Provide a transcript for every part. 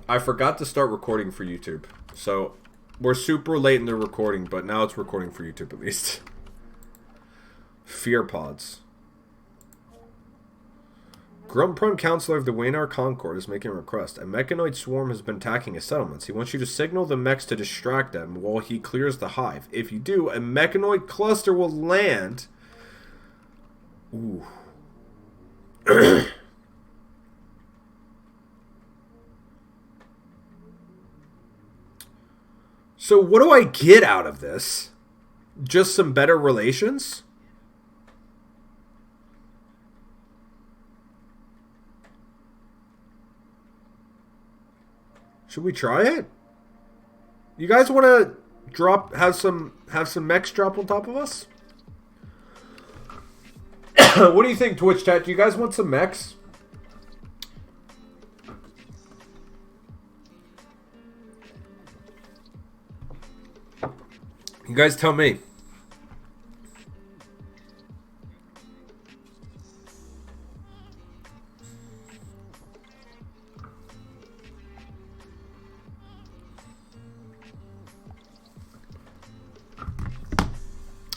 I forgot to start recording for YouTube. So, we're super late in the recording, but now it's recording for YouTube at least. Fear pods. Grunt-prone counselor of the Waynar Concord is making a request. A mechanoid swarm has been attacking his settlements. He wants you to signal the mechs to distract them while he clears the hive. If you do, a mechanoid cluster will land. Ooh. So what do I get out of this? Just some better relations? Should we try it? You guys want to have some mechs drop on top of us? What do you think, Twitch chat? Do you guys want some mechs? You guys tell me.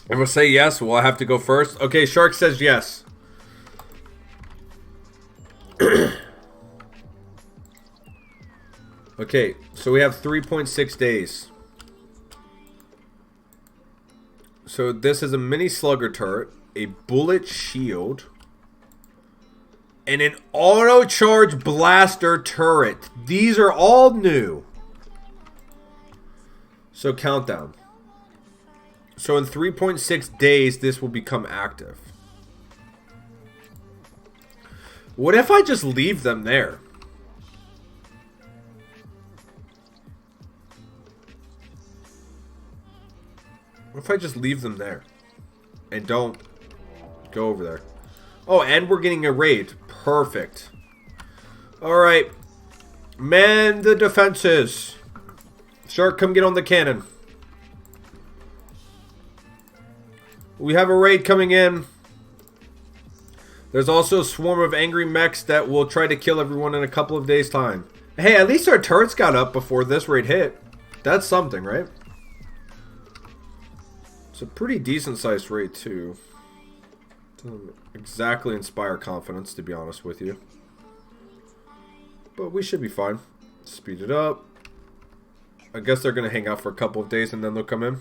I'm gonna say yes. Will I have to go first? Okay, Shark says yes. Okay, so we have 3.6 days. So this is a mini slugger turret, a bullet shield, and an auto charge blaster turret. These are all new. So countdown. So in 3.6 days, this will become active. What if I just leave them there? What if I just leave them there? And don't go over there. Oh, and we're getting a raid. Perfect. Alright. Man the defenses. Shark, come get on the cannon. We have a raid coming in. There's also a swarm of angry mechs that will try to kill everyone in a couple of days' time. Hey, at least our turrets got up before this raid hit. That's something, right? It's a pretty decent sized raid, too. Doesn't exactly inspire confidence, to be honest with you. But we should be fine. Speed it up. I guess they're going to hang out for a couple of days and then they'll come in.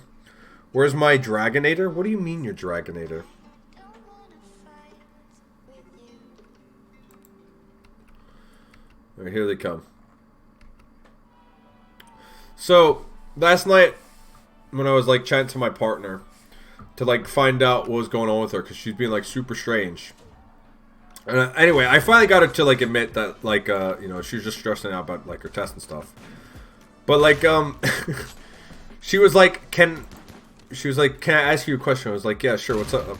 Where's my Dragonator? What do you mean your Dragonator? Alright, here they come. So, last night, when I was like chatting to my partner to like find out what was going on with her, because she's being like super strange. And anyway, I finally got her to like admit that like, you know, she was just stressing out about like her test and stuff. But like, she was like, can I ask you a question? I was like, yeah, sure, what's up?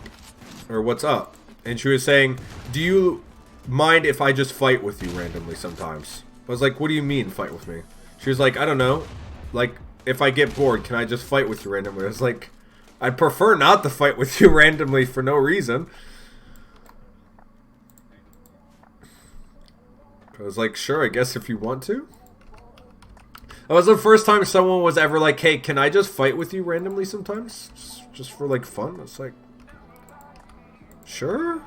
Or what's up? And she was saying, do you mind if I just fight with you randomly sometimes? I was like, what do you mean fight with me? She was like, I don't know. Like, if I get bored, can I just fight with you randomly? I was like, I'd prefer not to fight with you randomly for no reason. I was like, sure, I guess if you want to. That was the first time someone was ever like, hey, can I just fight with you randomly sometimes? Just for, like, fun? It's like, sure?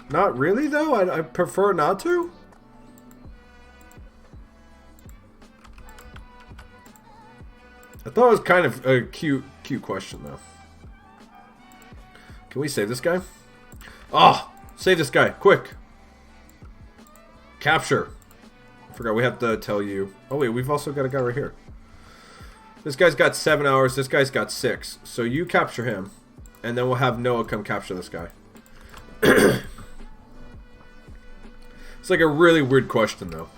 Not really, though? I prefer not to? I thought it was kind of a cute question, though. Can we save this guy? Oh! Save this guy, quick! Capture! I forgot we have to tell you. Oh wait, we've also got a guy right here. This guy's got 7 hours. This guy's got 6. So you capture him, and then we'll have Noah come capture this guy. It's like a really weird question, though.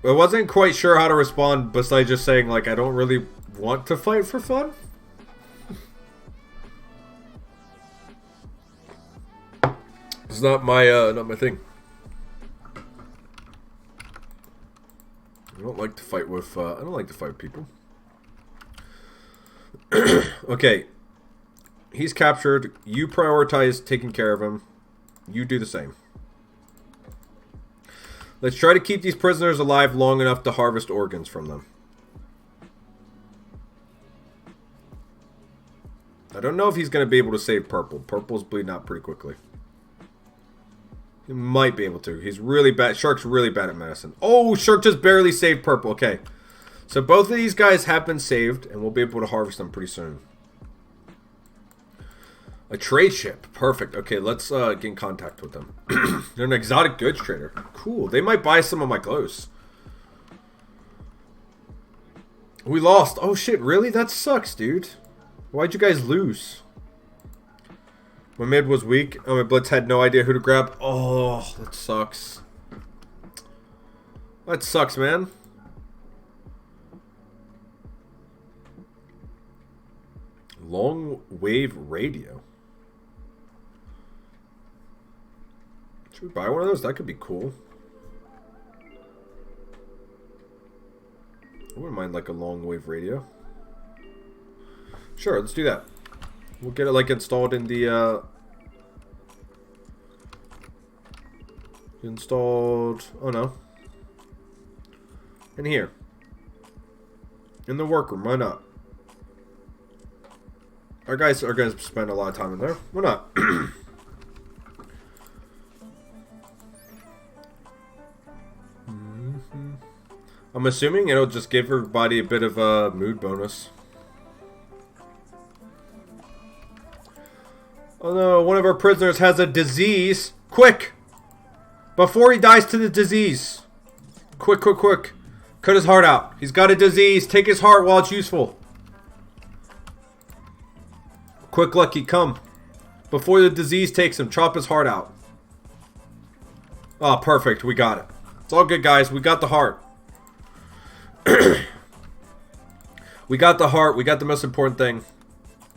I wasn't quite sure how to respond besides just saying like I don't really want to fight for fun. It's not my thing. I don't like to fight with people. Okay. He's captured. You prioritize taking care of him. You do the same. Let's try to keep these prisoners alive long enough to harvest organs from them. I don't know if he's going to be able to save Purple. Purple's bleeding out pretty quickly. He might be able to. He's really bad. Shark's really bad at medicine. Oh, Shark just barely saved Purple. Okay. So both of these guys have been saved, and we'll be able to harvest them pretty soon. A trade ship. Perfect. Okay, let's get in contact with them. They're an exotic goods trader. Cool. They might buy some of my clothes. We lost. Oh, shit. Really? That sucks, dude. Why'd you guys lose? My mid was weak. Oh, my blitz had no idea who to grab. Oh, that sucks. That sucks, man. Long wave radio. Should we buy one of those? That could be cool. I wouldn't mind like a long wave radio. Sure, let's do that. We'll get it like installed in the oh no. In here. In the workroom, why not? Our guys are gonna spend a lot of time in there. Why not? I'm assuming it'll just give everybody a bit of a mood bonus. Oh no, one of our prisoners has a disease. Quick! Before he dies to the disease. Quick, quick, quick. Cut his heart out. He's got a disease. Take his heart while it's useful. Quick, Lucky, come. Before the disease takes him, chop his heart out. Oh, perfect. We got it. It's all good, guys. We got the heart. We got the heart. We got the most important thing.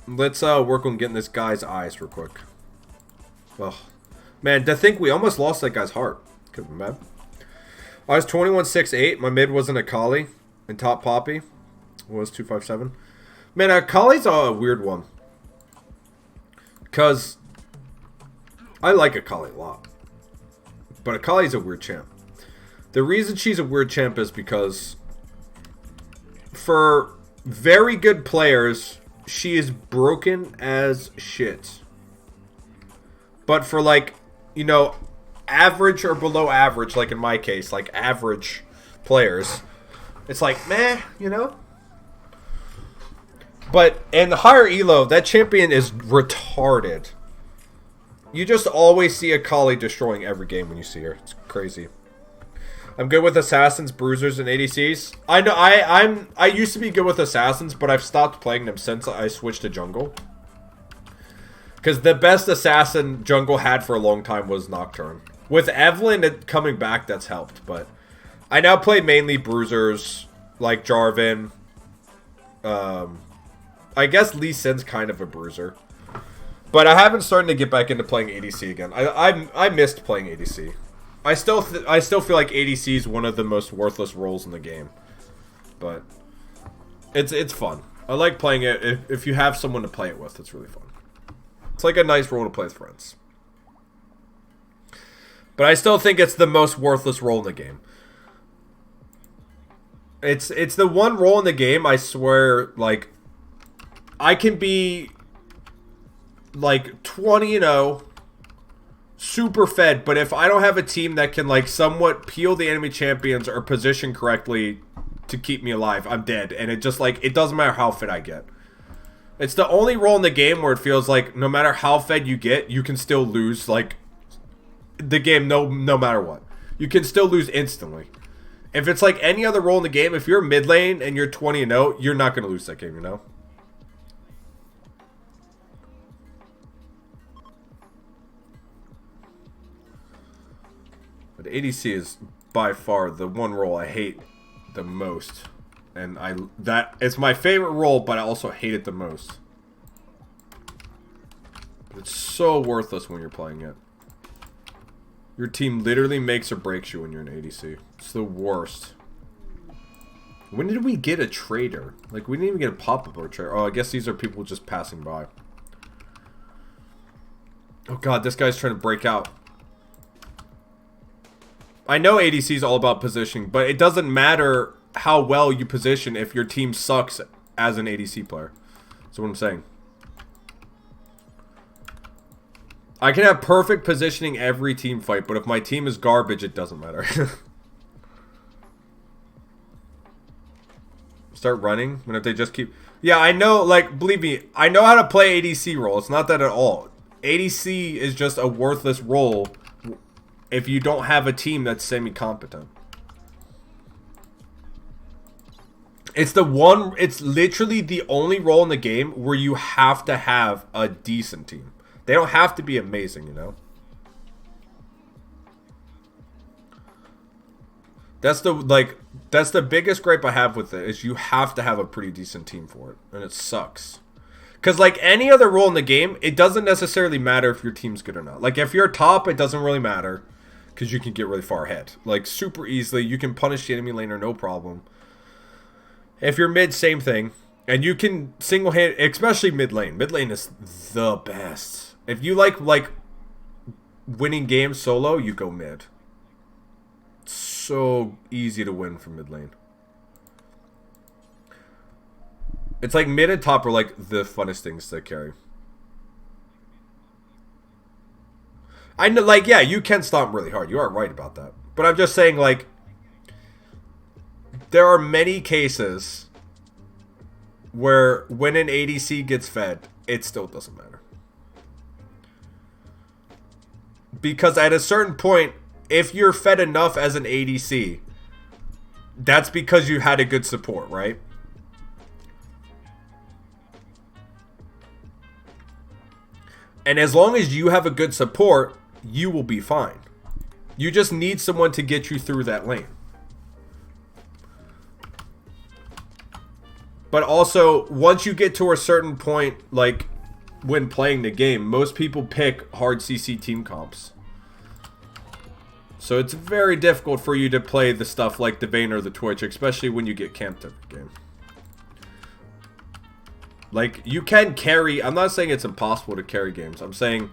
Let's work on getting this guy's eyes real quick. Oh, man, to think we almost lost that guy's heart. Could have been bad. I was 21-6-8. My mid wasn't a collie. And top Poppy was 257. Man, a collie's a weird one. Because I like a collie a lot. But a collie's a weird champ. The reason she's a weird champ is because for very good players, she is broken as shit. But for like, you know, average or below average, like in my case, like average players, it's like, meh, you know? But in the higher elo, that champion is retarded. You just always see a collie destroying every game when you see her. It's crazy. I'm good with assassins, bruisers, and ADCs. I know I used to be good with assassins, but I've stopped playing them since I switched to jungle. Because the best assassin jungle had for a long time was Nocturne. With Evelyn coming back, that's helped. But I now play mainly bruisers, like Jarvan. I guess Lee Sin's kind of a bruiser. But I haven't started to get back into playing ADC again. I missed playing ADC. I still feel like ADC is one of the most worthless roles in the game, but it's fun. I like playing it if you have someone to play it with. It's really fun. It's like a nice role to play with friends. But I still think it's the most worthless role in the game. It's the one role in the game I swear, like, I can be like 20-0. Super fed, but if I don't have a team that can like somewhat peel the enemy champions or position correctly to keep me alive, I'm dead. And it just like, it doesn't matter how fed I get. It's the only role in the game where it feels like no matter how fed you get, you can still lose like the game no matter what. You can still lose instantly. If it's like any other role in the game, if you're mid lane and you're 20-0, you're not going to lose that game, you know? But ADC is by far the one role I hate the most. And it's my favorite role, but I also hate it the most. It's so worthless when you're playing it. Your team literally makes or breaks you when you're an ADC. It's the worst. When did we get a trader? Like, we didn't even get a pop-up or a trader. Oh, I guess these are people just passing by. Oh god, this guy's trying to break out. I know ADC is all about positioning, but it doesn't matter how well you position if your team sucks as an ADC player. That's what I'm saying. I can have perfect positioning every team fight, but if my team is garbage, it doesn't matter. Start running? When if they just keep... Yeah, I know, like, believe me, I know how to play ADC role. It's not that at all. ADC is just a worthless role if you don't have a team that's semi-competent. It's literally the only role in the game where you have to have a decent team. They don't have to be amazing, you know? That's the biggest gripe I have with it, is you have to have a pretty decent team for it. And it sucks. Because, like, any other role in the game, it doesn't necessarily matter if your team's good or not. Like, if you're top, it doesn't really matter. Because you can get really far ahead. Like, super easily. You can punish the enemy laner, no problem. If you're mid, same thing. And you can single-hand, especially mid lane. Mid lane is the best. If you like winning games solo, you go mid. It's so easy to win from mid lane. It's like mid and top are like the funnest things to carry. I know, like, yeah, you can stomp really hard. You are right about that. But I'm just saying, like, there are many cases where when an ADC gets fed, it still doesn't matter. Because at a certain point, if you're fed enough as an ADC, that's because you had a good support, right? And as long as you have a good support, you will be fine. You just need someone to get you through that lane. But also, once you get to a certain point, like, when playing the game, most people pick hard CC team comps. So it's very difficult for you to play the stuff like the Vayne or the Twitch, especially when you get camped every game. Like, you can carry... I'm not saying it's impossible to carry games. I'm saying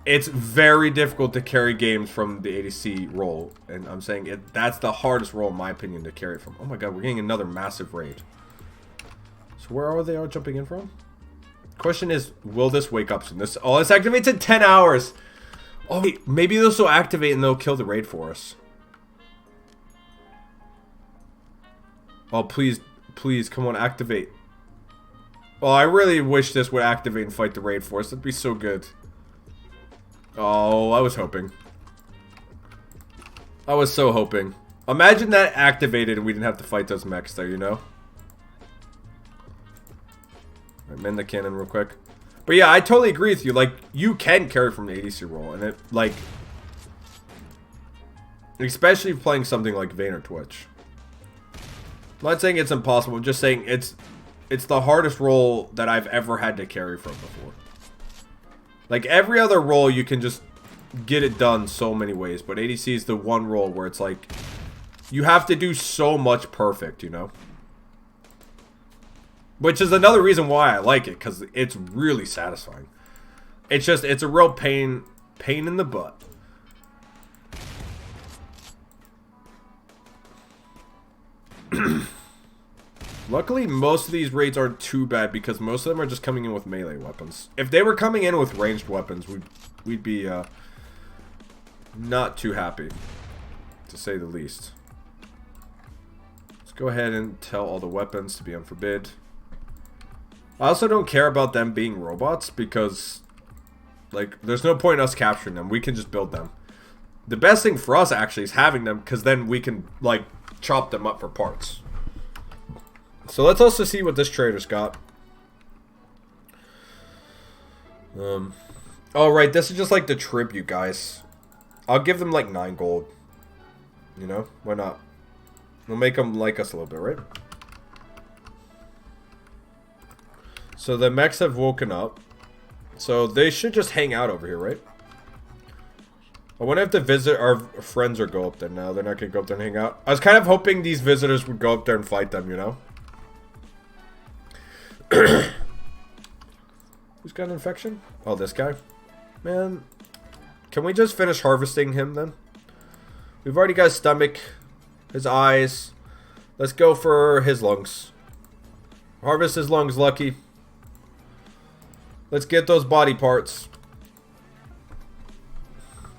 it's very difficult to carry games from the ADC role. And I'm saying that's the hardest role, in my opinion, to carry it from. Oh my god, we're getting another massive raid. So where are they all jumping in from? Question is, will this wake up soon? This activates in 10 hours. Oh, wait, maybe this will activate and they'll kill the raid for us. Oh, please, please, come on, activate. Oh, I really wish this would activate and fight the raid for us. That'd be so good. Oh, I was hoping. I was so hoping. Imagine that activated and we didn't have to fight those mechs there, you know? Alright, mend the cannon real quick. But yeah, I totally agree with you. Like, you can carry from the ADC role. And it, like... especially playing something like Vayne or Twitch. I'm not saying it's impossible. I'm just saying it's the hardest role that I've ever had to carry from before. Like, every other role you can just get it done so many ways. But ADC is the one role where it's like... you have to do so much perfect, you know? Which is another reason why I like it, because it's really satisfying. It's just, it's a real pain in the butt. Luckily, most of these raids aren't too bad, because most of them are just coming in with melee weapons. If they were coming in with ranged weapons, we'd be not too happy, to say the least. Let's go ahead and tell all the weapons to be on forbid. I also don't care about them being robots because, like, there's no point in us capturing them. We can just build them. The best thing for us, actually, is having them because then we can, like, chop them up for parts. So let's also see what this trader's got. Oh, right. This is just, like, the tribute, guys. I'll give them, like, 9 gold. You know? Why not? We'll make them like us a little bit, right? So the mechs have woken up. So they should just hang out over here, right? I wonder if the visit our friends or go up there now. They're not going to go up there and hang out. I was kind of hoping these visitors would go up there and fight them, you know? Who's got an infection? Oh, this guy? Man, can we just finish harvesting him then? We've already got his stomach, his eyes. Let's go for his lungs. Harvest his lungs, Lucky. Let's get those body parts.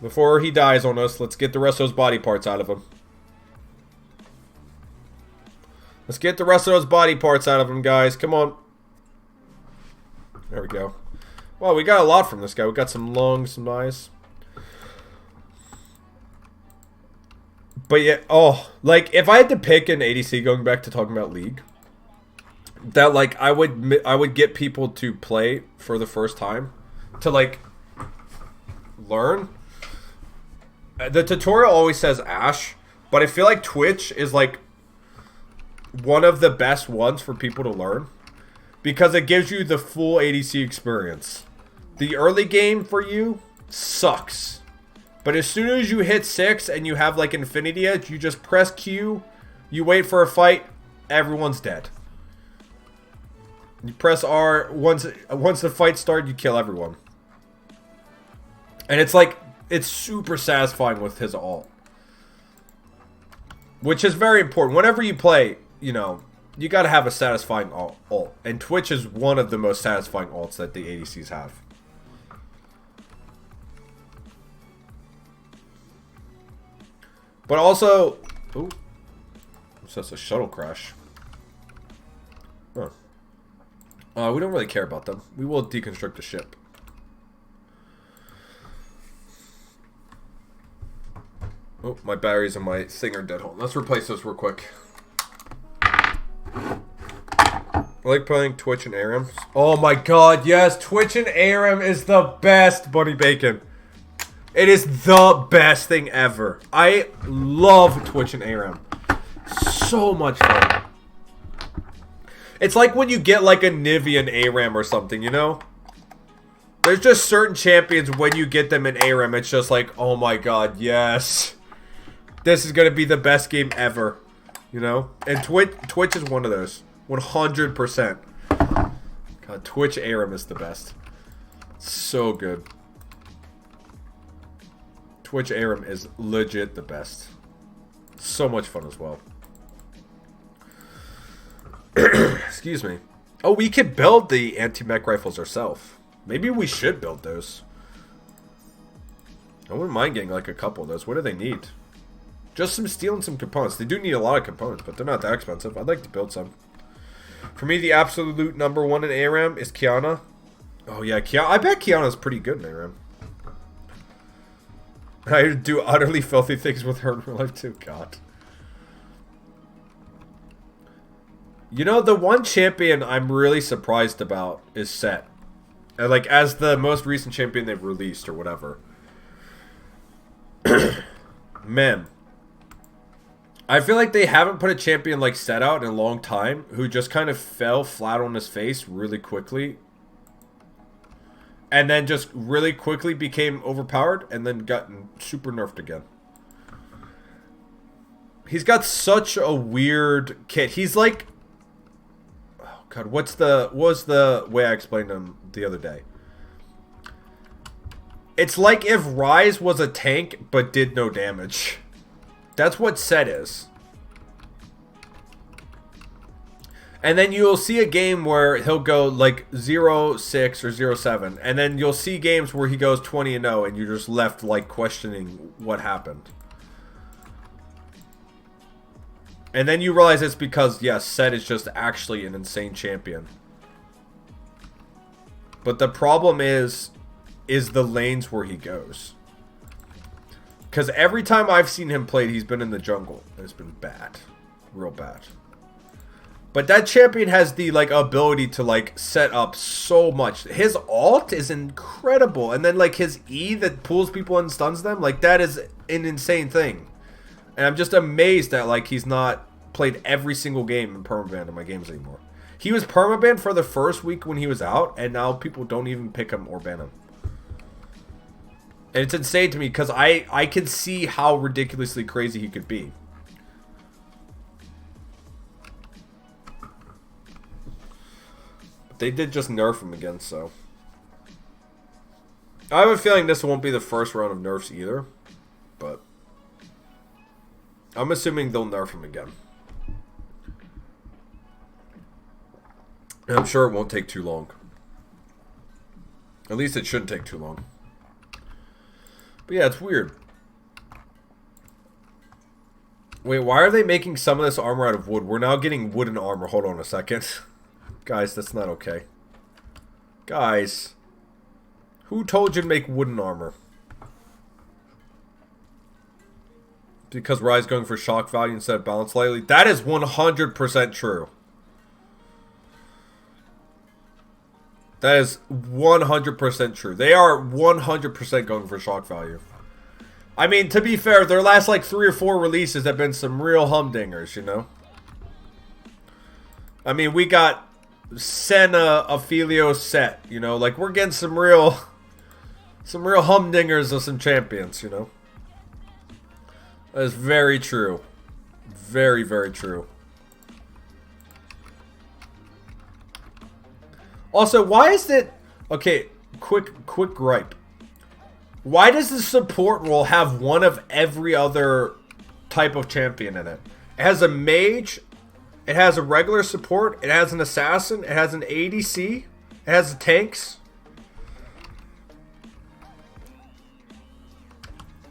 Before he dies on us, let's get the rest of those body parts out of him. Let's get the rest of those body parts out of him, guys. Come on. There we go. Well, we got a lot from this guy. We got some lungs, some eyes. But yeah, oh, like, if I had to pick an ADC, going back to talking about League, that, like, I would get people to play for the first time, to, like, learn. The tutorial always says Ashe, but I feel like Twitch is, like, one of the best ones for people to learn, because it gives you the full ADC experience. The early game for you sucks. But as soon as you hit 6 and you have like Infinity Edge, you just press Q, you wait for a fight, everyone's dead. You press R, once the fight starts, you kill everyone. And it's like, it's super satisfying with his ult. Which is very important. Whenever you play, you know, you gotta have a satisfying ult. And Twitch is one of the most satisfying ults that the ADCs have. But also, ooh, so it's a shuttle crash. Huh. We don't really care about them. We will deconstruct the ship. Oh, my batteries and my thing are dead. Hold on. Let's replace those real quick. I like playing Twitch and ARAM. Oh my god, yes! Twitch and ARAM is the best, Bunny Bacon. It is the best thing ever. I love Twitch and ARAM. So much fun. It's like when you get like a Nivian ARAM or something, you know? There's just certain champions, when you get them in ARAM, it's just like, oh my god, yes. This is going to be the best game ever. You know? And Twitch is one of those. 100%. God, Twitch ARAM is the best. So good. Twitch ARAM is legit the best. So much fun as well. Excuse me. Oh, we could build the anti-mech rifles ourselves. Maybe we should build those. I wouldn't mind getting like a couple of those. What do they need? Just some steel and some components. They do need a lot of components, but they're not that expensive. I'd like to build some. For me, the absolute #1 in ARAM is Kiana. Oh yeah, Kiana. I bet Kiana's pretty good in ARAM. I do utterly filthy things with her in real life too. God. You know, the one champion I'm really surprised about is Set. Like, as the most recent champion they've released or whatever. Man. I feel like they haven't put a champion like Set out in a long time, who just kind of fell flat on his face really quickly. And then just really quickly became overpowered and then gotten super nerfed again. He's got such a weird kit. He's like, oh god, what was the way I explained him the other day? It's like if Ryze was a tank but did no damage. That's what Set is. And then you'll see a game where he'll go like 0-6 or 0-7. And then you'll see games where he goes 20-0 and you're just left like questioning what happened. And then you realize it's because, yes, Set is just actually an insane champion. But the problem is the lanes where he goes. Because every time I've seen him played, he's been in the jungle. And it's been bad. Real bad. But that champion has the like ability to like set up so much. His ult is incredible. And then like his E that pulls people and stuns them. Like that is an insane thing. And I'm just amazed that like he's not played every single game in permaban in my games anymore. He was permaban for the first week when he was out. And now people don't even pick him or ban him. And it's insane to me because I can see how ridiculously crazy he could be. They did just nerf him again, so. I have a feeling this won't be the first round of nerfs either. But I'm assuming they'll nerf him again. And I'm sure it won't take too long. At least it shouldn't take too long. But yeah, it's weird. Wait, why are they making some of this armor out of wood? We're now getting wooden armor. Hold on a second. Guys, that's not okay. Guys. Who told you to make wooden armor? Because Rye's going for shock value instead of balance slightly. That is 100% true. That is 100% true. They are 100% going for shock value. I mean, to be fair, their last like 3 or 4 releases have been some real humdingers, you know? I mean, we got Senna, Ophelio, Set, you know? Like, we're getting some real humdingers of some champions, you know? That is very true. Very, very true. Also, why is it... Okay, quick gripe. Why does the support role have one of every other type of champion in it? It has a mage, it has a regular support, it has an assassin, it has an ADC, it has tanks.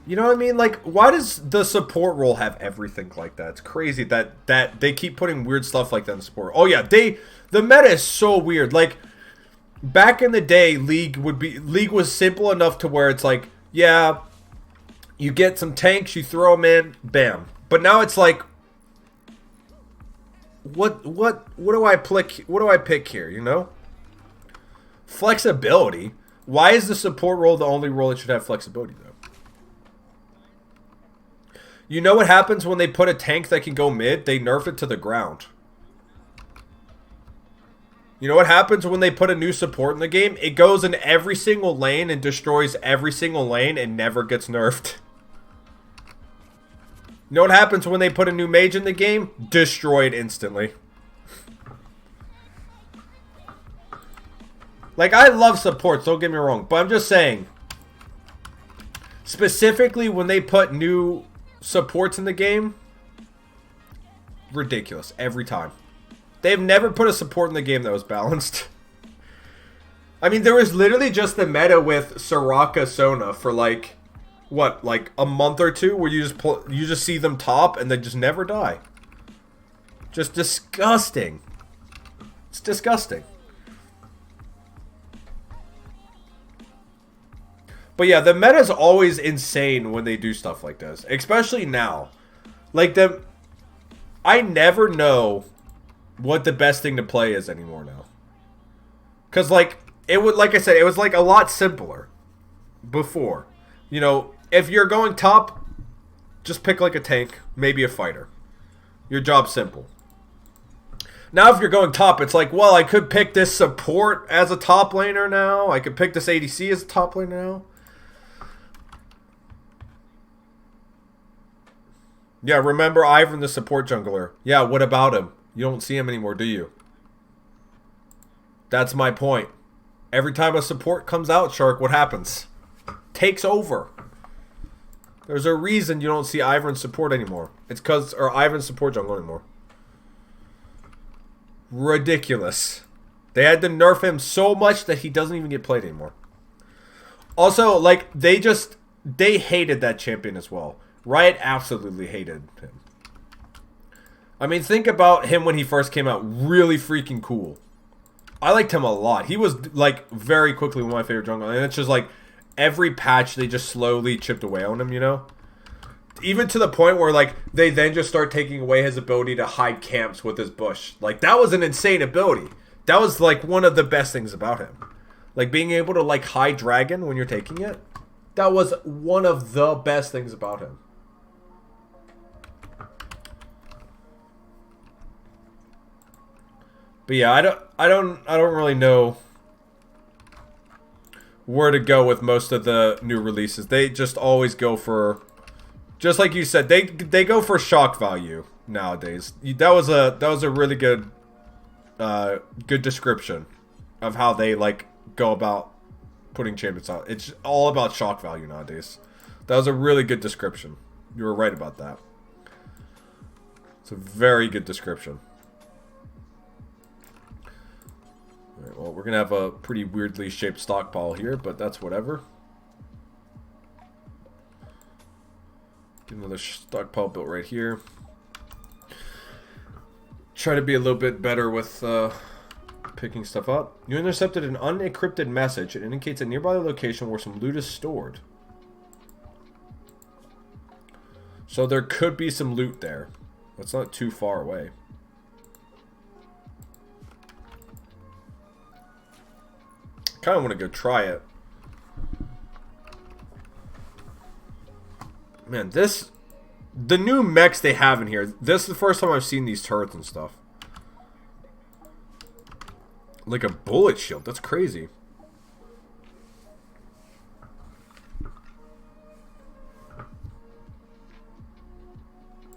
You know what I mean? Like, why does the support role have everything like that? It's crazy that they keep putting weird stuff like that in support. Oh yeah, the meta is so weird. Like, back in the day, League was simple enough to where it's like, yeah, you get some tanks, you throw them in, bam. But now it's like, what do I pick here, you know? Flexibility. Why is the support role the only role that should have flexibility though? You know what happens when they put a tank that can go mid? They nerf it to the ground. You know what happens when they put a new support in the game? It goes in every single lane and destroys every single lane and never gets nerfed. You know what happens when they put a new mage in the game? Destroyed instantly. Like, I love supports, don't get me wrong. But I'm just saying, specifically when they put new supports in the game, ridiculous every time. They've never put a support in the game that was balanced. I mean, there was literally just the meta with Soraka Sona for like, what, like a month or two, where you just see them top and they just never die. Just disgusting. It's disgusting. But yeah, the meta is always insane when they do stuff like this, especially now. Like, I never know what the best thing to play is anymore now. Because, like, like I said, it was like a lot simpler before. You know, if you're going top, just pick like a tank, maybe a fighter. Your job's simple. Now if you're going top, it's like, well, I could pick this support as a top laner now. I could pick this ADC as a top laner now. Yeah, remember Ivern the support jungler. Yeah, what about him? You don't see him anymore, do you? That's my point. Every time a support comes out, Shark, what happens? Takes over. There's a reason you don't see Ivern support anymore. It's because, or Ivern support jungle anymore. Ridiculous. They had to nerf him so much that he doesn't even get played anymore. Also, like, they hated that champion as well. Riot absolutely hated him. I mean, think about him when he first came out. Really freaking cool. I liked him a lot. He was, like, very quickly one of my favorite jungle. And it's just, like, every patch, they just slowly chipped away on him, you know? Even to the point where, like, they then just start taking away his ability to hide camps with his bush. Like, that was an insane ability. That was, like, one of the best things about him. Like, being able to, like, hide dragon when you're taking it. That was one of the best things about him. But yeah, I don't really know where to go with most of the new releases. They just always go for, just like you said, they go for shock value nowadays. That was a really good good description of how they like go about putting champions out. It's all about shock value nowadays. That was a really good description. You were right about that. It's a very good description. Alright, well, we're going to have a pretty weirdly shaped stockpile here, but that's whatever. Get another stockpile built right here. Try to be a little bit better with picking stuff up. You intercepted an unencrypted message. It indicates a nearby location where some loot is stored. So there could be some loot there. That's not too far away. Kind of want to go try it. Man, the new mechs they have in here, this is the first time I've seen these turrets and stuff. Like a bullet shield, that's crazy.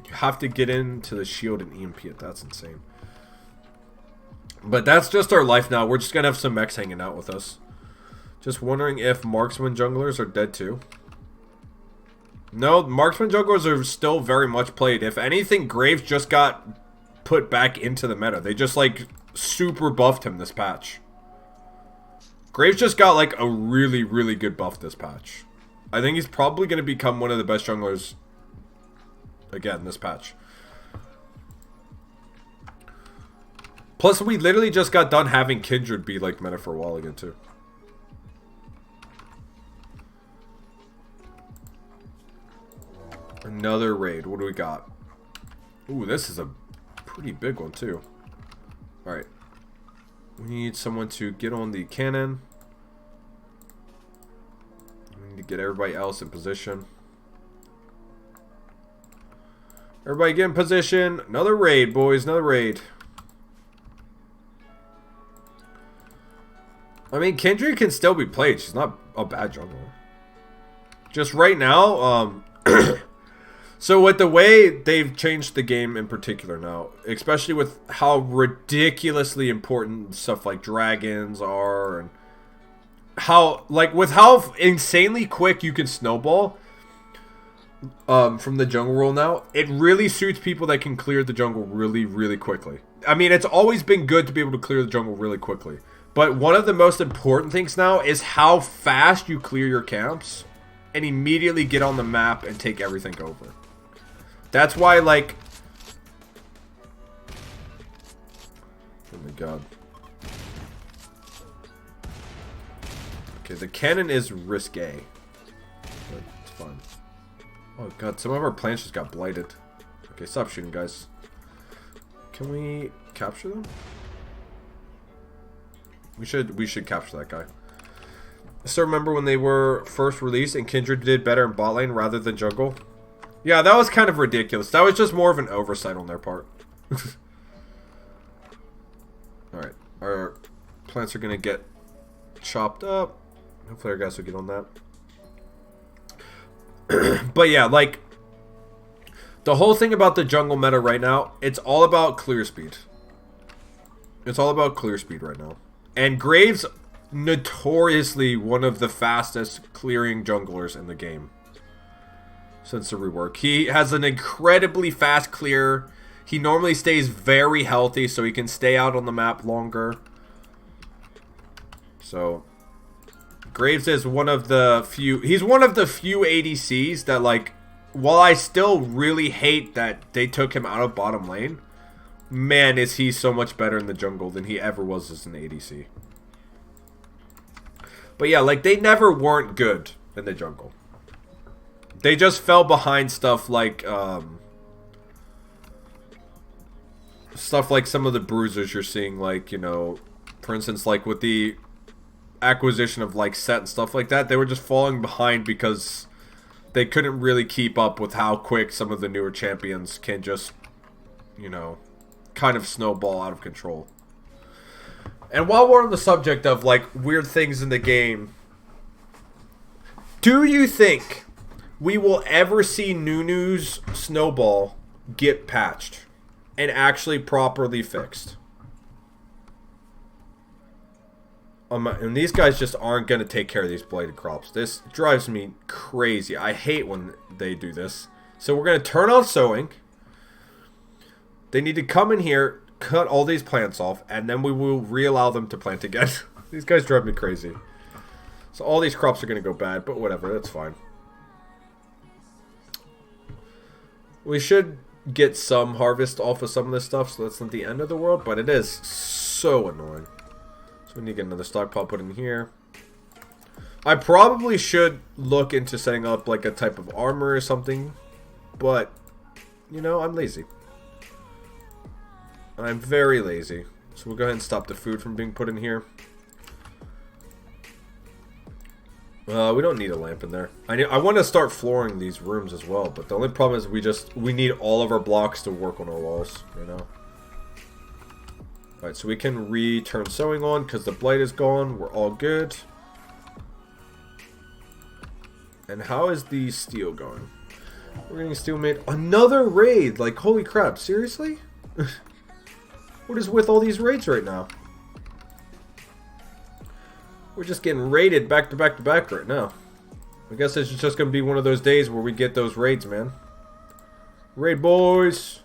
You have to get into the shield and EMP it, that's insane. But that's just our life now. We're just gonna have some mechs hanging out with us. Just wondering if marksman junglers are dead too. No, marksman junglers are still very much played. If anything, Graves just got put back into the meta. They just like super buffed him this patch. Graves just got like a really, really good buff this patch. I think he's probably going to become one of the best junglers again this patch. Plus, we literally just got done having Kindred be like meta for a while again too. Another raid. What do we got? Ooh, this is a pretty big one too. Alright. We need someone to get on the cannon. We need to get everybody else in position. Everybody get in position. Another raid, boys. Another raid. I mean, Kindred can still be played. She's not a bad jungler. Just right now, so with the way they've changed the game in particular now, especially with how ridiculously important stuff like dragons are, and how, like, with how insanely quick you can snowball from the jungle role now, it really suits people that can clear the jungle really, really quickly. I mean, it's always been good to be able to clear the jungle really quickly. But one of the most important things now is how fast you clear your camps and immediately get on the map and take everything over. That's why, like... Oh my god. Okay, the cannon is risque. But it's fine. Oh god, some of our plants just got blighted. Okay, stop shooting, guys. Can we capture them? We should capture that guy. I still remember when they were first released and Kindred did better in bot lane rather than jungle. Yeah, that was kind of ridiculous. That was just more of an oversight on their part. Alright, our plants are going to get chopped up. Hopefully our guys will get on that. But yeah, like, the whole thing about the jungle meta right now, it's all about clear speed. It's all about clear speed right now. And Graves, notoriously one of the fastest clearing junglers in the game since the rework. He has an incredibly fast clear. He normally stays very healthy, so he can stay out on the map longer. So, Graves is one of the few... He's one of the few ADCs that, like, while I still really hate that they took him out of bottom lane, man, is he so much better in the jungle than he ever was as an ADC. But yeah, like, they never weren't good in the jungle. They just fell behind stuff like, some of the bruisers you're seeing, like, you know, for instance, like, with the acquisition of, like, Set and stuff like that, they were just falling behind because they couldn't really keep up with how quick some of the newer champions can just, you know, kind of snowball out of control. And while we're on the subject of, like, weird things in the game, do you think we will ever see Nunu's snowball get patched and actually properly fixed? And these guys just aren't going to take care of these bladed crops. This drives me crazy. I hate when they do this. So we're going to turn off sowing. They need to come in here, cut all these plants off, and then we will re-allow them to plant again. These guys drive me crazy. So all these crops are going to go bad, but whatever, that's fine. We should get some harvest off of some of this stuff, so that's not the end of the world, but it is so annoying. So we need to get another stockpile put in here. I probably should look into setting up like a type of armor or something, but, you know, I'm lazy. I'm very lazy. So we'll go ahead and stop the food from being put in here. We don't need a lamp in there. I want to start flooring these rooms as well, but the only problem is we need all of our blocks to work on our walls, you know. Alright, so we can return sewing on because the blight is gone. We're all good. And how is the steel going? We're getting steel made. Another raid! Like, holy crap, seriously? What is with all these raids right now? We're just getting raided back to back to back right now. I guess it's just going to be one of those days where we get those raids, man. Raid boys!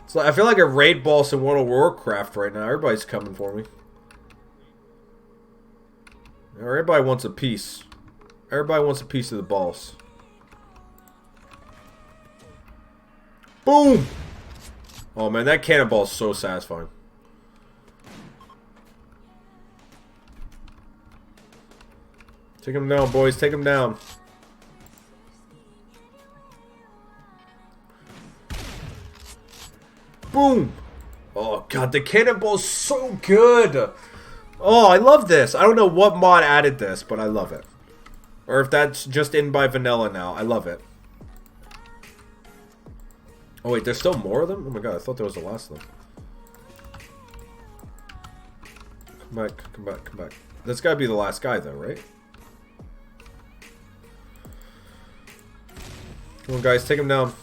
It's like, I feel like a raid boss in World of Warcraft right now. Everybody's coming for me. Everybody wants a piece. Everybody wants a piece of the boss. Boom! Oh man, that cannonball is so satisfying. Take him down, boys. Take him down. Boom! Oh god, the cannonball's so good! Oh, I love this. I don't know what mod added this, but I love it. Or if that's just in by vanilla now. I love it. Oh wait, there's still more of them? Oh my god, I thought that was the last of them. Come back, come back, come back. That's gotta be the last guy though, right? Come on guys, take him down.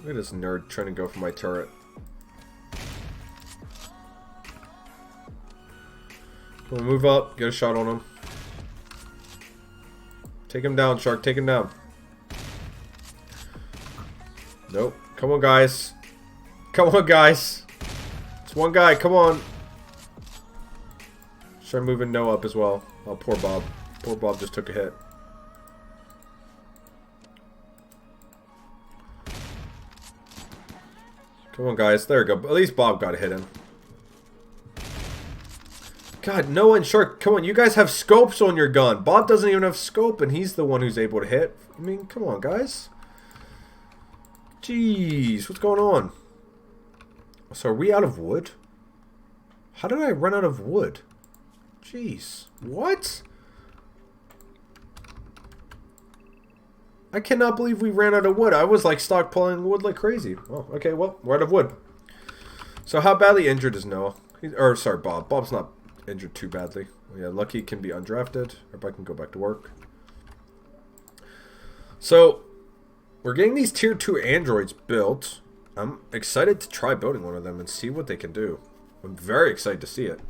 Look at this nerd trying to go for my turret. Come on, move up, get a shot on him. Take him down, Shark, take him down. Nope. Come on, guys. Come on, guys. It's one guy, come on. Start moving Noah up as well. Oh, poor Bob. Poor Bob just took a hit. Come on, guys. There we go. At least Bob got a hit in. God, Noah and Shark, come on. You guys have scopes on your gun. Bob doesn't even have scope, and he's the one who's able to hit. I mean, come on, guys. Jeez, what's going on? So are we out of wood? How did I run out of wood? Jeez. What? I cannot believe we ran out of wood. I was like stockpiling wood like crazy. Oh, okay, well, we're out of wood. So how badly injured is Noah? Or, sorry, Bob. Bob's not injured too badly. Yeah, Lucky can be undrafted. Everybody can go back to work. So, we're getting these tier 2 androids built. I'm excited to try building one of them and see what they can do. I'm very excited to see it.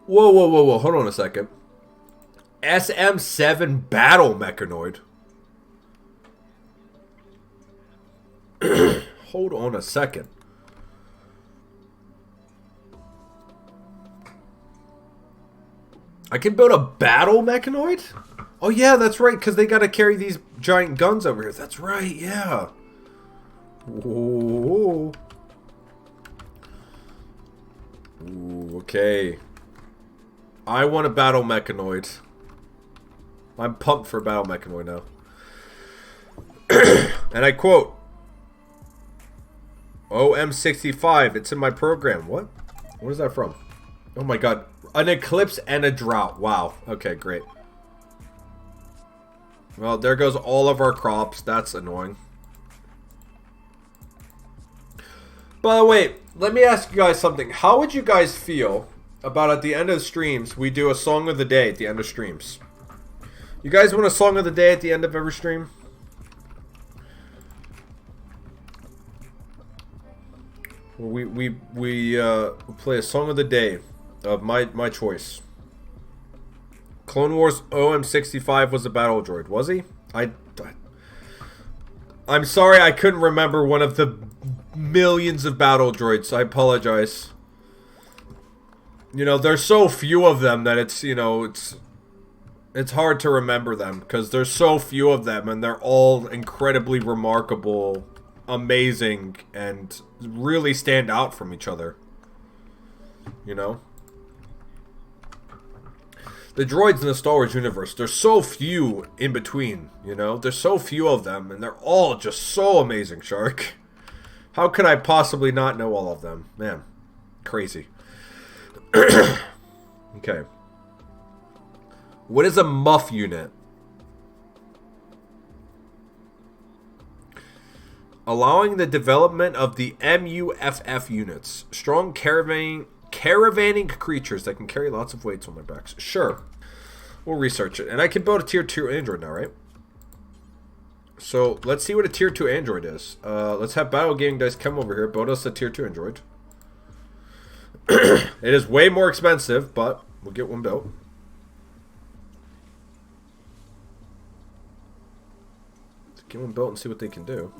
Whoa, whoa, whoa, whoa. Hold on a second. SM7 Battle Mechanoid. Hold on a second. I can build a Battle Mechanoid? Oh, yeah, that's right, because they got to carry these giant guns over here. That's right, yeah. Whoa. Ooh, okay. I want a Battle Mechanoid. I'm pumped for a Battle Mechanoid now. And I quote, OM65, it's in my program. What? What is that from? Oh my god. An eclipse and a drought. Wow. Okay, great. Well, there goes all of our crops. That's annoying. By the way, let me ask you guys something. How would you guys feel about at the end of the streams, we do a song of the day at the end of streams? You guys want a song of the day at the end of every stream? We play a song of the day of my choice. Clone Wars OM65 was a battle droid, was he? I'm sorry I couldn't remember one of the millions of battle droids. I apologize. You know, there's so few of them that it's, you know, it's hard to remember them because there's so few of them and they're all incredibly remarkable, amazing, and really stand out from each other. You know? The droids in the Star Wars universe, there's so few in between, you know? There's so few of them, and they're all just so amazing, Shark. How could I possibly not know all of them? Man, crazy. Okay. What is a MUF unit? Allowing the development of the MUFF units. Strong caravanning creatures that can carry lots of weights on their backs. Sure. We'll research it. And I can build a tier 2 android now, right? So, let's see what a tier 2 android is. Let's have Battle Gaming Dice come over here. Build us a tier 2 android. It is way more expensive, but we'll get one built. Let's get one built and see what they can do.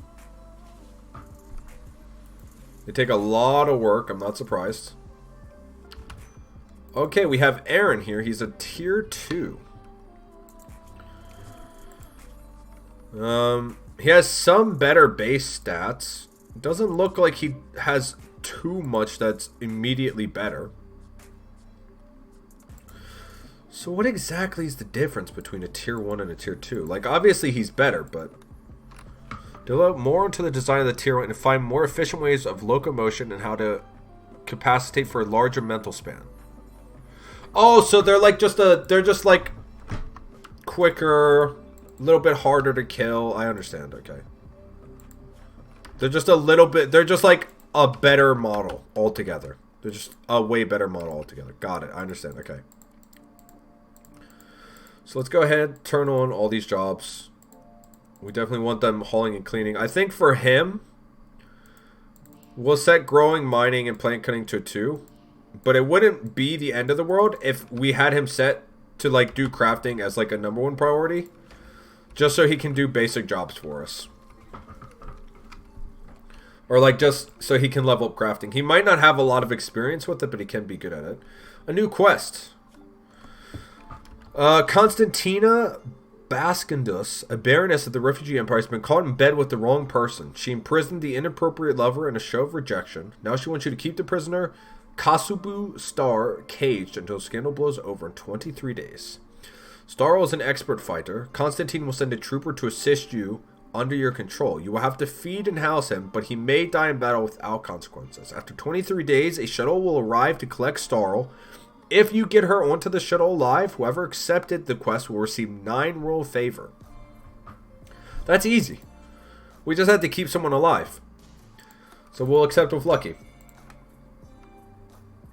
They take a lot of work. I'm not surprised. Okay, we have Aaron here. He's a tier 2. He has some better base stats. Doesn't look like he has too much that's immediately better. So what exactly is the difference between a tier 1 and a tier 2? Like, obviously he's better, but develop more into the design of the tier 1 and find more efficient ways of locomotion and how to capacitate for a larger mental span. Oh, so they're like they're just like quicker, a little bit harder to kill. I understand, okay. They're just a little bit, they're just like a better model altogether. They're just a way better model altogether. Got it, I understand, okay. So let's go ahead, turn on all these jobs. We definitely want them hauling and cleaning. I think for him, we'll set growing, mining, and plant cutting to 2. But it wouldn't be the end of the world if we had him set to like do crafting as like a #1 priority. Just so he can do basic jobs for us. Or like just so he can level up crafting. He might not have a lot of experience with it, but he can be good at it. A new quest. Constantina Baskindus, a baroness of the refugee empire, has been caught in bed with the wrong person. She imprisoned the inappropriate lover in a show of rejection. Now she wants you to keep the prisoner Kasubu Star caged until scandal blows over in 23 days. Starro is an expert fighter. Constantine will send a trooper to assist you under your control. You will have to feed and house him, but he may die in battle without consequences. After 23 days, a shuttle will arrive to collect Starro. If you get her onto the shuttle alive, whoever accepted the quest will receive 9 world favor. That's easy. We just had to keep someone alive. So we'll accept with lucky.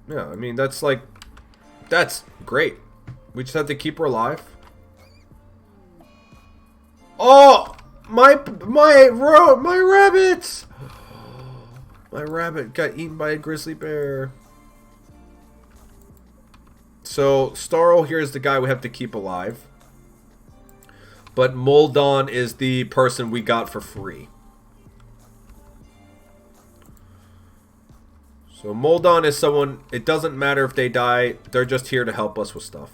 Yeah, I mean, that's like, that's great. We just have to keep her alive. Oh, my rabbits! My rabbit got eaten by a grizzly bear. So, Starro here is the guy we have to keep alive. But Moldon is the person we got for free. So Moldon is someone, it doesn't matter if they die, they're just here to help us with stuff.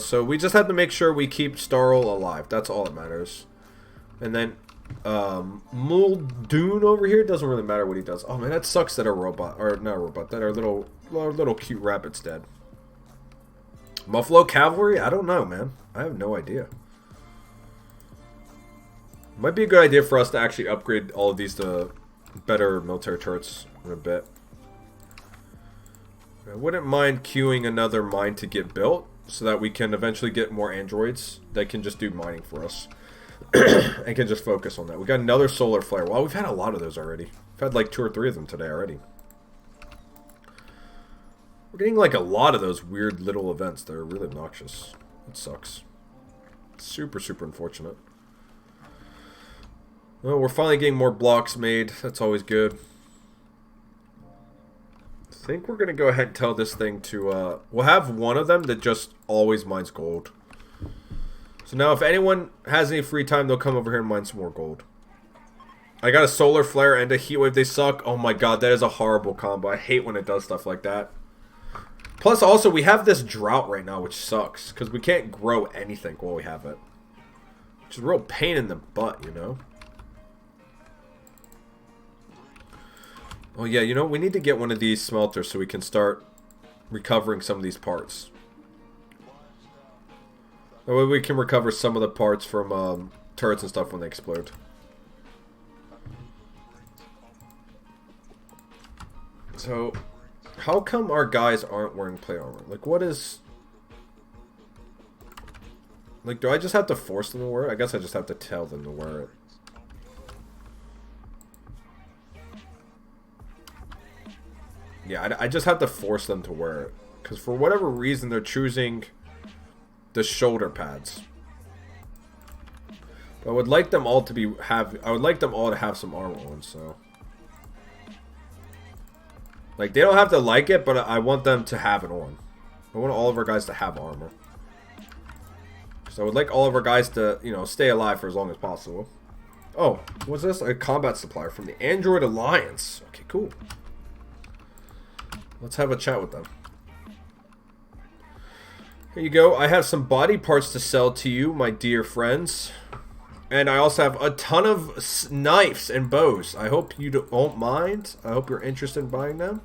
So we just have to make sure we keep Starro alive. That's all that matters. And then Muldoon over here, doesn't really matter what he does. Oh man, that sucks that our robot, or not robot, that our little cute rabbit's dead. Muffalo Cavalry? I don't know, man. I have no idea. Might be a good idea for us to actually upgrade all of these to better military turrets in a bit. I wouldn't mind queuing another mine to get built so that we can eventually get more androids that can just do mining for us. And can just focus on that. We got another solar flare. Well, we've had a lot of those already. We've had like 2 or 3 of them today already. We're getting like a lot of those weird little events that are really obnoxious. It sucks. Super, super unfortunate. Well, we're finally getting more blocks made. That's always good. I think we're going to go ahead and tell this thing to... we'll have one of them that just always mines gold. So now if anyone has any free time, they'll come over here and mine some more gold. I got a solar flare and a heat wave. They suck. Oh my god, that is a horrible combo. I hate when it does stuff like that. Plus, also, we have this drought right now, which sucks. Because we can't grow anything while we have it. Which is a real pain in the butt, you know? Oh yeah, you know, we need to get one of these smelters so we can start recovering some of these parts. That way we can recover some of the parts from turrets and stuff when they explode. So, how come our guys aren't wearing plate armor? Like, what is... Like, do I just have to force them to wear it? I guess I just have to tell them to wear it. Yeah, I just have to force them to wear it. Because for whatever reason, they're choosing the shoulder pads. But I would like them all to have some armor on, so... Like, they don't have to like it, but I want them to have it on. I want all of our guys to have armor. So I would like all of our guys to, you know, stay alive for as long as possible. Oh, what's this? A combat supplier from the Android Alliance. Okay, cool. Let's have a chat with them. Here you go. I have some body parts to sell to you, my dear friends. And I also have a ton of knives and bows. I hope you don't mind. I hope you're interested in buying them.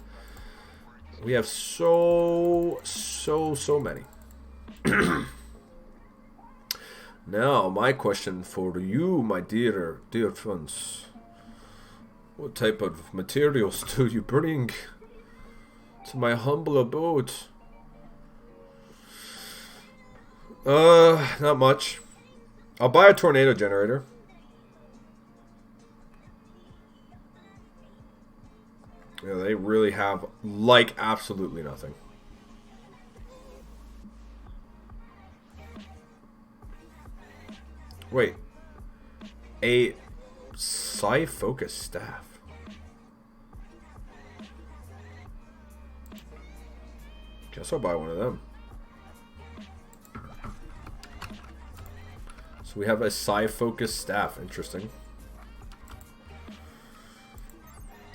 We have so many. Now, my question for you, my dear friends. What type of materials do you bring to my humble abode? Not much. I'll buy a tornado generator. Yeah, they really have, like, absolutely nothing. Wait. A Psi-focus staff. Guess I'll buy one of them. So we have a Psi-focus staff. Interesting.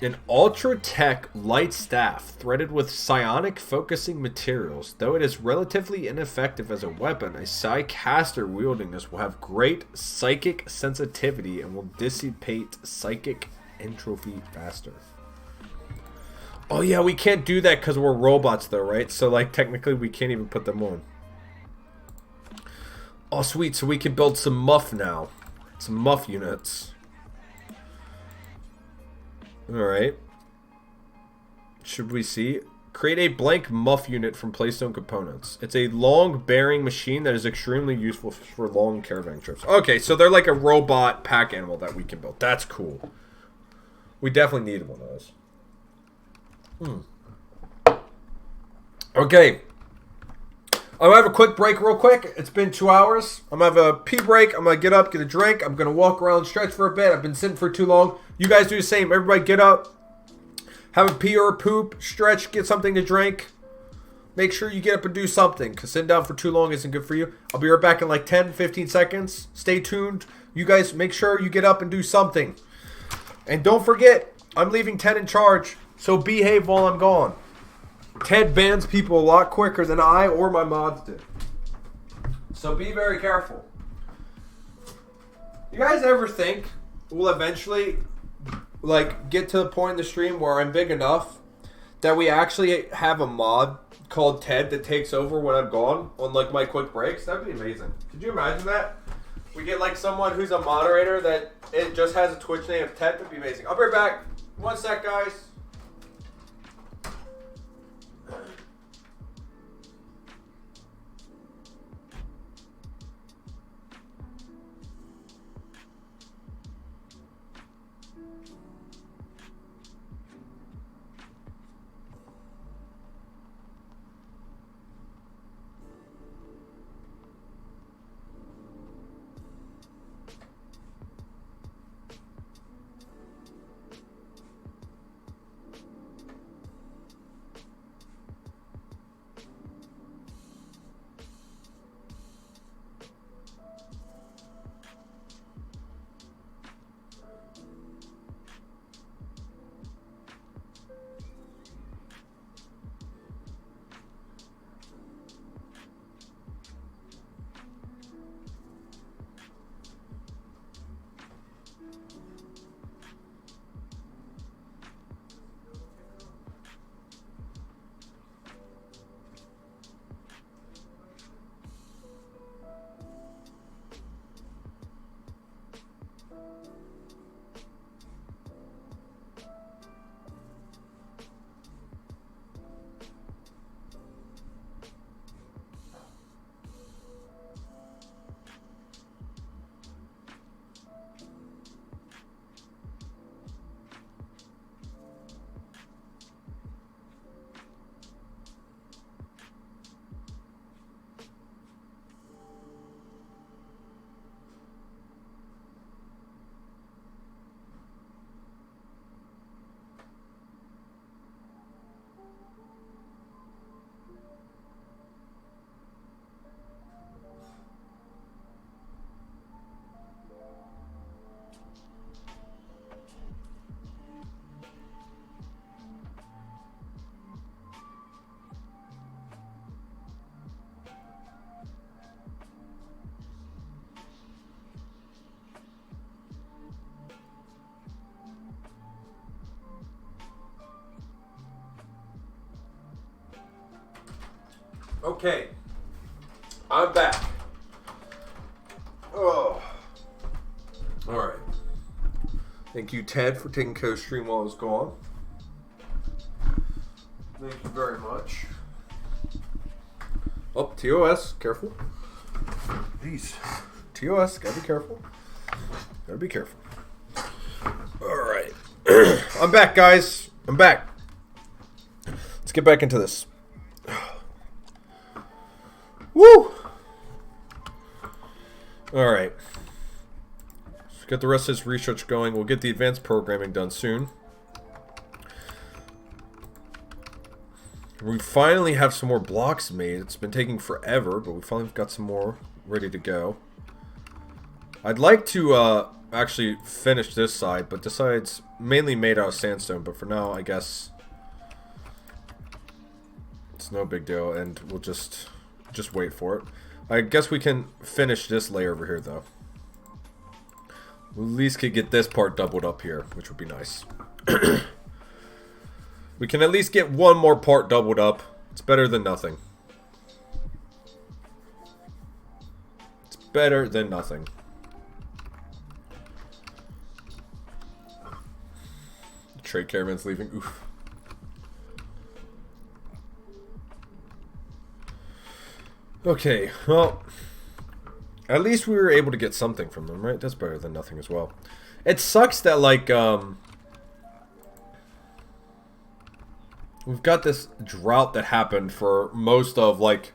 An ultra-tech light staff threaded with psionic focusing materials. Though it is relatively ineffective as a weapon, a Psi caster wielding this will have great psychic sensitivity and will dissipate psychic entropy faster. Oh yeah, we can't do that because we're robots though, right? So like technically we can't even put them on. Oh, sweet. So we can build some muff now. Some muff units. Alright. Should we see? Create a blank muff unit from playstone components. It's a long-bearing machine that is extremely useful for long caravan trips. Okay, so they're like a robot pack animal that we can build. That's cool. We definitely needed one of those. Okay. I'm gonna have a quick break real quick. It's been 2 hours. I'm gonna have a pee break. I'm gonna get up, get a drink. I'm gonna walk around, stretch for a bit. I've been sitting for too long. You guys do the same. Everybody get up, have a pee or a poop, stretch, get something to drink. Make sure you get up and do something, because sitting down for too long isn't good for you. I'll be right back in like 10, 15 seconds. Stay tuned. You guys make sure you get up and do something. And don't forget, I'm leaving Ted in charge, so behave while I'm gone. Ted bans people a lot quicker than I or my mods did. So be very careful. You guys ever think we'll eventually like get to the point in the stream where I'm big enough that we actually have a mod called Ted that takes over when I'm gone on like my quick breaks? That'd be amazing. Could you imagine that? We get like someone who's a moderator that it just has a Twitch name of Ted. That'd be amazing. I'll be right back. 1 sec, guys. Okay. I'm back. Oh. Alright. Thank you, Ted, for taking care of stream while I was gone. Thank you very much. Oh, TOS. Careful. Jeez. TOS. Gotta be careful. Gotta be careful. Alright. I'm back, guys. I'm back. Let's get back into this. Woo! Alright. Let's get the rest of this research going. We'll get the advanced programming done soon. We finally have some more blocks made. It's been taking forever, but we finally got some more ready to go. I'd like to actually finish this side, but this side's mainly made out of sandstone. But for now, I guess it's no big deal, and we'll just wait for it. I guess we can finish this layer over here, though. We at least could get this part doubled up here, which would be nice. We can at least get one more part doubled up. It's better than nothing. It's better than nothing. The trade caravan's leaving. Oof. Okay, well, at least we were able to get something from them, right? That's better than nothing as well. It sucks that, like, we've got this drought that happened for most of, like,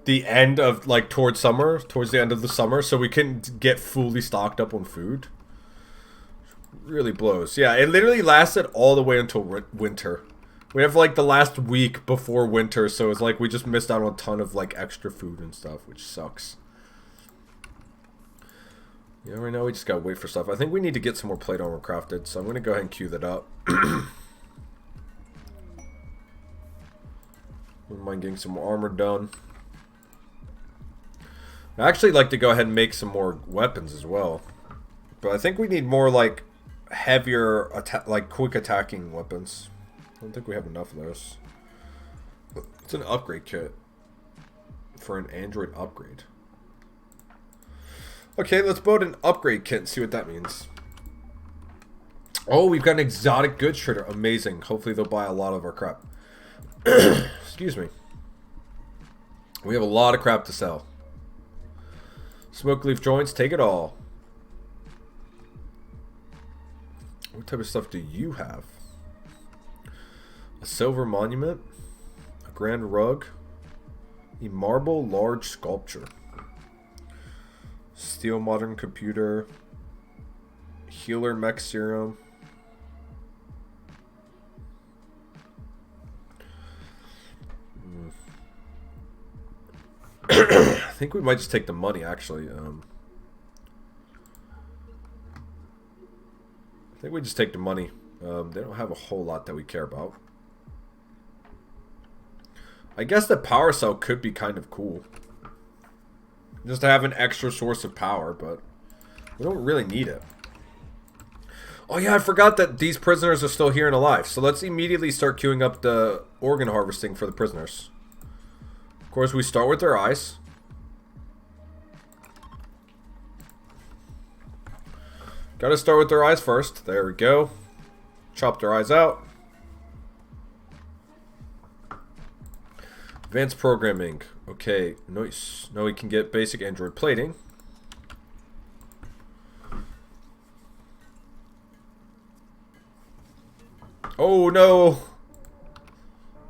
the end of, like, towards the end of the summer, so we couldn't get fully stocked up on food. Really blows. Yeah, it literally lasted all the way until winter. We have, like, the last week before winter, so it's like we just missed out on a ton of, like, extra food and stuff, which sucks. Yeah, right now we just gotta wait for stuff. I think we need to get some more plate armor crafted, so I'm gonna go ahead and queue that up. Wouldn't mind getting some more armor done. I'd actually like to go ahead and make some more weapons as well. But I think we need more, like, heavier, like, quick attacking weapons. I don't think we have enough of those. It's an upgrade kit for an android upgrade. Okay, let's build an upgrade kit and see what that means. Oh, we've got an exotic goods trader. Amazing. Hopefully they'll buy a lot of our crap. Excuse me. We have a lot of crap to sell. Smoke leaf joints, take it all. What type of stuff do you have? A silver monument, a grand rug, a marble large sculpture, steel modern computer, healer mech serum. I think we might just take the money, actually. I think we just take the money. They don't have a whole lot that we care about. I guess the power cell could be kind of cool. Just to have an extra source of power, but we don't really need it. Oh yeah, I forgot that these prisoners are still here and alive. So let's immediately start queuing up the organ harvesting for the prisoners. Of course, we start with their eyes. Gotta start with their eyes first. There we go. Chop their eyes out. Advanced programming. Okay, nice. Now we can get basic android plating. Oh no!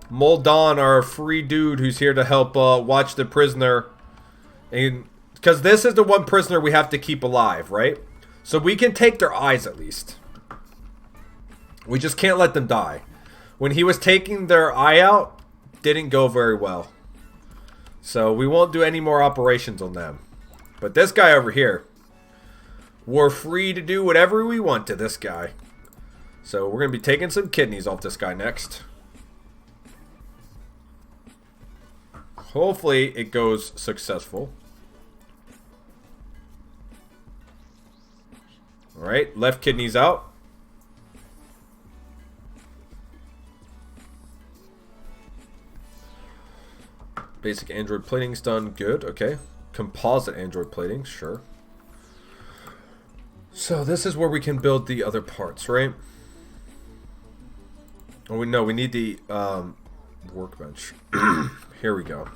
Moldon, our free dude who's here to help watch the prisoner. And because this is the one prisoner we have to keep alive, right? So we can take their eyes at least. We just can't let them die. When he was taking their eye out, didn't go very well. So we won't do any more operations on them. But this guy over here, we're free to do whatever we want to this guy. So we're going to be taking some kidneys off this guy next. Hopefully it goes successful. Alright, left kidneys out. Basic Android plating's done. Good, okay. Composite Android plating, sure. So this is where we can build the other parts, right? Oh, we need the workbench. Here we go.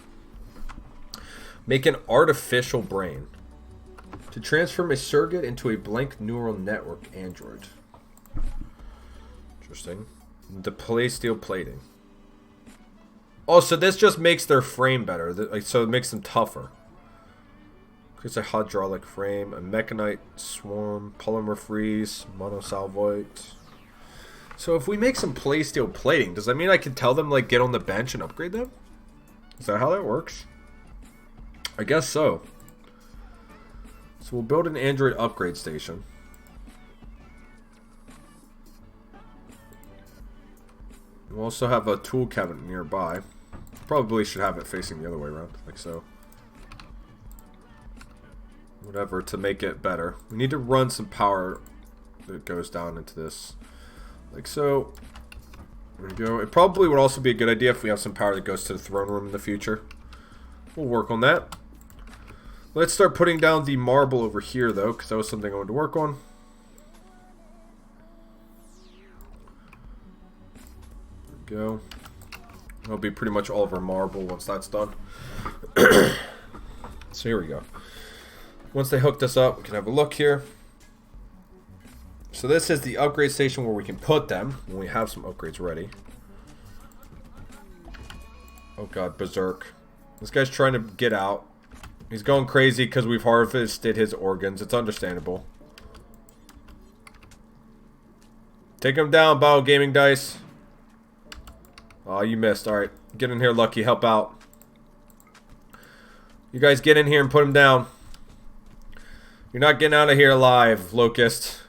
Make an artificial brain. To transform a surrogate into a blank neural network android. Interesting. The play steel plating. Oh, so this just makes their frame better. So it makes them tougher. Creates a hydraulic frame, a mechanite swarm, polymer freeze, monosalvoite. So if we make some play steel plating, does that mean I can tell them, like, get on the bench and upgrade them? Is that how that works? I guess so. So we'll build an Android upgrade station. We'll also have a tool cabinet nearby. Probably should have it facing the other way around, like so. Whatever, to make it better. We need to run some power that goes down into this. Like so. There we go. It probably would also be a good idea if we have some power that goes to the throne room in the future. We'll work on that. Let's start putting down the marble over here, though, because that was something I wanted to work on. There we go. That'll be pretty much all of our marble once that's done. So here we go. Once they hook this up, we can have a look here. So this is the upgrade station where we can put them when we have some upgrades ready. Oh god, berserk. This guy's trying to get out. He's going crazy because we've harvested his organs. It's understandable. Take him down, Bio Gaming Dice. Oh, you missed. Alright. Get in here, Lucky. Help out. You guys get in here and put him down. You're not getting out of here alive, Locust.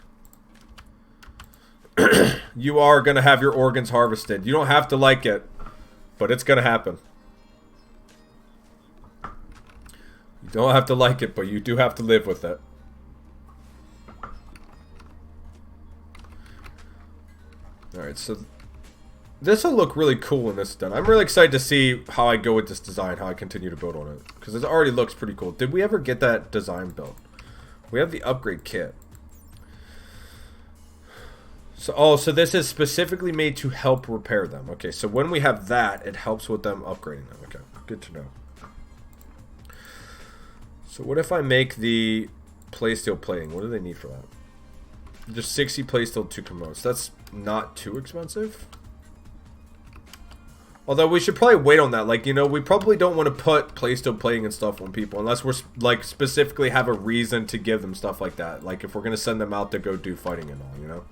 You are going to have your organs harvested. You don't have to like it, but it's going to happen. You don't have to like it, but you do have to live with it. Alright, so this will look really cool when this is done. I'm really excited to see how I go with this design, how I continue to build on it. Because it already looks pretty cool. Did we ever get that design built? We have the upgrade kit. So, so this is specifically made to help repair them. Okay, so when we have that, it helps with them upgrading them. Okay, good to know. So what if I make the playsteel plating? What do they need for that? Just 60 playsteel, 2 commodes. That's not too expensive. Although we should probably wait on that. Like, you know, we probably don't want to put playsteel plating and stuff on people unless we're, like, specifically have a reason to give them stuff like that. Like, if we're going to send them out to go do fighting and all, you know?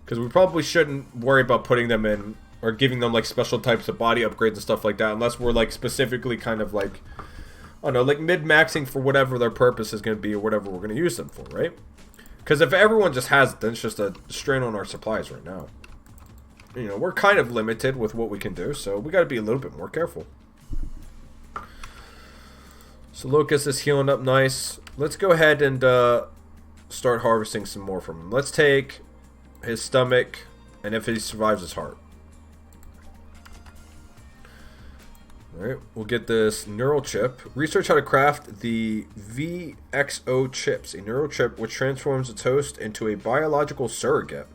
Because we probably shouldn't worry about putting them in or giving them, like, special types of body upgrades and stuff like that unless we're, like, specifically kind of, like, I don't know, like, mid-maxing for whatever their purpose is going to be or whatever we're going to use them for, right? Because if everyone just has it, then it's just a strain on our supplies right now. You know, we're kind of limited with what we can do, so we got to be a little bit more careful. So Locust is healing up nice. Let's go ahead and start harvesting some more from him. Let's take his stomach, and if he survives, his heart. Alright, we'll get this neural chip. Research how to craft the VXO chips, a neural chip which transforms its host into a biological surrogate.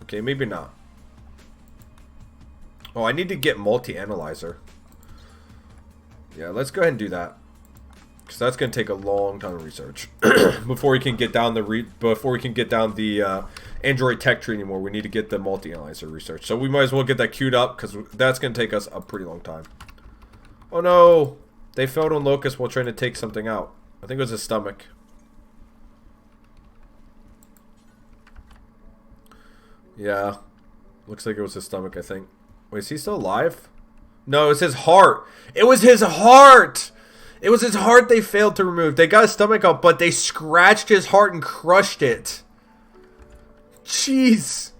Okay, maybe not. Oh, I need to get multi-analyzer. Yeah, let's go ahead and do that. Because that's going to take a long time of research. Before we can get down the Android tech tree anymore, we need to get the multi-analyzer research. So we might as well get that queued up, because that's going to take us a pretty long time. Oh no! They failed on Locust while trying to take something out. I think it was his stomach. Yeah. Looks like it was his stomach, I think. Wait, is he still alive? No, it was his heart. It was his heart! It was his heart they failed to remove. They got his stomach out, but they scratched his heart and crushed it. Jeez.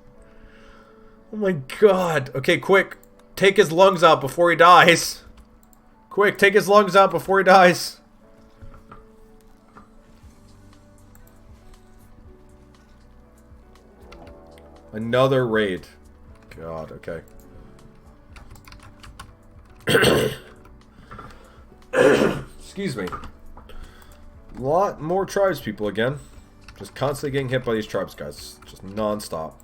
Oh my god. Okay, quick. Take his lungs out before he dies. Quick, take his lungs out before he dies. Another raid. God, okay. Excuse me. A lot more tribes people again. Just constantly getting hit by these tribes, guys. Just non-stop.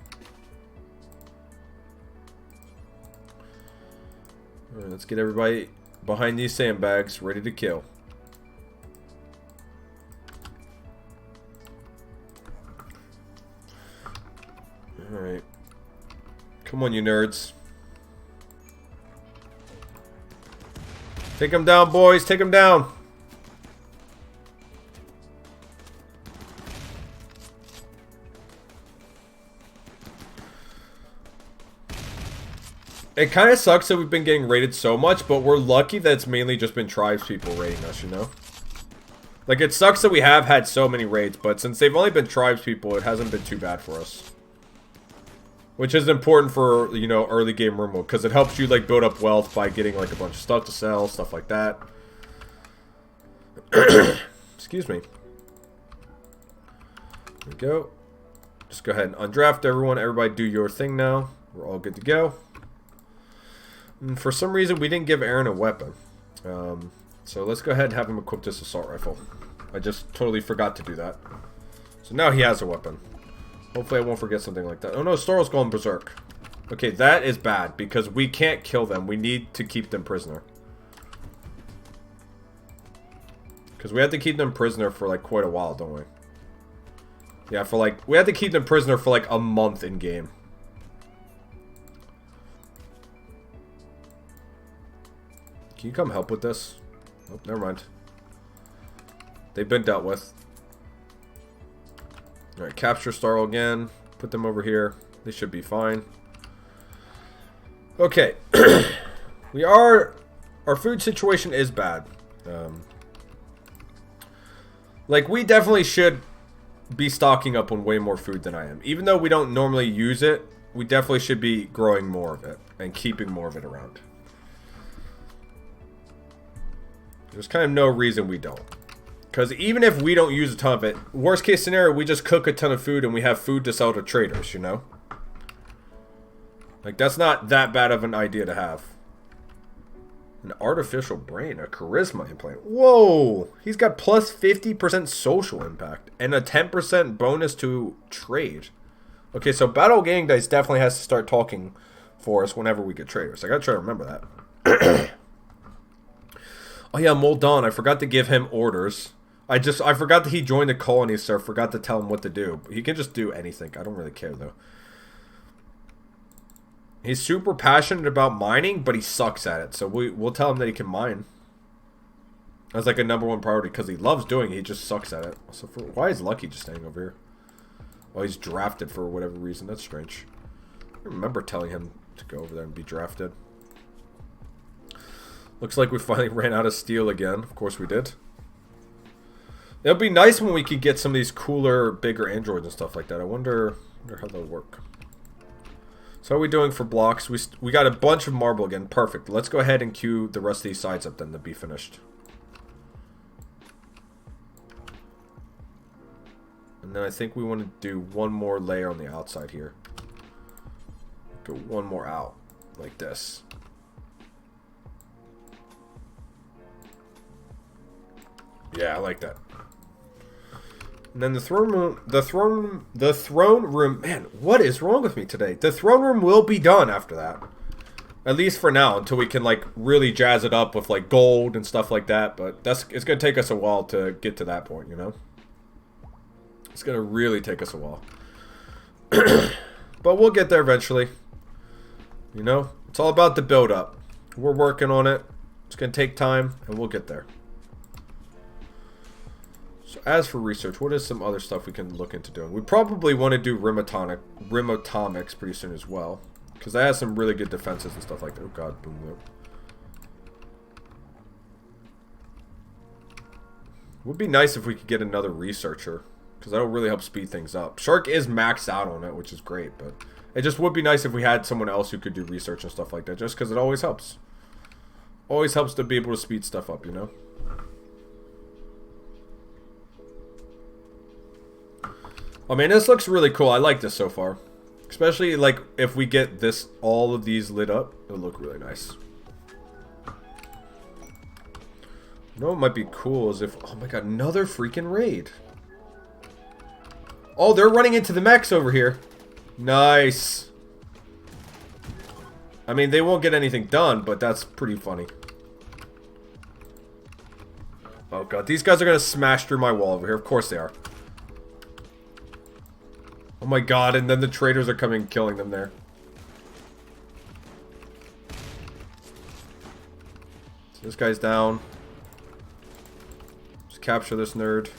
Alright, let's get everybody behind these sandbags, ready to kill. Alright. Come on, you nerds. Take them down, boys. Take them down. It kind of sucks that we've been getting raided so much, but we're lucky that it's mainly just been tribes people raiding us, you know? Like, it sucks that we have had so many raids, but since they've only been tribes people, it hasn't been too bad for us. Which is important for, you know, early game Rimworld, because it helps you, like, build up wealth by getting, like, a bunch of stuff to sell, stuff like that. Excuse me. There we go. Just go ahead and undraft everyone. Everybody do your thing now. We're all good to go. And for some reason, we didn't give Aaron a weapon. So let's go ahead and have him equip this assault rifle. I just totally forgot to do that. So now he has a weapon. Hopefully I won't forget something like that. Oh no, Storl's going berserk. Okay, that is bad because we can't kill them. We need to keep them prisoner. Because we have to keep them prisoner for like quite a while, don't we? Yeah, for like... We have to keep them prisoner for like a month in game. Can you come help with this? Oh, never mind. They've been dealt with. Alright, capture Starl again. Put them over here. They should be fine. Okay. Our food situation is bad. Like, we definitely should be stocking up on way more food than I am. Even though we don't normally use it, we definitely should be growing more of it. And keeping more of it around. There's kind of no reason we don't. Because even if we don't use a ton of it, worst case scenario, we just cook a ton of food and we have food to sell to traders, you know? Like, that's not that bad of an idea to have. An artificial brain, a charisma implant. Whoa! He's got plus 50% social impact and a 10% bonus to trade. Okay, so Battle Gang Dice definitely has to start talking for us whenever we get traders. I gotta try to remember that. Oh yeah, Moldon. I forgot to give him orders. I forgot that he joined the colony, so I forgot to tell him what to do. He can just do anything. I don't really care, though. He's super passionate about mining, but he sucks at it. So we'll tell him that he can mine. That's like a #1 priority, because he loves doing it. He just sucks at it. So why is Lucky just standing over here? Oh, he's drafted for whatever reason. That's strange. I remember telling him to go over there and be drafted. Looks like we finally ran out of steel again. Of course we did. It would be nice when we could get some of these cooler, bigger androids and stuff like that. I wonder how that'll work. So how are we doing for blocks? We got a bunch of marble again. Perfect. Let's go ahead and queue the rest of these sides up then to be finished. And then I think we want to do one more layer on the outside here. Go one more out. Like this. Yeah, I like that. And then the throne room, man, what is wrong with me today? The throne room will be done after that. At least for now, until we can like really jazz it up with like gold and stuff like that, but it's going to take us a while to get to that point, you know? It's going to really take us a while. But we'll get there eventually. You know, it's all about the build up. We're working on it. It's going to take time and we'll get there. So as for research, what is some other stuff we can look into doing? We probably want to do Rimatomics pretty soon as well. Because that has some really good defenses and stuff like that. Oh god, boom loop. Would be nice if we could get another researcher. Because that'll really help speed things up. Shark is maxed out on it, which is great. But it just would be nice if we had someone else who could do research and stuff like that. Just because it always helps. Always helps to be able to speed stuff up, you know? I mean, this looks really cool. I like this so far. Especially, like, if we get all of these lit up, it'll look really nice. You know what might be cool is if... Oh my god, another freaking raid. Oh, they're running into the mechs over here. Nice. I mean, they won't get anything done, but that's pretty funny. Oh god, these guys are gonna smash through my wall over here. Of course they are. Oh my god, and then the traders are coming and killing them there. So this guy's down. Just capture this nerd.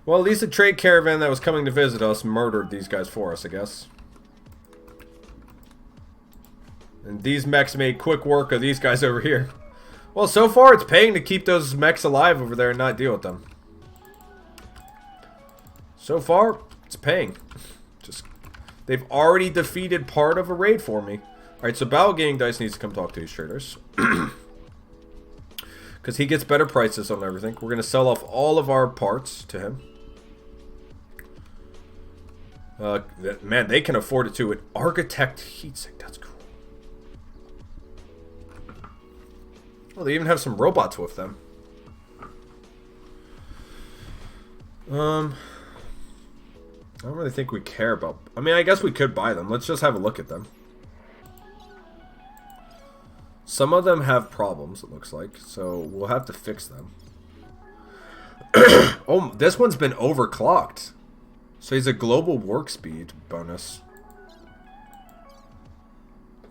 Well, at least the trade caravan that was coming to visit us murdered these guys for us, I guess. And these mechs made quick work of these guys over here. Well, so far it's paying to keep those mechs alive over there and not deal with them. So far, it's paying. Just, they've already defeated part of a raid for me. Alright, so Battle Gaming Dice needs to come talk to these traders. Because he gets better prices on everything. We're going to sell off all of our parts to him. Man, they can afford it too. An Architect Heatsink, that's cool. Oh, they even have some robots with them. I don't really think we care about... I mean, I guess we could buy them. Let's just have a look at them. Some of them have problems, it looks like. So, we'll have to fix them. Oh, this one's been overclocked. So, he's a global work speed bonus.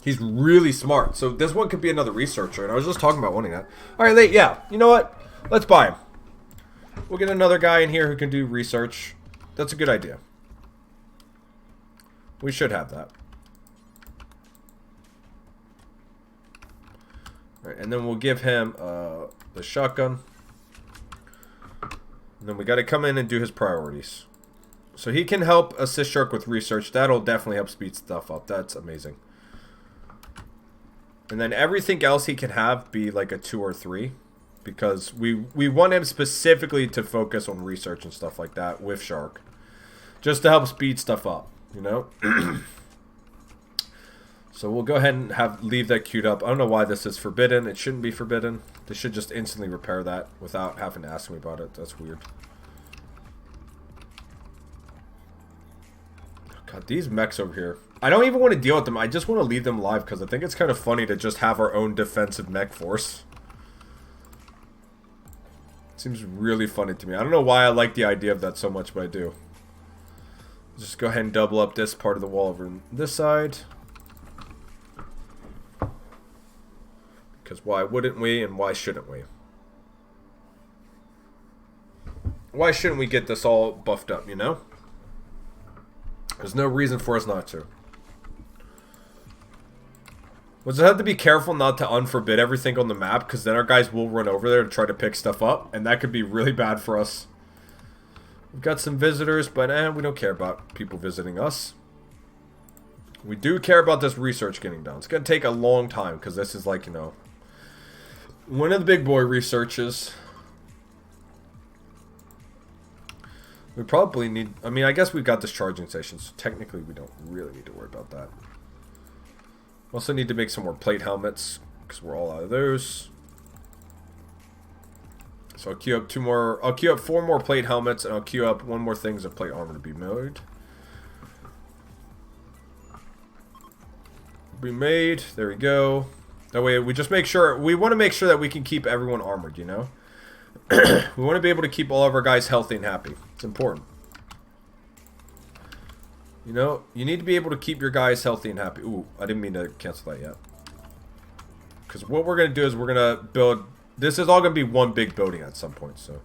He's really smart. So, this one could be another researcher. And I was just talking about wanting that. Alright, yeah. You know what? Let's buy him. We'll get another guy in here who can do research. That's a good idea. We should have that. Right, and then we'll give him the shotgun. And then we got to come in and do his priorities. So he can help assist Shark with research. That'll definitely help speed stuff up. That's amazing. And then everything else he can have be like a 2 or 3. Because we want him specifically to focus on research and stuff like that with Shark. Just to help speed stuff up, you know? So we'll go ahead and leave that queued up. I don't know why this is forbidden. It shouldn't be forbidden. They should just instantly repair that without having to ask me about it. That's weird. God, these mechs over here. I don't even want to deal with them. I just want to leave them live because I think it's kind of funny to just have our own defensive mech force. It seems really funny to me. I don't know why I like the idea of that so much, but I do. Just go ahead and double up this part of the wall over on this side. Because why wouldn't we and why shouldn't we? Why shouldn't we get this all buffed up, you know? There's no reason for us not to. We'll just have to be careful not to unforbid everything on the map, because then our guys will run over there to try to pick stuff up, and that could be really bad for us. We've got some visitors, but we don't care about people visiting us. We do care about this research getting done. It's going to take a long time, because this is like, you know, one of the big boy researches. We probably need... I mean, I guess we've got this charging station, so technically we don't really need to worry about that. Also need to make some more plate helmets, because we're all out of those. So I'll queue up 2 more... I'll queue up 4 more plate helmets, and I'll queue up 1 more things of plate armor to be made. There we go. That way we just make sure... We want to make sure that we can keep everyone armored, you know? We want to be able to keep all of our guys healthy and happy. It's important. You know, you need to be able to keep your guys healthy and happy. Ooh, I didn't mean to cancel that yet. Because what we're going to do is we're going to build... This is all going to be one big building at some point, so...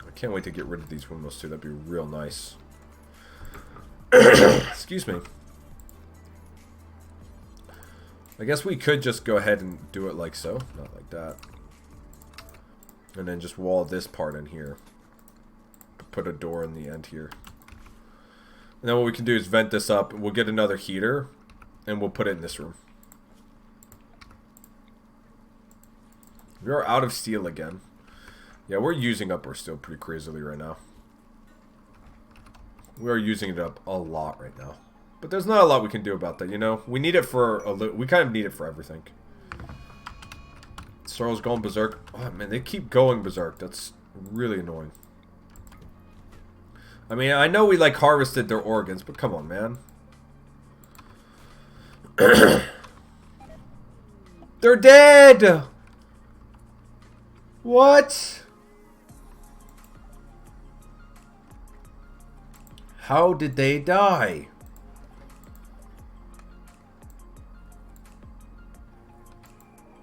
I can't wait to get rid of these windmills too. That'd be real nice. Excuse me. I guess we could just go ahead and do it like so. Not like that. And then just wall this part in here. Put a door in the end here. And then what we can do is vent this up. We'll get another heater. And we'll put it in this room. We are out of steel again. Yeah, we're using up our steel pretty crazily right now. We are using it up a lot right now. But there's not a lot we can do about that, you know? We need it for we kind of need it for everything. Sorrel's going berserk. Oh, man, they keep going berserk. That's really annoying. I mean, I know we, like, harvested their organs, but come on, man. They're dead! What? How did they die?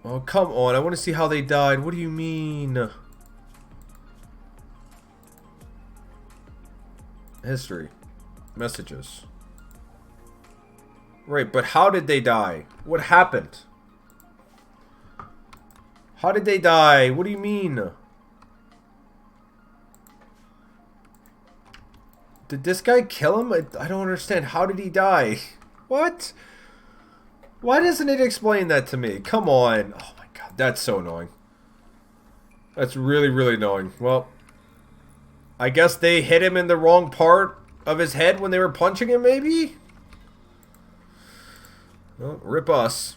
Oh, come on. I want to see how they died. What do you mean? History. Messages. Right, but how did they die? What happened? How did they die? What do you mean? Did this guy kill him? I don't understand. How did he die? What? Why doesn't it explain that to me? Come on. Oh my god, that's so annoying. That's really, really annoying. Well, I guess they hit him in the wrong part of his head when they were punching him, maybe? Well, rip us.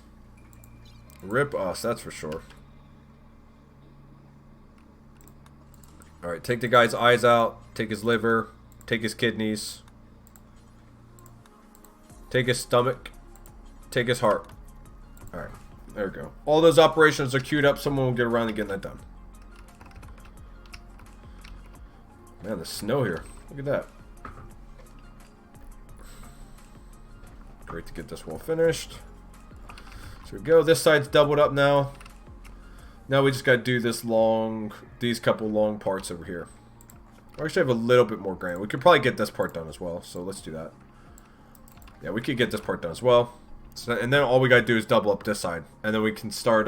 Rip us, that's for sure. Alright, take the guy's eyes out. Take his liver. Take his kidneys. Take his stomach. Take his heart. Alright, there we go. All those operations are queued up. Someone will get around to getting that done. Man, the snow here. Look at that. Great to get this wall finished. So we go. This side's doubled up now. Now we just gotta do these couple long parts over here. We actually have a little bit more granite. We could probably get this part done as well. So let's do that. Yeah, we could get this part done as well. So, and then all we gotta do is double up this side. And then we can start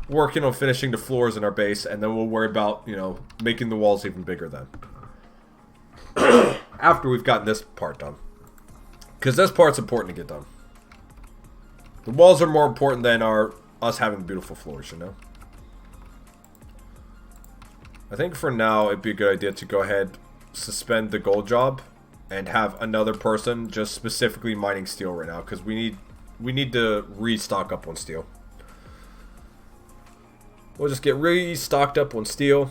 working on finishing the floors in our base. And then we'll worry about, you know, making the walls even bigger then. After we've gotten this part done. Because this part's important to get done. The walls are more important than us having beautiful floors, you know? I think for now it'd be a good idea to go ahead, suspend the gold job, and have another person just specifically mining steel right now, because we need to restock up on steel. We'll just get restocked up on steel,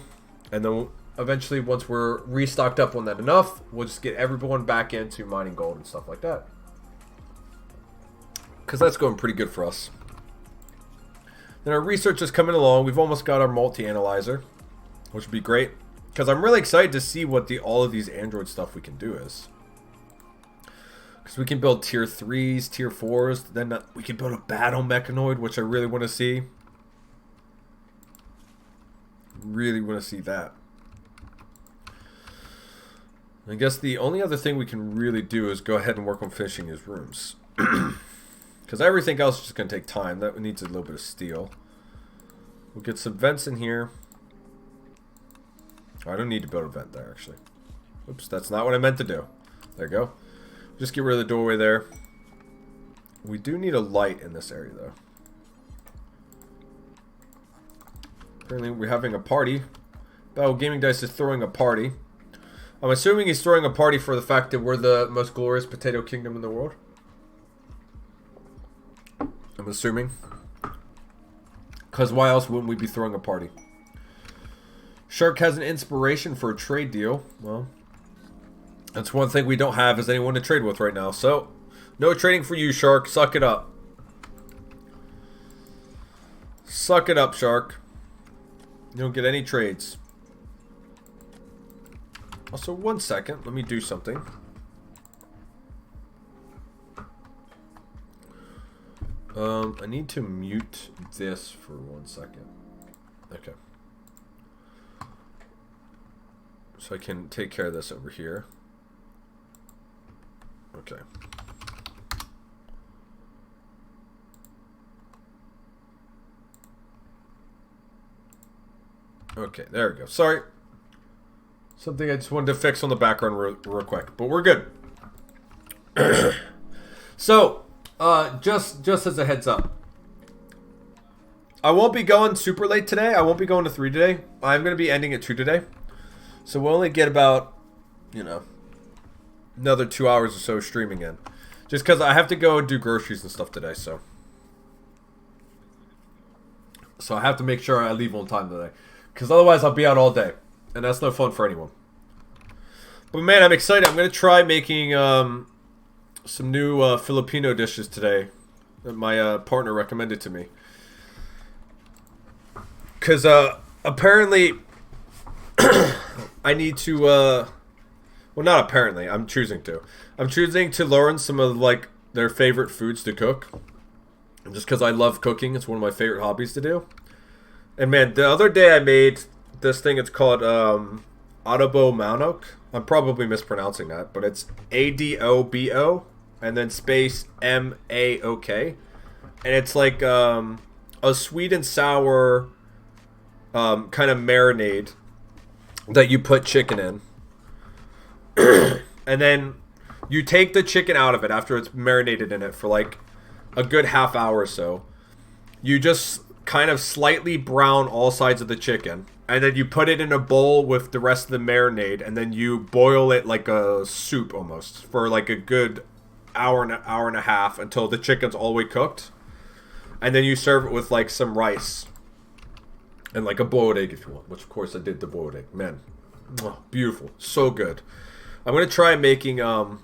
and then eventually once we're restocked up on that enough, we'll just get everyone back into mining gold and stuff like that. Because that's going pretty good for us. Then our research is coming along. We've almost got our multi-analyzer, which would be great. Because I'm really excited to see what all of these android stuff we can do is. Because we can build tier 3s, tier 4s. Then we can build a battle mechanoid, which I really want to see. Really want to see that. I guess the only other thing we can really do is go ahead and work on finishing his rooms. Because everything else is just going to take time. That needs a little bit of steel. We'll get some vents in here. Oh, I don't need to build a vent there, actually. Oops, that's not what I meant to do. There you go. Just get rid of the doorway there. We do need a light in this area, though. Apparently, we're having a party. Battle Gaming Dice is throwing a party. I'm assuming he's throwing a party for the fact that we're the most glorious potato kingdom in the world. I'm assuming. Because why else wouldn't we be throwing a party? Shark has an inspiration for a trade deal. Well, that's one thing we don't have is anyone to trade with right now. So, no trading for you, Shark. Suck it up. Suck it up, Shark. You don't get any trades. Also, one second. Let me do something. I need to mute this for 1 second. Okay. So I can take care of this over here. Okay. Okay, there we go. Sorry. Something I just wanted to fix on the background real quick. But we're good. So, just as a heads up. I won't be going super late today. I won't be going to 3 today. I'm going to be ending at 2 today. So we'll only get about, you know, another 2 hours or so streaming in. Just because I have to go do groceries and stuff today, so I have to make sure I leave on time today. Because otherwise I'll be out all day. And that's no fun for anyone. But man, I'm excited. I'm going to try making some new Filipino dishes today that my partner recommended to me. Because apparently I need to... well, not apparently. I'm choosing to. I'm choosing to learn some of like their favorite foods to cook. Just because I love cooking. It's one of my favorite hobbies to do. And man, the other day I made this thing. It's called adobo manok. I'm probably mispronouncing that, but it's ADOBO and then space MAOK. And it's like a sweet and sour kind of marinade that you put chicken in. And then you take the chicken out of it after it's marinated in it for like a good half hour or so. You just kind of slightly brown all sides of the chicken. And then you put it in a bowl with the rest of the marinade. And then you boil it like a soup almost for like a good hour and a half until the chicken's all the way cooked. And then you serve it with like some rice. And like a boiled egg if you want. Which of course I did the boiled egg. Man, beautiful. So good. I'm going to try making, oh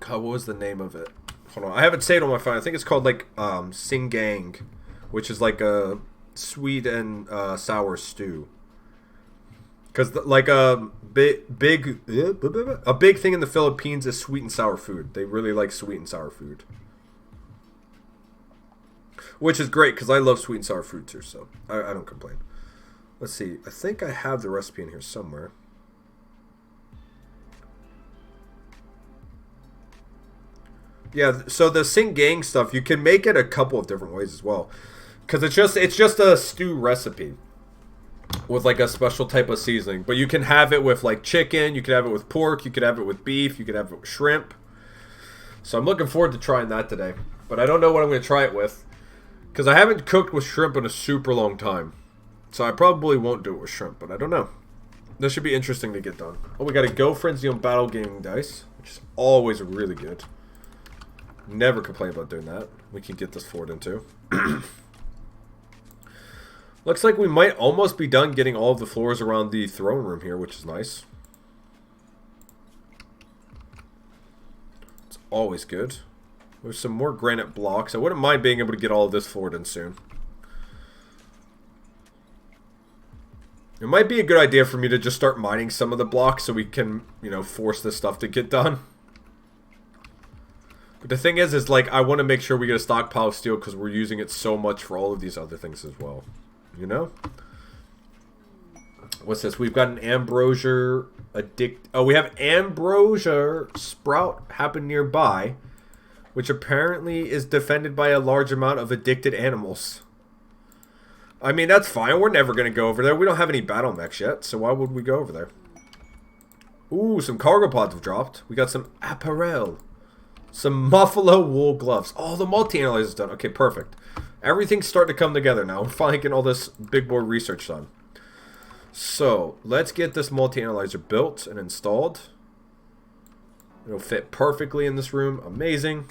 god, what was the name of it? Hold on, I haven't saved it on my phone. I think it's called like singgang, which is like a sweet and sour stew. Because like a big thing in the Philippines is sweet and sour food. They really like sweet and sour food. Which is great because I love sweet and sour food too, so I don't complain. Let's see, I think I have the recipe in here somewhere. Yeah, so the singgang stuff, you can make it a couple of different ways as well. Because it's just a stew recipe with like a special type of seasoning. But you can have it with like chicken, you can have it with pork, you can have it with beef, you can have it with shrimp. So I'm looking forward to trying that today. But I don't know what I'm going to try it with. Because I haven't cooked with shrimp in a super long time. So I probably won't do it with shrimp, but I don't know. This should be interesting to get done. Oh, we got a Go Frenzy on Battle Gaming Dice, which is always really good. Never complain about doing that. We can get this forward into. Looks like we might almost be done getting all of the floors around the throne room here, which is nice. It's always good. There's some more granite blocks. I wouldn't mind being able to get all of this forward in soon. It might be a good idea for me to just start mining some of the blocks so we can, you know, force this stuff to get done. But the thing is like, I want to make sure we get a stockpile of steel because we're using it so much for all of these other things as well. You know? What's this? We've got an ambrosia Oh, we have ambrosia sprout happen nearby, which apparently is defended by a large amount of addicted animals. I mean, that's fine. We're never going to go over there. We don't have any battle mechs yet, so why would we go over there? Ooh, some cargo pods have dropped. We got some apparel. Some buffalo wool gloves. Oh, the multi-analyzer's done. Okay, perfect. Everything's starting to come together now. We're finally getting all this big boy research done. So, let's get this multi-analyzer built and installed. It'll fit perfectly in this room. Amazing.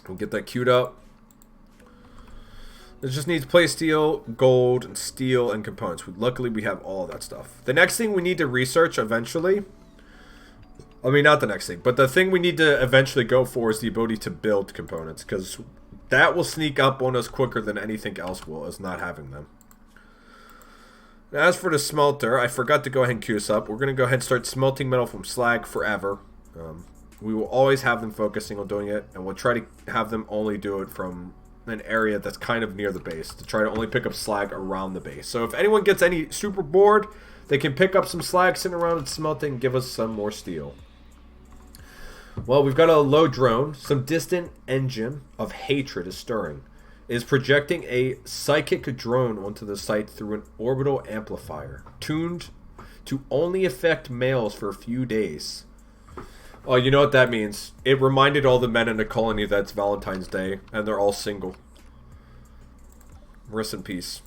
We'll get that queued up. It just needs plate steel, gold, and steel, and components. Luckily, we have all of that stuff. The next thing we need to research eventually... I mean, not the next thing, but the thing we need to eventually go for is the ability to build components, because that will sneak up on us quicker than anything else will, is not having them. Now, as for the smelter, I forgot to go ahead and queue this up. We're going to go ahead and start smelting metal from slag forever. We will always have them focusing on doing it, and we'll try to have them only do it from an area that's kind of near the base, to try to only pick up slag around the base. So if anyone gets any super bored, they can pick up some slag sitting around and smelting and give us some more steel. Well, we've got a low drone. Some distant engine of hatred is stirring. It is projecting a psychic drone onto the site through an orbital amplifier, tuned to only affect males for a few days. Oh, you know what that means. It reminded all the men in the colony that it's Valentine's Day, and they're all single. Rest in peace.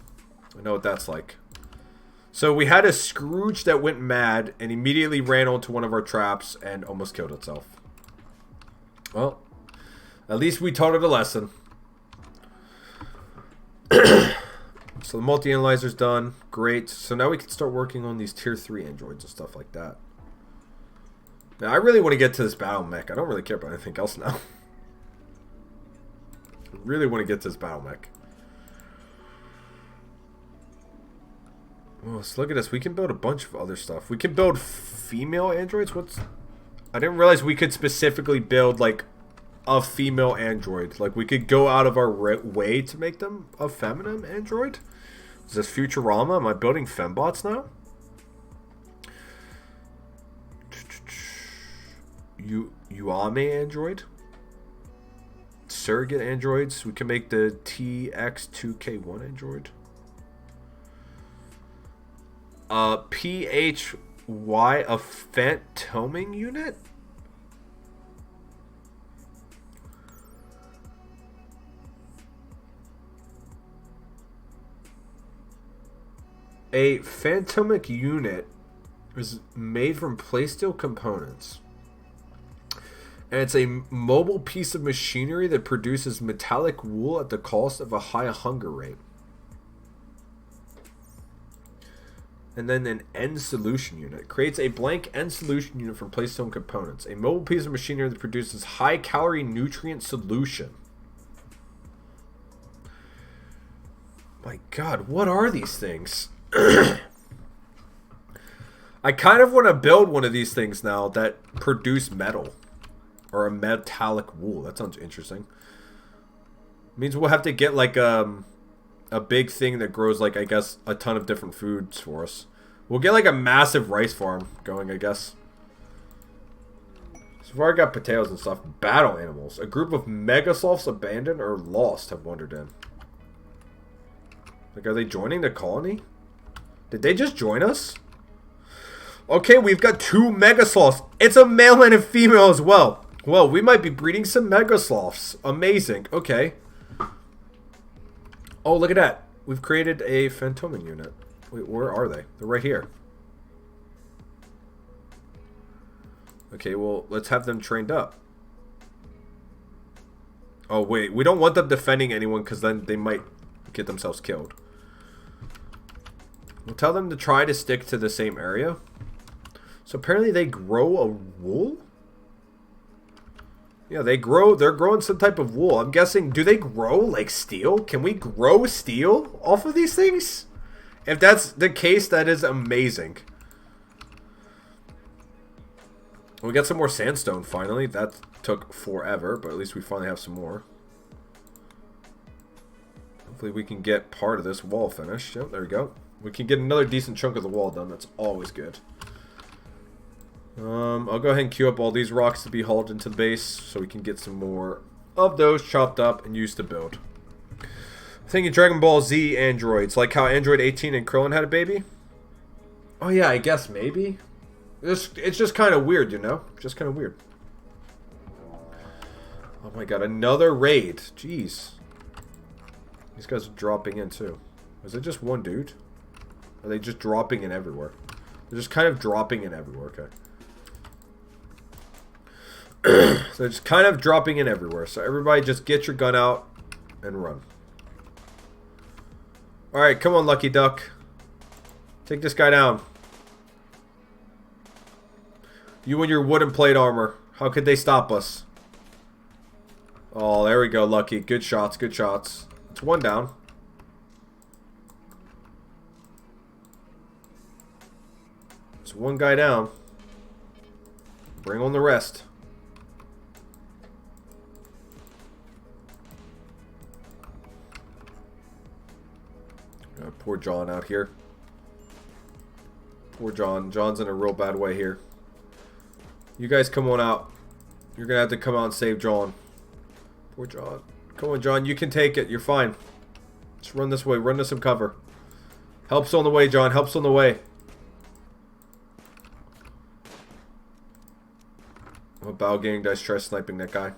I know what that's like. So we had a Scrooge that went mad and immediately ran onto one of our traps and almost killed itself. Well, at least we taught it a lesson. So the multi-analyzer's done. Great. So now we can start working on these tier 3 androids and stuff like that. Now, I really want to get to this battle mech. I don't really care about anything else now. I really want to get to this battle mech. Oh, so look at this. We can build a bunch of other stuff. We can build female androids. I didn't realize we could specifically build, like, a female android. Like, we could go out of our way to make them a feminine android. Is this Futurama? Am I building fembots now? Uame android. Surrogate androids. We can make the TX2K1 android. PHY, a phantoming unit? A phantomic unit is made from playsteel components. And it's a mobile piece of machinery that produces metallic wool at the cost of a high hunger rate. And then an end solution unit. Creates a blank end solution unit from playstone components. A mobile piece of machinery that produces high calorie nutrient solution. My god, what are these things? I kind of want to build one of these things now that produce metal. Or a metallic wool. That sounds interesting. Means we'll have to get like a big thing that grows like, I guess, a ton of different foods for us. We'll get like a massive rice farm going, I guess. So far I got potatoes and stuff. Battle animals. A group of megasloths abandoned or lost have wandered in. Like, are they joining the colony? Did they just join us? Okay, we've got 2 megasloths. It's a male and a female as well. Well, we might be breeding some megasloths. Amazing. Okay. Oh, look at that. We've created a phantoming unit. Wait, where are they? They're right here. Okay, well, let's have them trained up. Oh, wait. We don't want them defending anyone because then they might get themselves killed. We'll tell them to try to stick to the same area. So apparently they grow a wool? Yeah, they're growing some type of wool. I'm guessing, do they grow like steel? Can we grow steel off of these things? If that's the case, that is amazing. We got some more sandstone finally. That took forever, but at least we finally have some more. Hopefully we can get part of this wall finished. Yep, there we go. We can get another decent chunk of the wall done. That's always good. I'll go ahead and queue up all these rocks to be hauled into the base so we can get some more of those chopped up and used to build. I'm thinking Dragon Ball Z androids, like how Android 18 and Krillin had a baby. Oh yeah, I guess maybe. It's just kind of weird, you know? Just kind of weird. Oh my god, another raid. Jeez. These guys are dropping in too. Is it just one dude? Are they just dropping in everywhere? They're just kind of dropping in everywhere, okay. So they're just kind of dropping in everywhere. So everybody just get your gun out and run. Alright, come on, Lucky Duck. Take this guy down. You and your wooden plate armor. How could they stop us? Oh, there we go, Lucky. Good shots, good shots. It's one down. It's one guy down. Bring on the rest. Poor John out here. Poor John. John's in a real bad way here. You guys come on out. You're going to have to come out and save John. Poor John. Come on, John. You can take it. You're fine. Just run this way. Run to some cover. Help's on the way, John. Help's on the way. I'm about getting dice, try sniping that guy.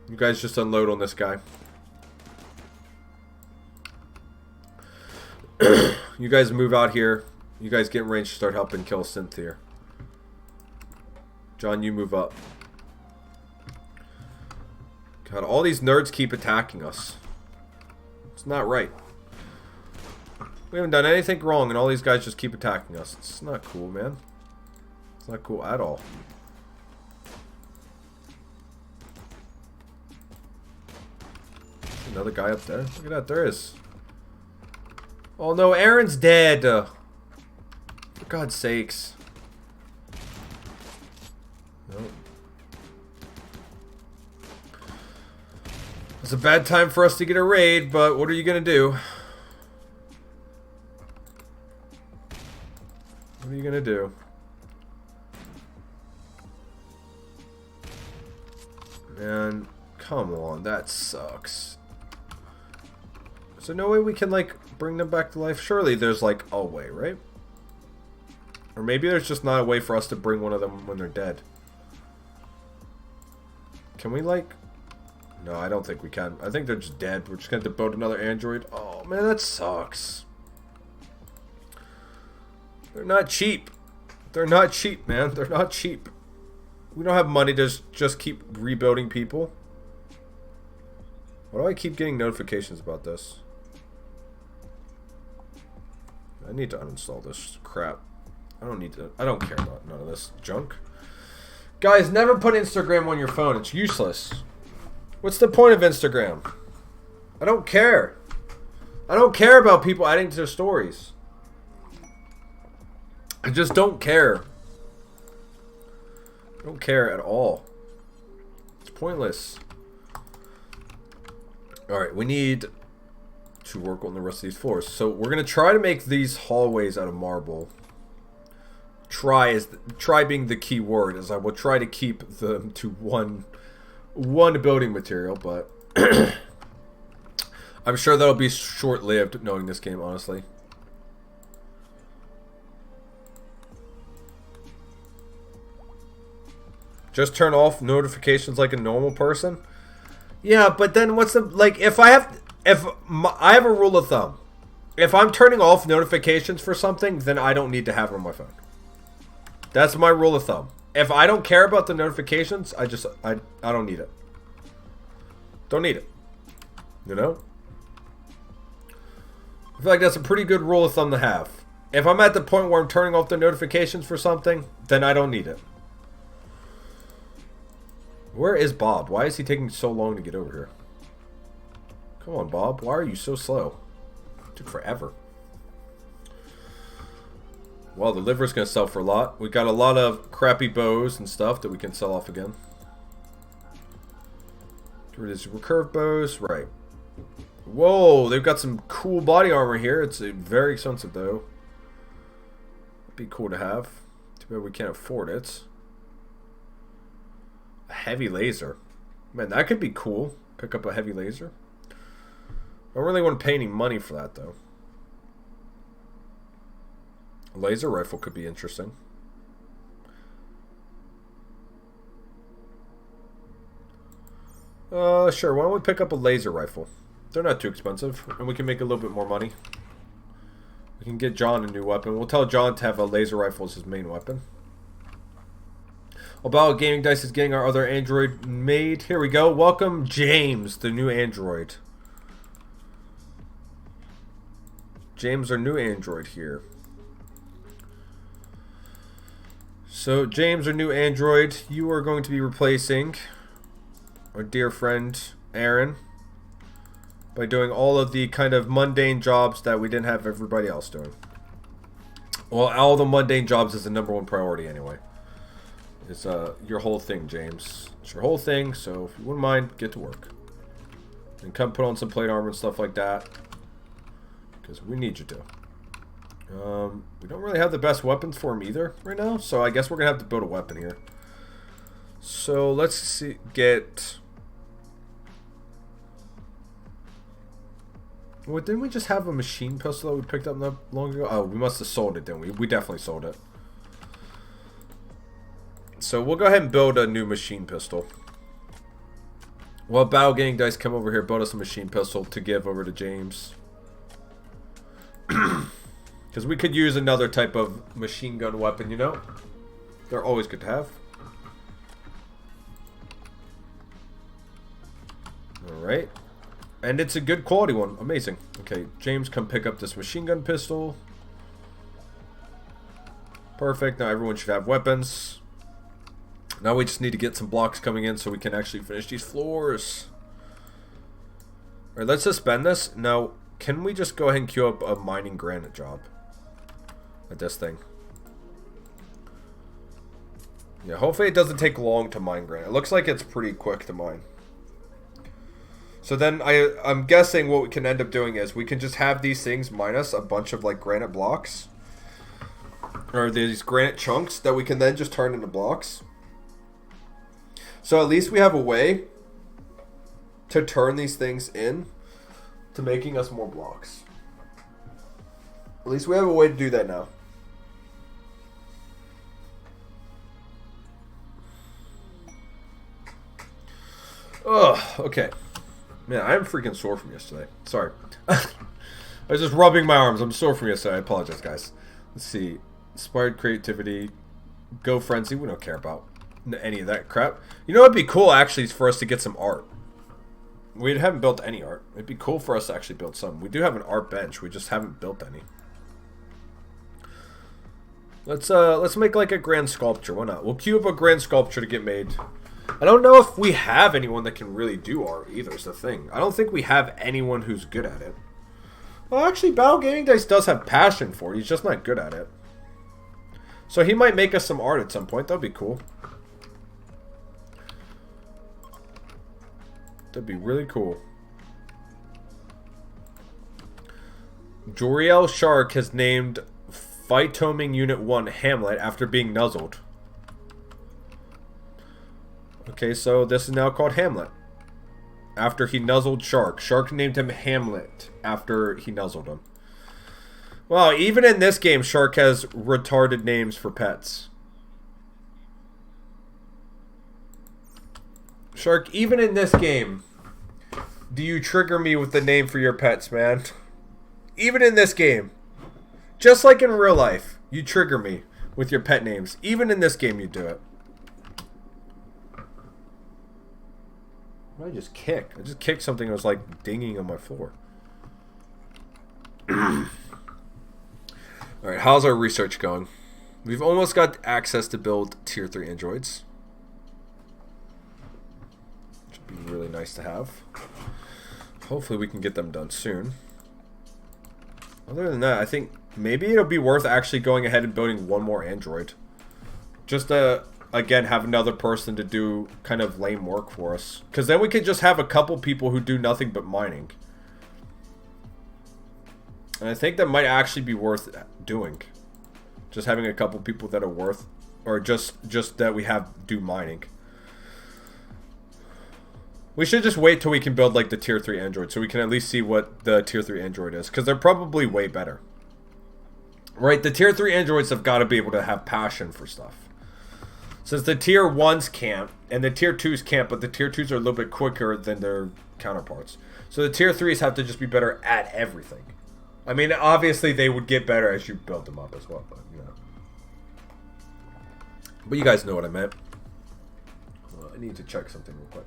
You guys just unload on this guy. You guys move out here. You guys get in range to start helping kill Synth here. John, you move up. God, all these nerds keep attacking us. It's not right. We haven't done anything wrong, and all these guys just keep attacking us. It's not cool, man. It's not cool at all. Another guy up there. Look at that. There is. Oh no, Aaron's dead. For God's sakes. Nope. It's a bad time for us to get a raid, but what are you gonna do? What are you gonna do? Man, come on, that sucks. Is there no way we can, like, bring them back to life? Surely there's, like, a way, right? Or maybe there's just not a way for us to bring one of them when they're dead. Can we, like... No, I don't think we can. I think they're just dead. We're just going to have to build another android. Oh, man, that sucks. They're not cheap. They're not cheap, man. They're not cheap. We don't have money to just keep rebuilding people. Why do I keep getting notifications about this? I need to uninstall this crap. I don't need to. I don't care about none of this junk. Guys, never put Instagram on your phone. It's useless. What's the point of Instagram? I don't care. I don't care about people adding to their stories. I just don't care. I don't care at all. It's pointless. Alright, we need to work on the rest of these floors. So we're going to try to make these hallways out of marble. Try being the key word, as I will try to keep them to one building material, but I'm sure that'll be short-lived knowing this game, honestly. Just turn off notifications like a normal person? Yeah, but then what's the, like, I have a rule of thumb. If I'm turning off notifications for something, then I don't need to have it on my phone. That's my rule of thumb. If I don't care about the notifications, I don't need it. Don't need it. You know? I feel like that's a pretty good rule of thumb to have. If I'm at the point where I'm turning off the notifications for something, then I don't need it. Where is Bob? Why is he taking so long to get over here? Come on, Bob. Why are you so slow? It took forever. Well, the liver's going to sell for a lot. We got a lot of crappy bows and stuff that we can sell off again. Get rid of these recurve bows. Right. Whoa, they've got some cool body armor here. It's very expensive, though. It'd be cool to have. Too bad we can't afford it. A heavy laser. Man, that could be cool. Pick up a heavy laser. I don't really want to pay any money for that, though. A laser rifle could be interesting. Sure. Why don't we pick up a laser rifle? They're not too expensive, and we can make a little bit more money. We can get John a new weapon. We'll tell John to have a laser rifle as his main weapon. About Gaming Dice is getting our other android made. Here we go. Welcome, James, the new android. James, our new android here. So, James, our new android, you are going to be replacing our dear friend, Aaron, by doing all of the kind of mundane jobs that we didn't have everybody else doing. Well, all the mundane jobs is the #1 priority anyway. It's your whole thing, James. It's your whole thing, so if you wouldn't mind, get to work. And come put on some plate armor and stuff like that. Because we need you to. We don't really have the best weapons for him either right now, so I guess we're going to have to build a weapon here. So let's see, Well, didn't we just have a machine pistol that we picked up not long ago? Oh, we must have sold it, didn't we? We definitely sold it. So we'll go ahead and build a new machine pistol. Well, Battle Gaming Dice come over here, build us a machine pistol to give over to James. Because we could use another type of machine gun weapon, you know? They're always good to have. Right? And it's a good quality one. Amazing. Okay, James, come pick up this machine gun pistol. Perfect. Now everyone should have weapons. Now we just need to get some blocks coming in so we can actually finish these floors. Alright, let's suspend this. Now, can we just go ahead and queue up a mining granite job? At this thing. Yeah, hopefully it doesn't take long to mine granite. It looks like it's pretty quick to mine. So then I'm guessing what we can end up doing is we can just have these things minus a bunch of like granite blocks. Or these granite chunks that we can then just turn into blocks. So at least we have a way to turn these things in to making us more blocks. At least we have a way to do that now. Ugh, okay. Man, I'm freaking sore from yesterday. Sorry. I was just rubbing my arms. I'm sore from yesterday. I apologize, guys. Let's see. Inspired creativity. Go frenzy. We don't care about any of that crap. You know what'd be cool, actually, is for us to get some art. We haven't built any art. It'd be cool for us to actually build some. We do have an art bench. We just haven't built any. Let's make like a grand sculpture. Why not? We'll queue up a grand sculpture to get made. I don't know if we have anyone that can really do art either, is the thing. I don't think we have anyone who's good at it. Well, actually, Battle Gaming Dice does have passion for it. He's just not good at it. So he might make us some art at some point. That'd be cool. That'd be really cool. Joriel Shark has named Phytoming Unit 1 Hamlet after being nuzzled. Okay, so this is now called Hamlet. After he nuzzled Shark. Shark named him Hamlet after he nuzzled him. Well, even in this game, Shark has retarded names for pets. Shark, even in this game, do you trigger me with the name for your pets, man? Even in this game. Just like in real life, you trigger me with your pet names. Even in this game, you do it. What did I just kick? I just kicked something that was like dinging on my floor. Alright, how's our research going? We've almost got access to build tier 3 androids. Which would be really nice to have. Hopefully we can get them done soon. Other than that, I think maybe it'll be worth actually going ahead and building one more android. Just to, again, have another person to do kind of lame work for us. Because then we could just have a couple people who do nothing but mining. And I think that might actually be worth doing. Just having a couple people that are worth, or just that we have do mining. We should just wait till we can build like the tier 3 android so we can at least see what the tier 3 android is. Because they're probably way better. Right, the tier 3 androids have got to be able to have passion for stuff. Since the tier 1s can't, and the tier 2s can't, but the tier 2s are a little bit quicker than their counterparts. So the tier 3s have to just be better at everything. I mean, obviously they would get better as you build them up as well, but, you know. But you guys know what I meant. Well, I need to check something real quick.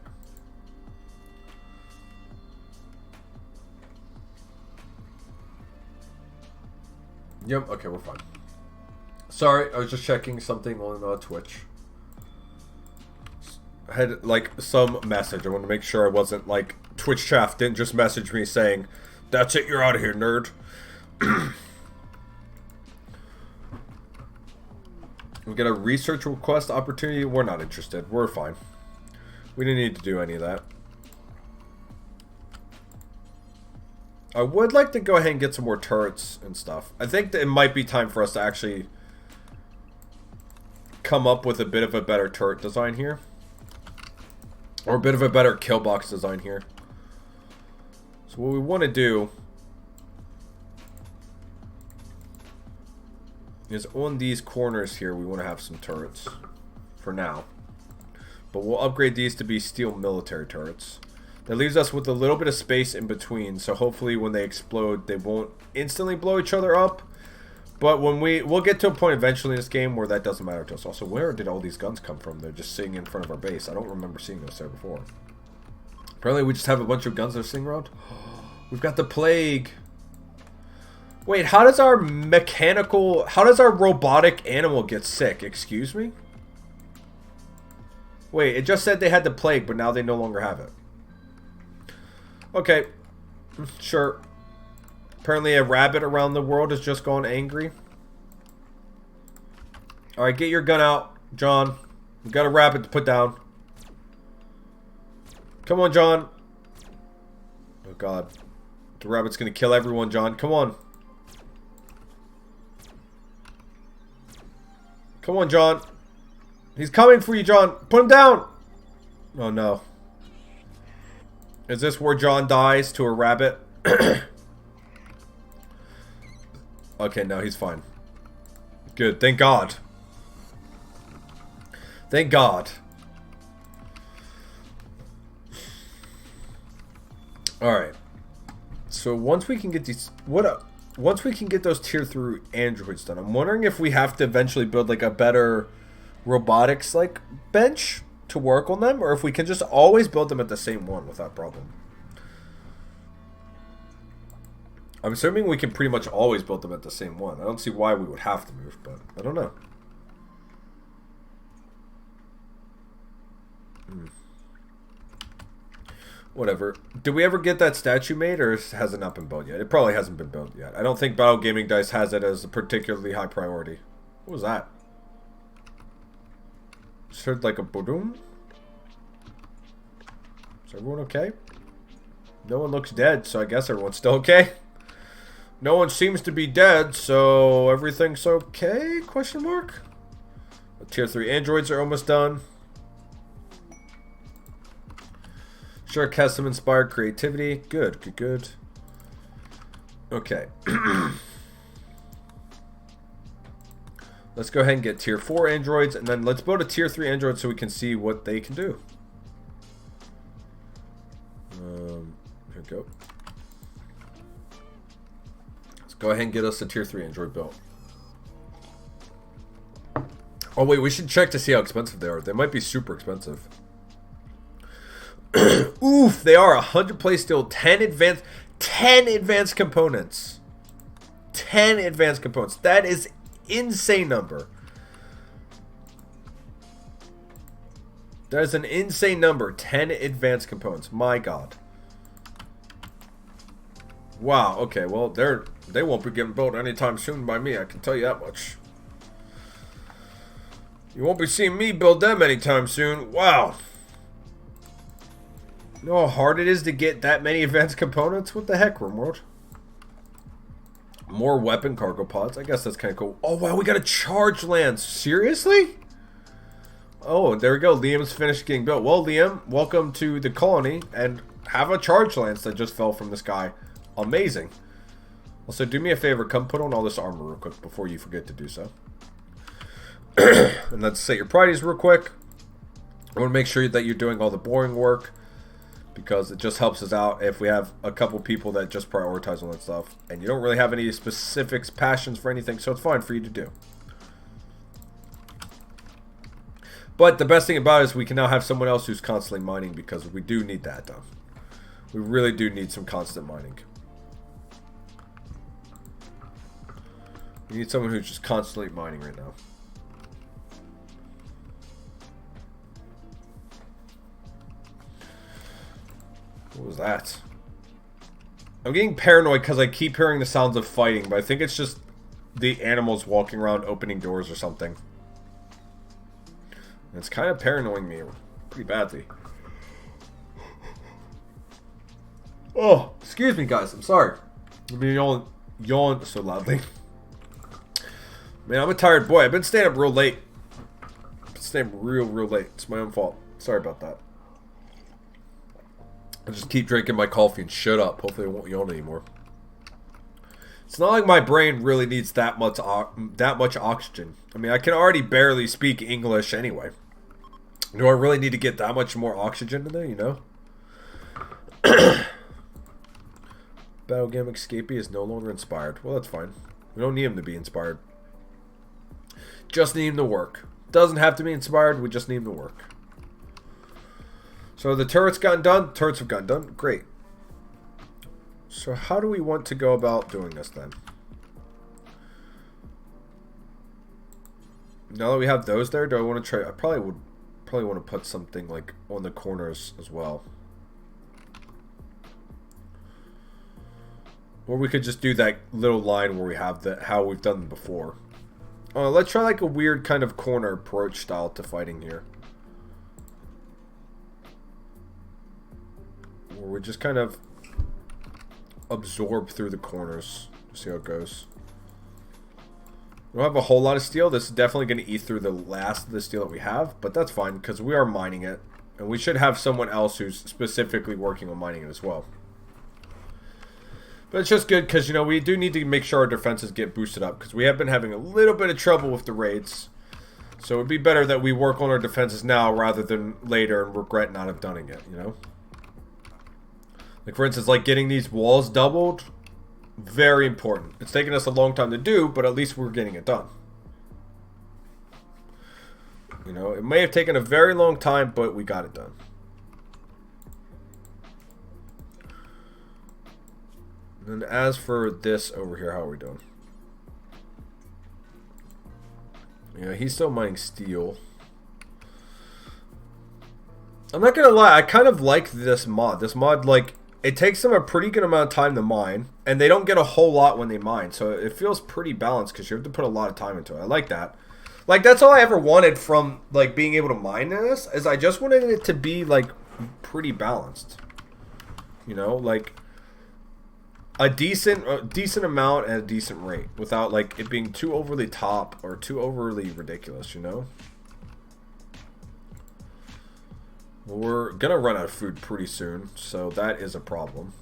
Yep, okay, we're fine. Sorry, I was just checking something on Twitch. I had, like, some message. I wanted to make sure I wasn't, like, Twitch chat didn't just message me saying, "That's it, you're out of here, nerd." We get a research request opportunity. We're not interested. We're fine. We didn't need to do any of that. I would like to go ahead and get some more turrets and stuff. I think that it might be time for us to actually come up with a bit of a better turret design here. Or a bit of a better kill box design here. So what we want to do is on these corners here, we want to have some turrets for now. But we'll upgrade these to be steel military turrets. That leaves us with a little bit of space in between, so hopefully when they explode, they won't instantly blow each other up. But when we'll get to a point eventually in this game where that doesn't matter to us. Also, where did all these guns come from? They're just sitting in front of our base. I don't remember seeing those there before. Apparently we just have a bunch of guns that are sitting around. We've got the plague. Wait, how does our robotic animal get sick? Excuse me? Wait, it just said they had the plague, but now they no longer have it. Okay. Sure. Apparently a rabbit around the world has just gone angry. Alright, get your gun out, John. We've got a rabbit to put down. Come on, John. Oh, God. The rabbit's gonna kill everyone, John. Come on. Come on, John. He's coming for you, John. Put him down. Oh, no. Is this where John dies to a rabbit? Okay, no, he's fine. Good. Thank God. Thank God. Alright. So once we can get these... Once we can get those tier 3 androids done, I'm wondering if we have to eventually build like a better robotics like bench to work on them, or if we can just always build them at the same one without problem. I'm assuming we can pretty much always build them at the same one. I don't see why we would have to move, but I don't know. Whatever. Did we ever get that statue made, or has it not been built yet? It probably hasn't been built yet. I don't think Battle Gaming Dice has it as a particularly high priority. What was that? Just heard like a boom. Is everyone okay? No one looks dead, so I guess everyone's still okay. No one seems to be dead, so everything's okay? Question mark. The tier 3 androids are almost done. Shark has some inspired creativity. Good, good, good. Okay. Let's go ahead and get tier 4 androids, and then let's build a tier 3 android so we can see what they can do. Here we go. Let's go ahead and get us a tier 3 android built. Oh wait, we should check to see how expensive they are. They might be super expensive. Oof, they are 100 play steel, 10 advanced components. 10 advanced components. That is insane number. That is an insane number. 10 advanced components. My God. Wow. Okay. Well, they won't be getting built anytime soon by me. I can tell you that much. You won't be seeing me build them anytime soon. Wow. You know how hard it is to get that many advanced components? What the heck, Rimworld? More weapon cargo pods. I guess that's kind of cool. Oh, wow, we got a charge lance. Seriously? Oh, there we go. Liam's finished getting built. Well, Liam, welcome to the colony. And have a charge lance that just fell from the sky. Amazing. Also, do me a favor. Come put on all this armor real quick before you forget to do so. And let's set your priorities real quick. I want to make sure that you're doing all the boring work, because it just helps us out if we have a couple people that just prioritize on that stuff and you don't really have any specific passions for anything, so it's fine for you to do. But the best thing about it is we can now have someone else who's constantly mining, because we do need that done. We really do need some constant mining. We need someone who's just constantly mining right now. What was that? I'm getting paranoid because I keep hearing the sounds of fighting, but I think it's just the animals walking around opening doors or something. And it's kind of paranoid me pretty badly. Oh, excuse me, guys. I'm sorry. I mean, yawn so loudly. Man, I'm a tired boy. I've been staying up real late. Staying up real late. It's my own fault. Sorry about that. I'll just keep drinking my coffee and shut up. Hopefully I won't yawn anymore. It's not like my brain really needs that much oxygen. I mean, I can already barely speak English anyway. Do I really need to get that much more oxygen in there, you know? Battle Game Escapee is no longer inspired. Well, that's fine. We don't need him to be inspired. Just need him to work. Doesn't have to be inspired, we just need him to work. So the turrets gotten done. Turrets have gotten done. Great. So how do we want to go about doing this then? Now that we have those there, do I want to try? I probably want to put something like on the corners as well. Or we could just do that little line where we have the how we've done before. Let's try like a weird kind of corner approach style to fighting here. Where we just kind of absorb through the corners. See how it goes. We don't have a whole lot of steel. This is definitely going to eat through the last of the steel that we have, but that's fine because we are mining it. And we should have someone else who's specifically working on mining it as well. But it's just good because, you know, we do need to make sure our defenses get boosted up because we have been having a little bit of trouble with the raids. So it would be better that we work on our defenses now rather than later and regret not have done it, you know? Like, for instance, like getting these walls doubled, very important. It's taken us a long time to do, but at least we're getting it done. You know, it may have taken a very long time, but we got it done. And as for this over here, how are we doing? Yeah, he's still mining steel. I'm not gonna lie, I kind of like this mod. This mod, like, it takes them a pretty good amount of time to mine, and they don't get a whole lot when they mine, so it feels pretty balanced because you have to put a lot of time into it. I like that. Like, that's all I ever wanted from, like, being able to mine in this, is I just wanted it to be, like, pretty balanced. You know, like, a decent amount at a decent rate without, like, it being too overly top or too overly ridiculous, you know? We're gonna run out of food pretty soon, so that is a problem.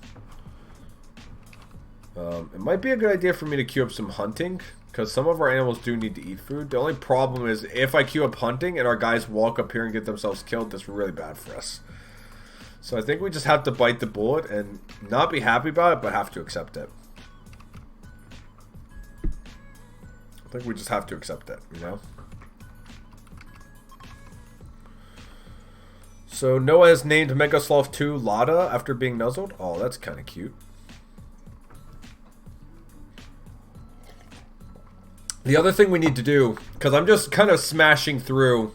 It might be a good idea for me to queue up some hunting, because some of our animals do need to eat food. The only problem is if I queue up hunting and our guys walk up here and get themselves killed, that's really bad for us. So I think we just have to bite the bullet and not be happy about it, but have to accept it. I think we just have to accept it, you know? So Noah has named Megasloth 2 Lada after being nuzzled. Oh, that's kind of cute. The other thing we need to do, because I'm just kind of smashing through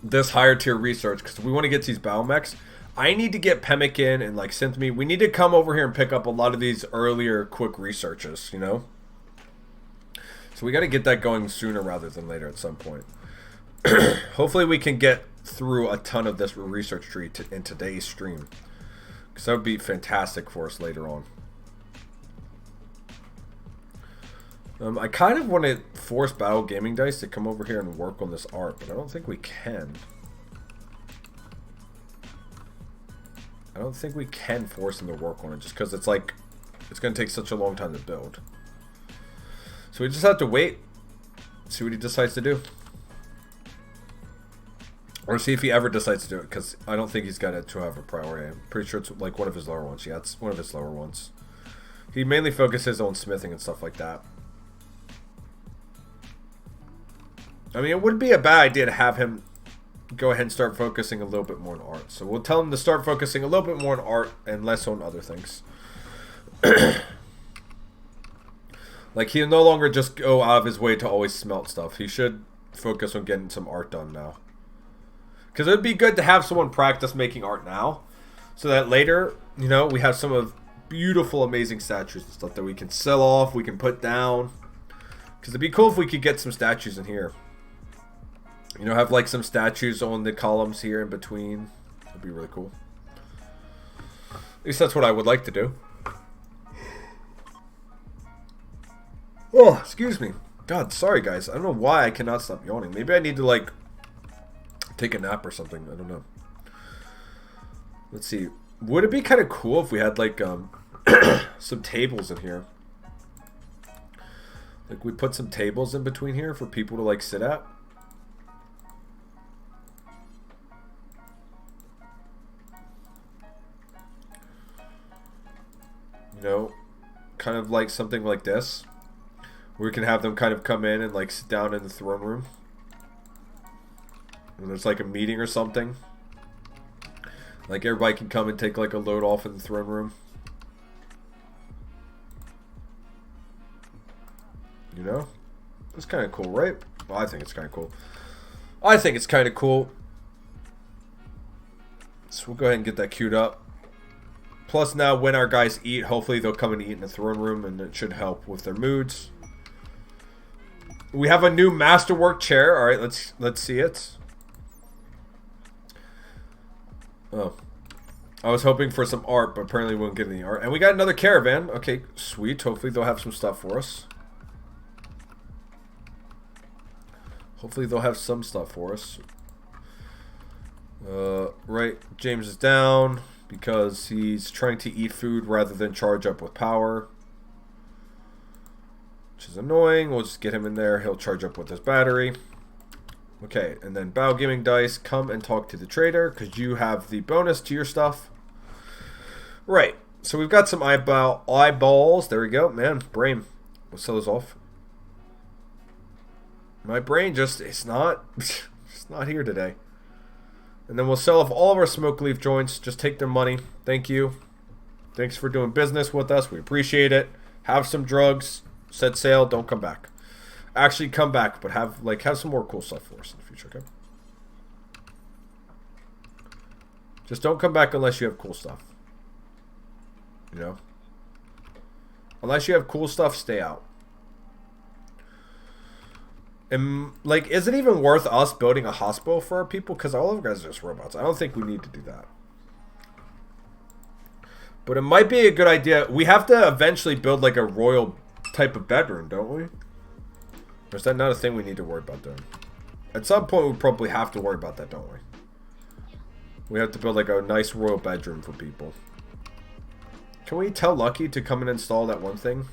this higher tier research, because we want to get these Biomechs. I need to get Pemmican and like Synthme. We need to come over here and pick up a lot of these earlier quick researches, you know? So we got to get that going sooner rather than later at some point. Hopefully we can get through a ton of this research tree in today's stream, because that would be fantastic for us later on. I kind of want to force Battle Gaming Dice to come over here and work on this art, but I don't think we can. I don't think we can force him to work on it just because it's like it's going to take such a long time to build. So we just have to wait, see what he decides to do. Or see if he ever decides to do it, because I don't think he's got it to have a priority. I'm pretty sure it's like one of his lower ones. Yeah, it's one of his lower ones. He mainly focuses on smithing and stuff like that. I mean, it wouldn't be a bad idea to have him go ahead and start focusing a little bit more on art. So we'll tell him to start focusing a little bit more on art and less on other things. Like, he'll no longer just go out of his way to always smelt stuff. He should focus on getting some art done now. Because it would be good to have someone practice making art now, so that later, you know, we have some of beautiful, amazing statues and stuff that we can sell off, we can put down. Because it'd be cool if we could get some statues in here. You know, have like some statues on the columns here in between. That'd be really cool. At least that's what I would like to do. Oh, excuse me. God, sorry guys. I don't know why I cannot stop yawning. Maybe I need to like take a nap or something. I don't know. Let's see. Would it be kind of cool if we had like some tables in here? Like we put some tables in between here for people to like sit at. You know, kind of like something like this. We can have them kind of come in and like sit down in the throne room. And there's like a meeting or something. Like everybody can come and take like a load off in the throne room. You know? That's kind of cool, right? Well, I think it's kind of cool. I think it's kind of cool. So we'll go ahead and get that queued up. Plus now when our guys eat, hopefully they'll come and eat in the throne room and it should help with their moods. We have a new masterwork chair. All right, let's see it. Oh. I was hoping for some art, but apparently we won't get any art. And we got another caravan. Okay, sweet. Hopefully they'll have some stuff for us. Hopefully they'll have some stuff for us. Right, James is down because he's trying to eat food rather than charge up with power. Which is annoying. We'll just get him in there. He'll charge up with his battery. Okay, and then Bow Gaming Dice, come and talk to the trader because you have the bonus to your stuff. Right, so we've got some eyeballs. There we go. Man, brain. We'll sell those off. My brain just, it's not here today. And then we'll sell off all of our smoke leaf joints. Just take their money. Thank you. Thanks for doing business with us. We appreciate it. Have some drugs. Set sail. Don't come back. Actually, come back, but have some more cool stuff for us in the future, okay? Just don't come back unless you have cool stuff. You know? Unless you have cool stuff, stay out. And, like, is it even worth us building a hospital for our people? Because all of you guys are just robots. I don't think we need to do that. But it might be a good idea. We have to eventually build, like, a royal type of bedroom, don't we? Or is that not a thing we need to worry about doing? At some point, we probably have to worry about that, don't we? We have to build, like, a nice royal bedroom for people. Can we tell Lucky to come and install that one thing?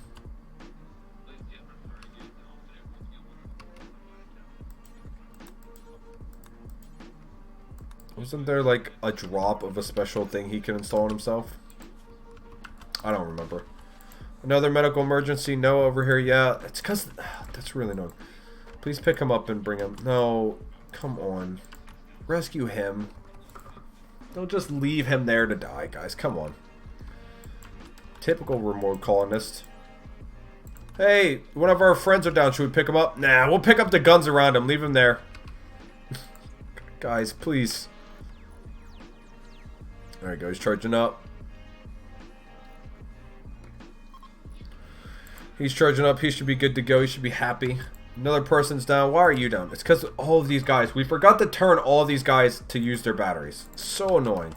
Wasn't there like a drop of a special thing he can install on himself? I don't remember. Another medical emergency. No, over here. Yeah, it's because that's really annoying. Please pick him up and bring him. No, come on. Rescue him. Don't just leave him there to die, guys. Come on. Typical remote colonist. Hey, one of our friends are down. Should we pick him up? Nah, we'll pick up the guns around him. Leave him there. Guys, please. There we go. He's charging up. He's charging up. He should be good to go. He should be happy. Another person's down. Why are you down? It's because all of these guys. We forgot to turn all of these guys to use their batteries. So annoying.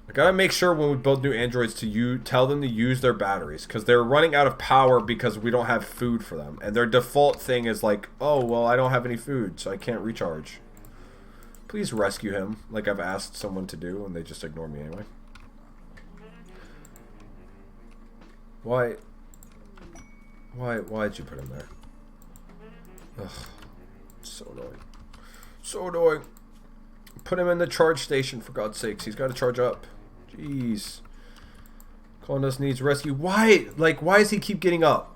I gotta make sure when we build new androids to tell them to use their batteries. Because they're running out of power because we don't have food for them. And their default thing is like, oh, well, I don't have any food, so I can't recharge. Please rescue him, like I've asked someone to do, and they just ignore me anyway. Why'd you put him there? Ugh, so annoying. So annoying. Put him in the charge station, for God's sakes. He's got to charge up. Jeez. Colonist needs rescue. Why? Like, why does he keep getting up?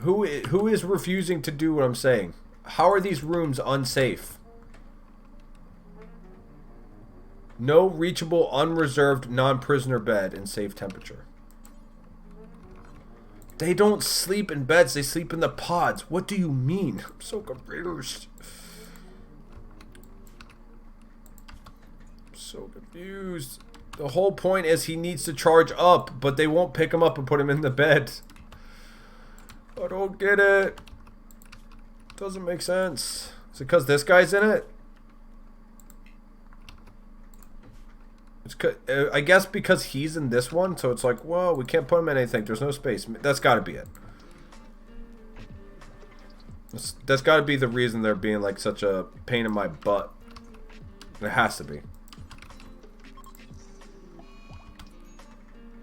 Who is refusing to do what I'm saying? How are these rooms unsafe? No reachable, unreserved, non-prisoner bed in safe temperature. They don't sleep in beds. They sleep in the pods. What do you mean? I'm so confused. I'm so confused. The whole point is he needs to charge up, but they won't pick him up and put him in the bed. I don't get it. Doesn't make sense. Is it because this guy's in it? I guess because he's in this one, so it's like, well, we can't put him in anything. There's no space. That's got to be it. That's got to be the reason they're being like such a pain in my butt. It has to be.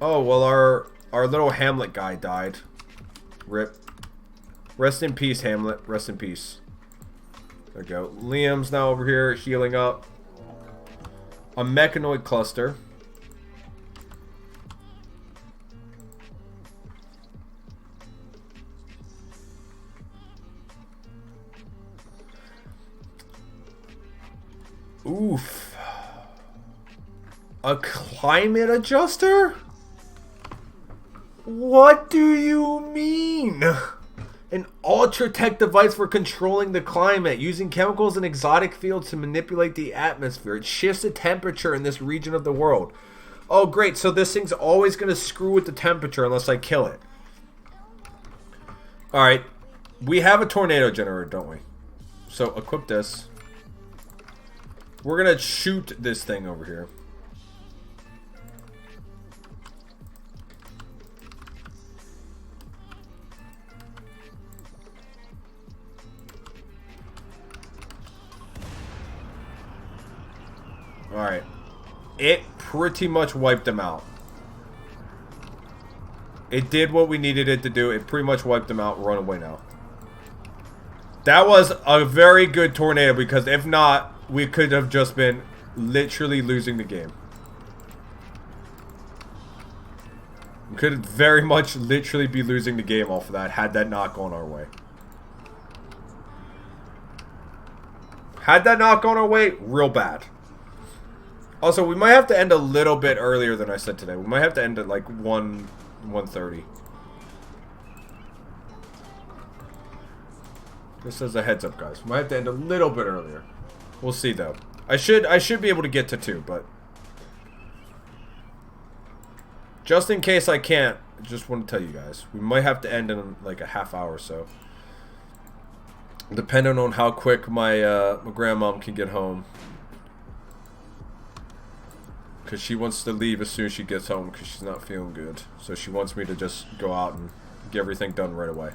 Oh, well, our little Hamlet guy died. Rip. Rest in peace, Hamlet. Rest in peace. There we go. Liam's now over here healing up. A mechanoid cluster. Oof. A climate adjuster? What do you mean? An ultra-tech device for controlling the climate, using chemicals and exotic fields to manipulate the atmosphere. It shifts the temperature in this region of the world. Oh, great. So this thing's always going to screw with the temperature unless I kill it. Alright. We have a tornado generator, don't we? So, equip this. We're going to shoot this thing over here. Alright. It pretty much wiped them out. It did what we needed it to do. It pretty much wiped them out. Run away now. That was a very good tornado, because if not, we could have just been literally losing the game. We could very much literally be losing the game off of that had that not gone our way. Had that not gone our way, real bad. Also, we might have to end a little bit earlier than I said today. We might have to end at like 1:30. Just as a heads up, guys. We might have to end a little bit earlier. We'll see, though. I should be able to get to 2, but just in case I can't, I just want to tell you guys, we might have to end in like a half hour or so, depending on how quick my grandmom can get home, because she wants to leave as soon as she gets home because she's not feeling good. So she wants me to just go out and get everything done right away.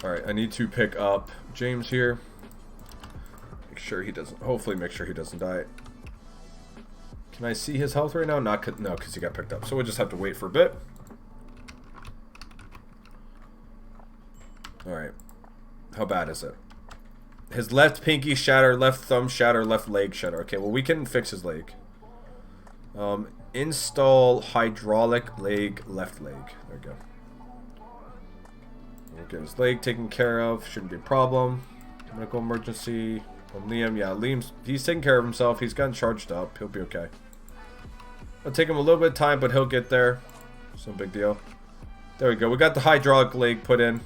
Alright, I need to pick up James here. Make sure he doesn't, hopefully make sure he doesn't die. Can I see his health right now? No, because he got picked up. So we'll just have to wait for a bit. Alright. How bad is it? His left pinky shatter, left thumb shatter, left leg shatter. Okay, well we can fix his leg. Install hydraulic leg, left leg. There we go. We'll get his leg taken care of. Shouldn't be a problem. Medical emergency. Liam, yeah, he's taking care of himself. He's gotten charged up. He'll be okay. It'll take him a little bit of time, but he'll get there. It's no big deal. There we go. We got the hydraulic leg put in.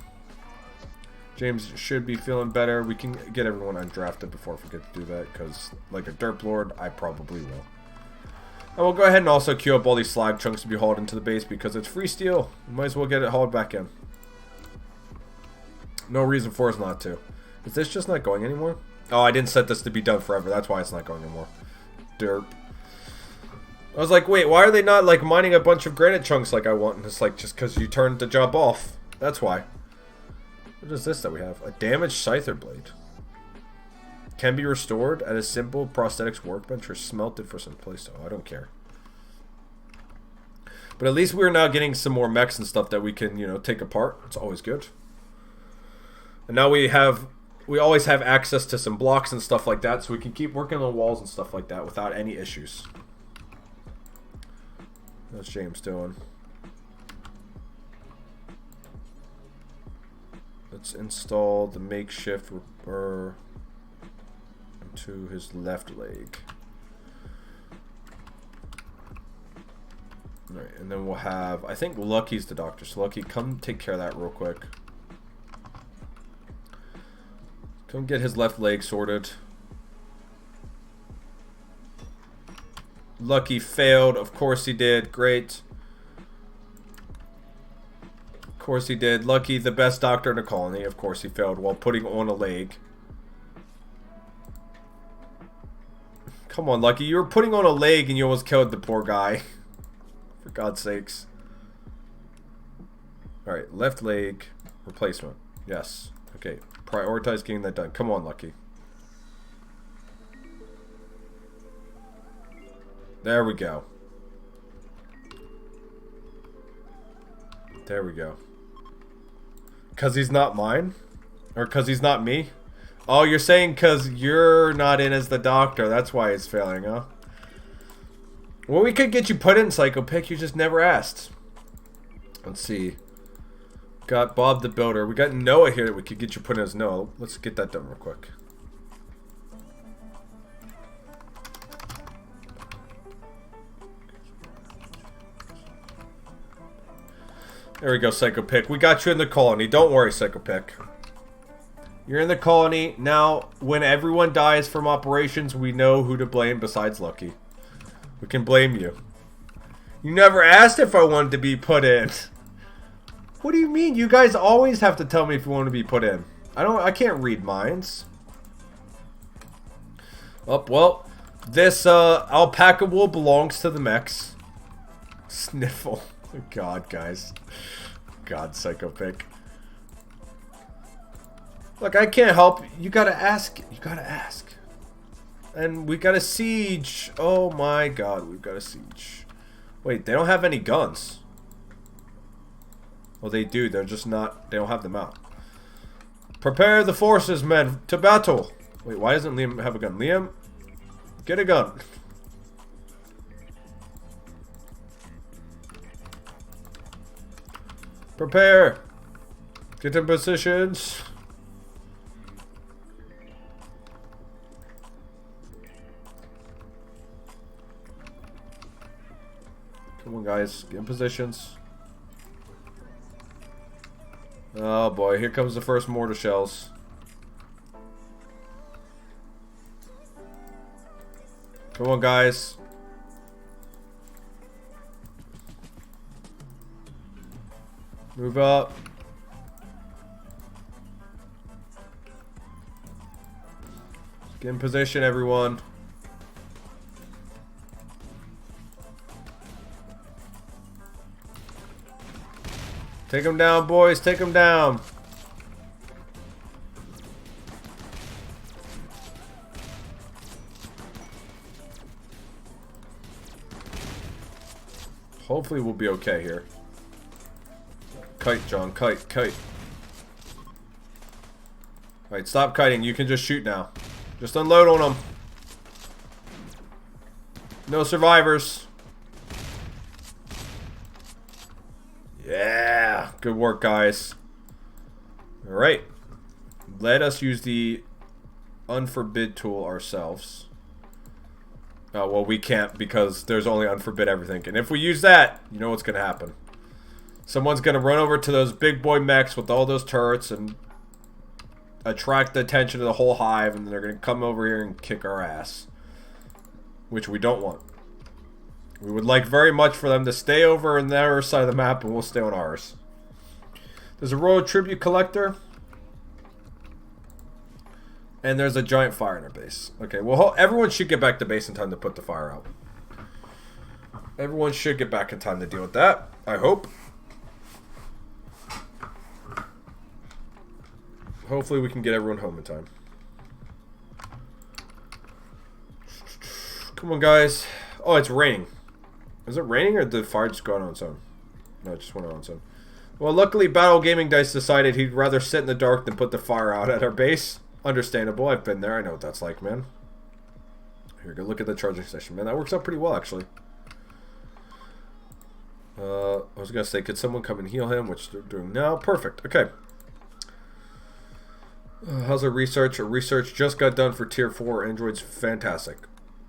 James should be feeling better. We can get everyone undrafted before I forget to do that, because like a derp lord, I probably will. And we'll go ahead and also queue up all these slag chunks to be hauled into the base, because it's free steel. We might as well get it hauled back in. No reason for us not to. Is this just not going anymore? Oh, I didn't set this to be done forever. That's why it's not going anymore. Derp. I was like, wait, why are they not like mining a bunch of granite chunks like I want? And it's like, just because you turned the job off. That's why. What is this that we have? A damaged scyther blade. Can be restored at a simple prosthetics workbench or smelted for some place. Oh, I don't care. But at least we're now getting some more mechs and stuff that we can, you know, take apart. It's always good. And now we always have access to some blocks and stuff like that, so we can keep working on walls and stuff like that without any issues. What's James doing? Let's install the makeshift repair into his left leg. Alright, and then we'll have, I think Lucky's the doctor, so Lucky, come take care of that real quick. Come get his left leg sorted. Lucky failed. Of course he did. Great. Of course he did. Lucky, the best doctor in the colony. Of course he failed while putting on a leg. Come on, Lucky. You were putting on a leg and you almost killed the poor guy. For God's sakes. Alright, left leg replacement. Yes. Okay. Prioritize getting that done. Come on, Lucky. There we go. There we go. Because he's not mine? Or because he's not me? Oh, you're saying because you're not in as the doctor. That's why it's failing, huh? Well, we could get you put in Psycho Pick. You just never asked. Let's see. Got Bob the Builder. We got Noah here that we could get you put in as Noah. Let's get that done real quick. There we go, Psycho Pick. We got you in the colony. Don't worry, Psycho Pick. You're in the colony. Now, when everyone dies from operations, we know who to blame besides Lucky. We can blame you. You never asked if I wanted to be put in. What do you mean? You guys always have to tell me if you want to be put in. I can't read minds. Oh, well, this alpaca wool belongs to the mechs. Sniffle. God, guys. God, Psycho Pick. Look, I can't help. You gotta ask. You gotta ask. And we got a siege. Oh my god, we've got a siege. Wait, they don't have any guns. Well, they do. They're just not... They don't have them out. Prepare the forces, men, to battle. Wait, why doesn't Liam have a gun? Liam, get a gun. Prepare. Get in positions. Come on, guys. Get in positions. Oh, boy. Here comes the first mortar shells. Come on, guys. Move up. Get in position, everyone. Take them down, boys. Take them down. Hopefully we'll be okay here. Kite, John. Kite, kite. Alright, stop kiting. You can just shoot now. Just unload on them. No survivors. Yeah. Good work, guys. Alright. Let us use the unforbid tool ourselves. Oh, well, we can't because there's only unforbid everything. And if we use that, you know what's going to happen. Someone's going to run over to those big boy mechs with all those turrets and attract the attention of the whole hive, and they're going to come over here and kick our ass. Which we don't want. We would like very much for them to stay over on their side of the map, and we'll stay on ours. There's a royal tribute collector. And there's a giant fire in our base. Okay, well, everyone should get back to base in time to put the fire out. Everyone should get back in time to deal with that. I hope. Hopefully we can get everyone home in time. Come on, guys. Oh, it's raining. Is it raining or did the fire just go out on its own? No, it just went out on its own. Well, luckily Battle Gaming Dice decided he'd rather sit in the dark than put the fire out at our base. Understandable. I've been there. I know what that's like, man. Here, go look at the charging station. Man, that works out pretty well, actually. I was going to say, could someone come and heal him? Which they're doing now. Perfect. Okay. How's our research? Our research just got done for Tier 4. Android's fantastic.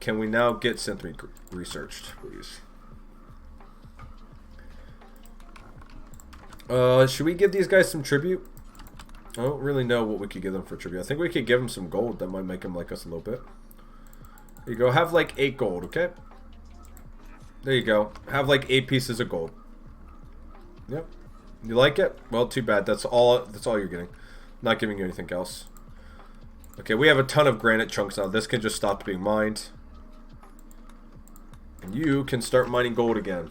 Can we now get Synthme researched, please? Should we give these guys some tribute? I don't really know what we could give them for tribute. I think we could give them some gold. That might make them like us a little bit. There you go. Have like 8 gold, okay? There you go. Have like 8 pieces of gold. Yep. You like it? Well, too bad. That's all you're getting. I'm not giving you anything else. Okay, we have a ton of granite chunks now. This can just stop being mined. And you can start mining gold again.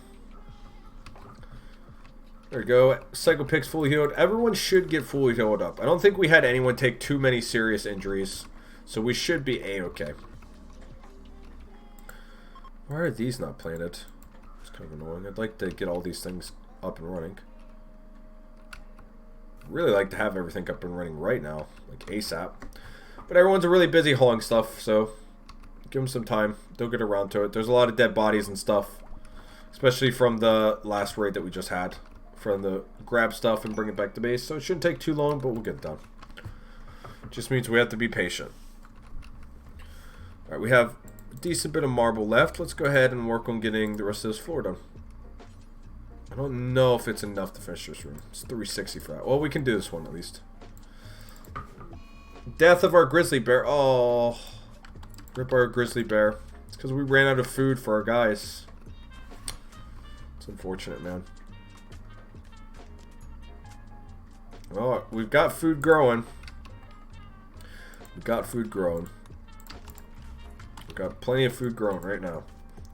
There we go. Psycho Pick's fully healed. Everyone should get fully healed up. I don't think we had anyone take too many serious injuries. So we should be A-okay. Why are these not planted? It's kind of annoying. I'd like to get all these things up and running. Really like to have everything up and running right now. Like ASAP. But everyone's really busy hauling stuff. So give them some time. They'll get around to it. There's a lot of dead bodies and stuff. Especially from the last raid that we just had. From the grab stuff and bring it back to base. So it shouldn't take too long, but we'll get it done. Just means we have to be patient. Alright, we have a decent bit of marble left. Let's go ahead and work on getting the rest of this floor done. I don't know if it's enough to finish this room. It's 360 for that. Well, we can do this one at least. Death of our grizzly bear. Oh. Rip our grizzly bear. It's because we ran out of food for our guys. It's unfortunate, man. Well, we've got food growing. We've got food growing. We've got plenty of food growing right now.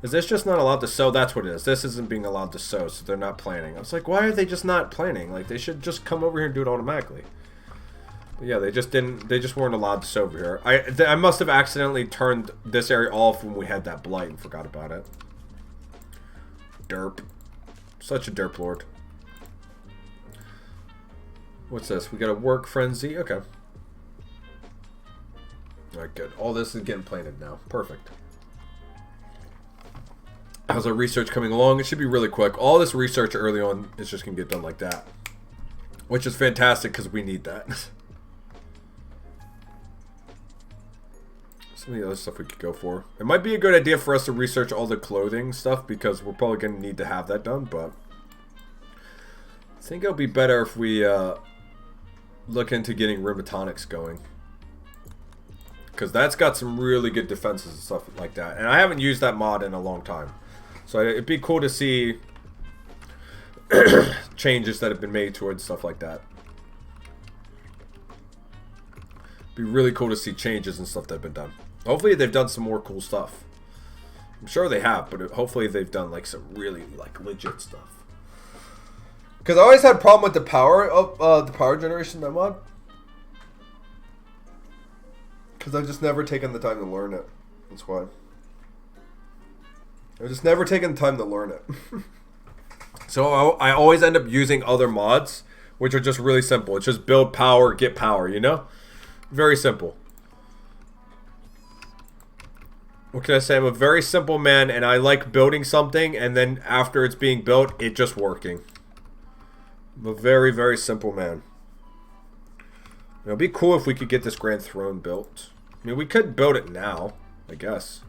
Is this just not allowed to sow? That's what it is. This isn't being allowed to sow, so they're not planting. I was like, why are they just not planting? Like, they should just come over here and do it automatically. But yeah, they just didn't. They just weren't allowed to sow over here. I must have accidentally turned this area off when we had that blight and forgot about it. Derp. Such a derp lord. What's this? We got a work frenzy. Okay. Alright, good. All this is getting planted now. Perfect. How's our research coming along? It should be really quick. All this research early on is just going to get done like that. Which is fantastic because we need that. Some of the other stuff we could go for. It might be a good idea for us to research all the clothing stuff because we're probably going to need to have that done, but I think it'll be better if we look into getting Rimworld going. Because that's got some really good defenses and stuff like that. And I haven't used that mod in a long time. So it'd be cool to see changes that have been made towards stuff like that. It'd be really cool to see changes and stuff that have been done. Hopefully they've done some more cool stuff. I'm sure they have, but hopefully they've done like some really like legit stuff. Because I always had a problem with the power of the power generation in that mod. Because I've just never taken the time to learn it. That's why. I've just never taken the time to learn it. So I always end up using other mods, which are just really simple. It's just build power, get power, you know? Very simple. What can I say? I'm a very simple man, and I like building something, and then after it's being built, it just working. I'm a very, very simple man. It'd be cool if we could get this Grand Throne built. I mean, we could build it now, I guess.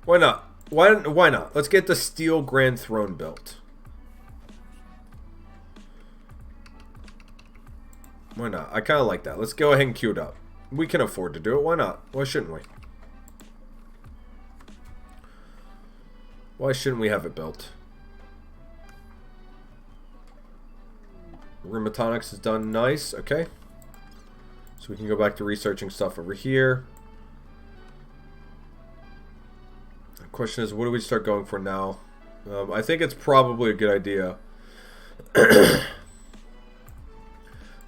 Why not? Why not? Let's get the Steel Grand Throne built. Why not? I kind of like that. Let's go ahead and queue it up. We can afford to do it. Why not? Why shouldn't we? Why shouldn't we have it built? Rimworld is done. Nice. Okay. So we can go back to researching stuff over here. The question is, what do we start going for now? I think it's probably a good idea.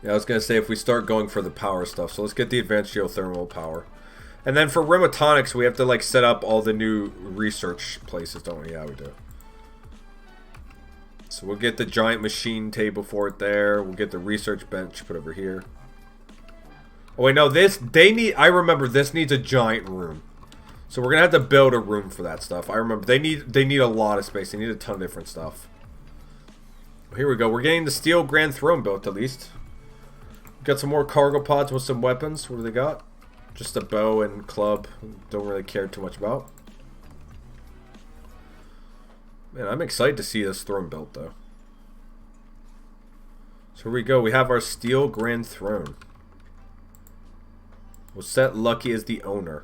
Yeah, I was going to say if we start going for the power stuff. So let's get the advanced geothermal power. And then for Rimworld, we have to like set up all the new research places, don't we? Yeah, we do. So we'll get the giant machine table for it there. We'll get the research bench put over here. Oh wait, no, I remember this needs a giant room. So we're gonna have to build a room for that stuff. I remember they need a lot of space. They need a ton of different stuff. Here we go. We're getting the Steel Grand Throne built at least. Got some more cargo pods with some weapons. What do they got? Just a bow and club. Don't really care too much about. Man, I'm excited to see this throne built, though. So here we go. We have our Steel Grand Throne. We'll set Lucky as the owner.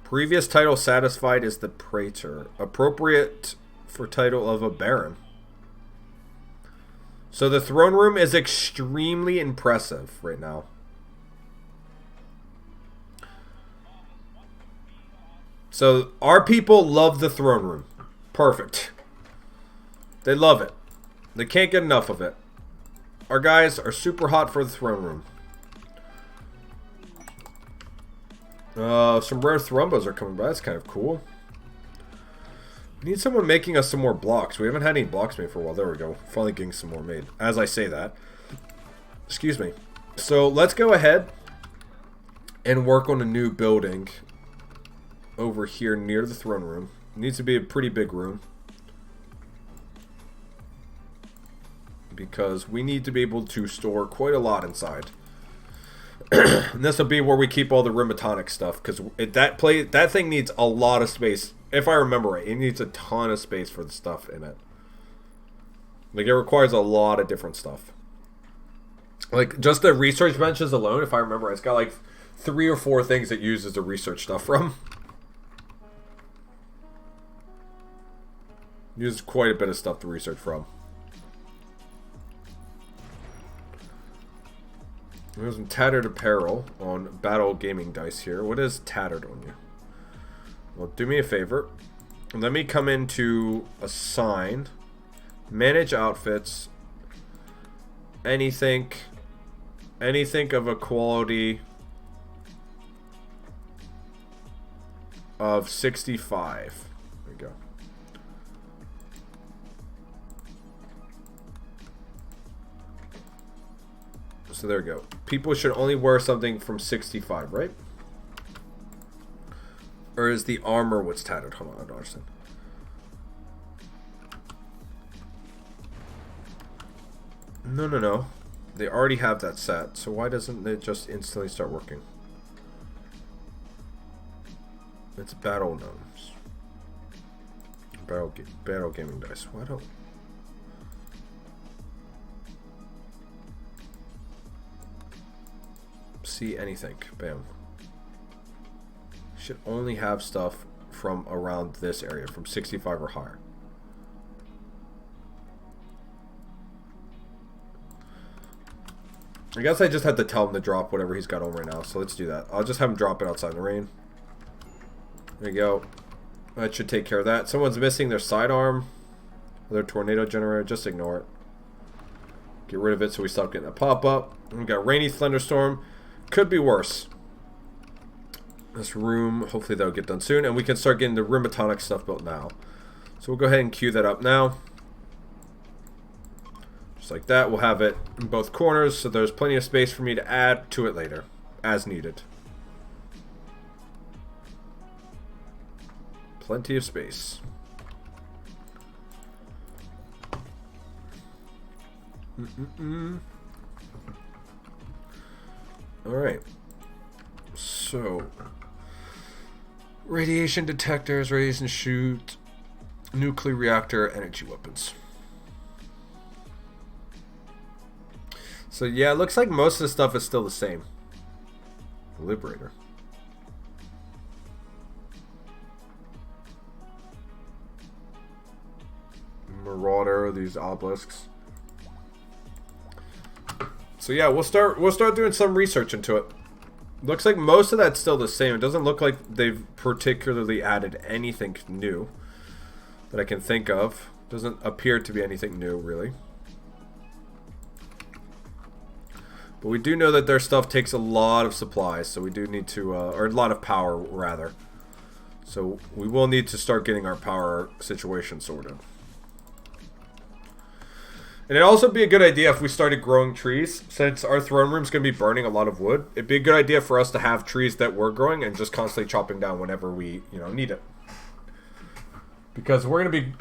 Previous title satisfied is the Praetor. Appropriate for title of a Baron. So the throne room is extremely impressive right now. So our people love the throne room. Perfect. They love it. They can't get enough of it. Our guys are super hot for the throne room. Some rare thrumbos are coming by. That's kind of cool. We need someone making us some more blocks. We haven't had any blocks made for a while. There we go. Finally getting some more made. As I say that. Excuse me. So let's go ahead and work on a new building over here near the throne room. It needs to be a pretty big room. Because we need to be able to store quite a lot inside. And this will be where we keep all the Rimworld stuff. Because that thing needs a lot of space If I remember right, it needs a ton of space for the stuff in it. Like, it requires a lot of different stuff. Like, just the research benches alone, if I remember, it's got like 3 or 4 things it uses the research stuff from. Uses quite a bit of stuff to research from. There's some tattered apparel on Battle Gaming Dice here. What is tattered on you? Well, do me a favor. Let me come into Assign, Manage Outfits, anything of a quality of 65. There we go. So there we go. People should only wear something from 65, right? Or is the armor what's tattered? Hold on, I don't understand. No. They already have that set, so why doesn't it just instantly start working? It's Battle Gnomes. Battle Gaming Dice. Why don't... see anything. Bam. Should only have stuff from around this area, from 65 or higher. I guess I just had to tell him to drop whatever he's got on right now, so let's do that. I'll just have him drop it outside in the rain. There you go. That should take care of that. Someone's missing their sidearm. Their tornado generator. Just ignore it. Get rid of it so we stop getting a pop-up. We got rainy thunderstorm. Could be worse. This room, hopefully that'll get done soon, and we can start getting the rheumatonic stuff built now. So we'll go ahead and queue that up now. Just like that, we'll have it in both corners, so there's plenty of space for me to add to it later, as needed. Plenty of space. Alright. So, radiation detectors, radiation chute, nuclear reactor, energy weapons. So yeah, it looks like most of the stuff is still the same. Liberator. Marauder, these obelisks. So yeah, we'll start doing some research into it. Looks like most of that's still the same. It doesn't look like they've particularly added anything new that I can think of. Doesn't appear to be anything new, really. But we do know that their stuff takes a lot of supplies, so we do need to, or a lot of power, rather. So we will need to start getting our power situation sorted. And it'd also be a good idea if we started growing trees. Since our throne room's going to be burning a lot of wood, it'd be a good idea for us to have trees that we're growing and just constantly chopping down whenever we, need it. Because we're going to be,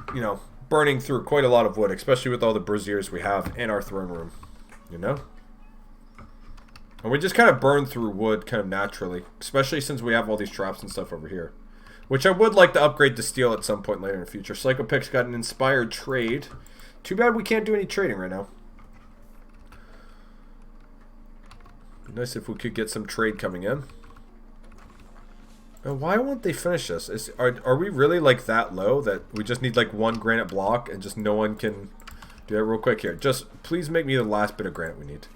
burning through quite a lot of wood, especially with all the braziers we have in our throne room, And we just kind of burn through wood kind of naturally, especially since we have all these traps and stuff over here. Which I would like to upgrade to steel at some point later in the future. Psychopix got an inspired trade. Too bad we can't do any trading right now. Be nice if we could get some trade coming in. Now, why won't they finish this? Are we really like that low that we just need like one granite block and just no one can do that real quick here? Just please make me the last bit of granite we need.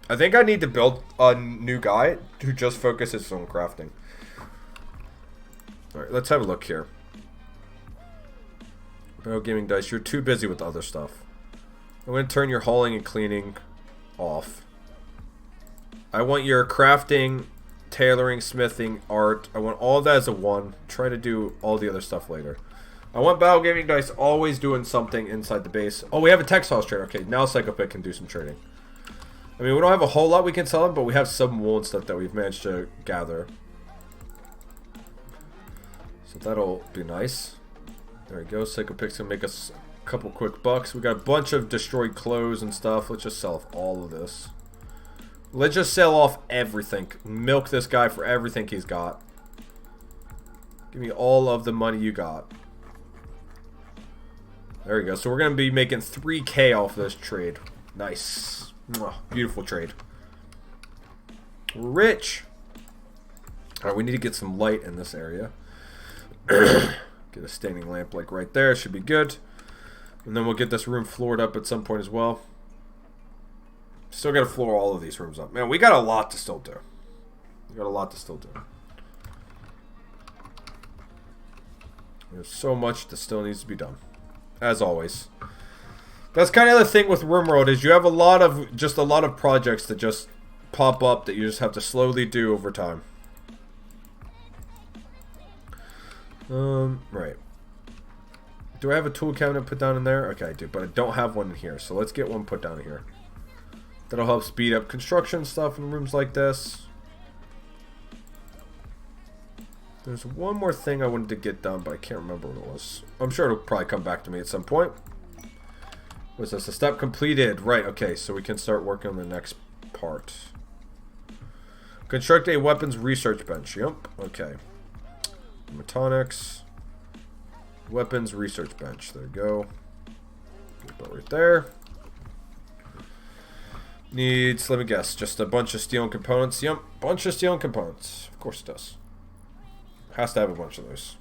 I think I need to build a new guy who just focuses on crafting. Alright, let's have a look here. Battle Gaming Dice, you're too busy with other stuff. I'm going to turn your hauling and cleaning off. I want your crafting, tailoring, smithing, art. I want all of that as a 1. Try to do all the other stuff later. I want Battle Gaming Dice always doing something inside the base. Oh, we have a textiles trader. Okay, now Psychopit can do some trading. I mean, we don't have a whole lot we can sell him, but we have some wool and stuff that we've managed to gather. So that'll be nice. There we go. Psychopix can make us a couple quick bucks. We got a bunch of destroyed clothes and stuff. Let's just sell off all of this. Let's just sell off everything. Milk this guy for everything he's got. Give me all of the money you got. There we go. So we're going to be making 3K off this trade. Nice. Mwah. Beautiful trade. We're rich. Alright, we need to get some light in this area. Get a standing lamp like right there. Should be good. And then we'll get this room floored up at some point as well. Still got to floor all of these rooms up. Man, we got a lot to still do. We got a lot to still do. There's so much that still needs to be done. As always. That's kind of the thing with Rimworld, is you have a lot of projects that just pop up that you just have to slowly do over time. Right. Do I have a tool cabinet put down in there? Okay, I do, but I don't have one in here, so let's get one put down here. That'll help speed up construction stuff in rooms like this. There's one more thing I wanted to get done, but I can't remember what it was. I'm sure it'll probably come back to me at some point. Was this a step completed? Right, okay, so we can start working on the next part. Construct a weapons research bench. Yep, okay. Metonics. Weapons research bench. There you go. Put right there. Needs, let me guess, just a bunch of steel and components. Yep, bunch of steel and components. Of course it does. Has to have a bunch of those.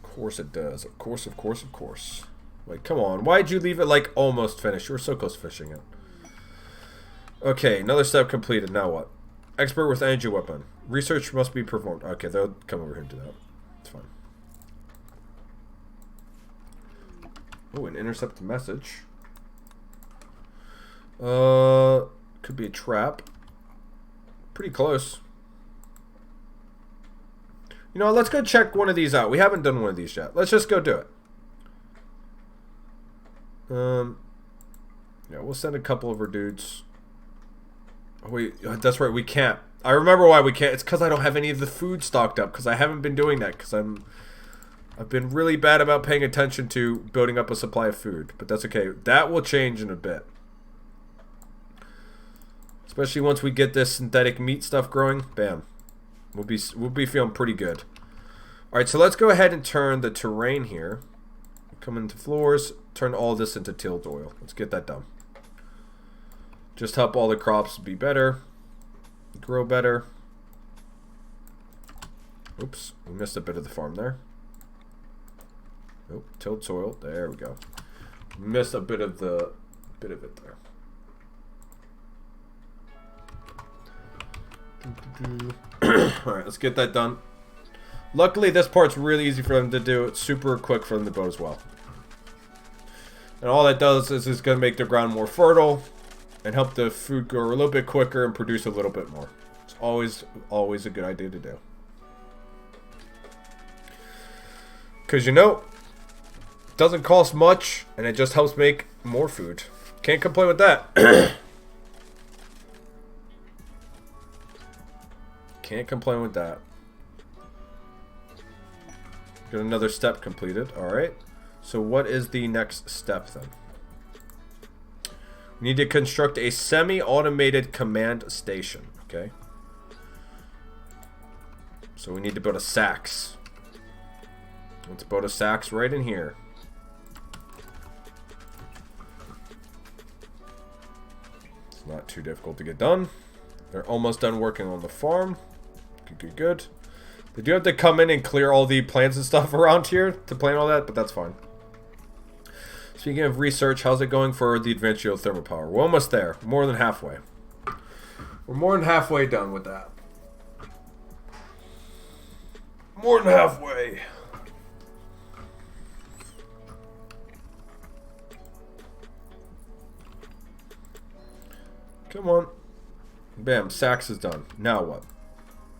Of course it does. Of course, of course, of course. Wait, come on. Why'd you leave it like almost finished? You were so close to finishing it. Okay, another step completed. Now what? Expert with energy weapon. Research must be performed. Okay, they'll come over here and do that. It's fine. Oh, an intercept message. Could be a trap. Pretty close. You know, let's go check one of these out. We haven't done one of these yet. Let's just go do it. Yeah, we'll send a couple of our dudes. Oh, wait, that's right, we can't. I remember why we can't. It's because I don't have any of the food stocked up, because I haven't been doing that, because I've been really bad about paying attention to building up a supply of food. But that's okay. That will change in a bit. Especially once we get this synthetic meat stuff growing. Bam. We'll be feeling pretty good. Alright, so let's go ahead and turn the terrain here. Come into floors. Turn all this into tilled oil. Let's get that done. Just help all the crops be better. Grow better. Oops. We missed a bit of the farm there. Nope. Tilled soil. There we go. Missed a bit of it there. Alright, let's get that done. Luckily, this part's really easy for them to do. It's super quick for them to build as well. And all that does is it's going to make the ground more fertile and help the food grow a little bit quicker and produce a little bit more. It's always a good idea to do. Because, you know, it doesn't cost much and it just helps make more food. Can't complain with that. Can't complain with that. Got another step completed. Alright. So what is the next step then? We need to construct a semi-automated command station. Okay. So we need to build a Sax. Let's build a Sax right in here. It's not too difficult to get done. They're almost done working on the farm. Good. They do have to come in and clear all the plants and stuff around here to plant all that, but that's fine. Speaking of research, how's it going for the advanced geothermal power? We're almost there. More than halfway. We're more than halfway done with that. More than halfway. Come on. Bam, Sax is done. Now what?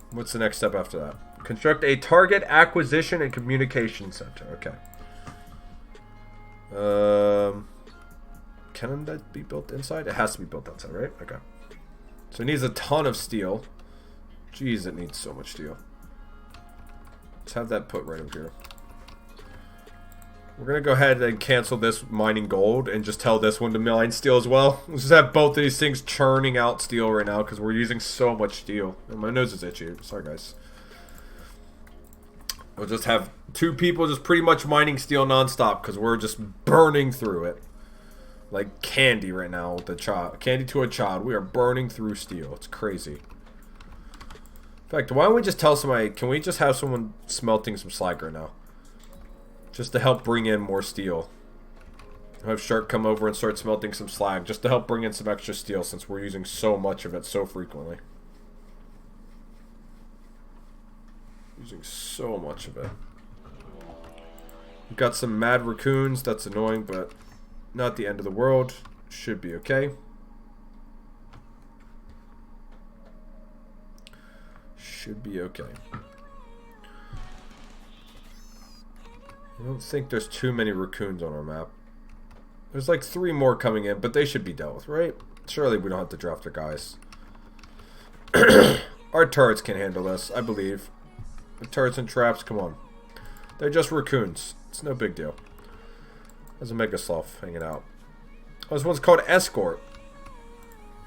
What's the next step after that? Construct a target acquisition and communication center. Okay. Can that be built inside? It has to be built outside, right? Okay. So it needs a ton of steel. Jeez, it needs so much steel. Let's have that put right over here. We're going to go ahead and cancel this mining gold and just tell this one to mine steel as well. Let's just have both of these things churning out steel right now because we're using so much steel. And my nose is itchy. Sorry, guys. We'll just have two people just pretty much mining steel nonstop because we're just burning through it. Like candy right now with the child. Candy to a child. We are burning through steel. It's crazy. In fact, why don't we just tell somebody, can we just have someone smelting some slag right now? Just to help bring in more steel. I'll have Shark come over and start smelting some slag just to help bring in some extra steel since we're using so much of it so frequently. Using so much of it. We've got some mad raccoons. That's annoying, but not the end of the world. Should be okay. Should be okay. I don't think there's too many raccoons on our map. There's like 3 more coming in, but they should be dealt with, right? Surely we don't have to draft our guys. Our turrets can handle this, I believe. The turrets and traps, come on. They're just raccoons. It's no big deal. There's a Mega Sloth hanging out. Oh, this one's called Escort.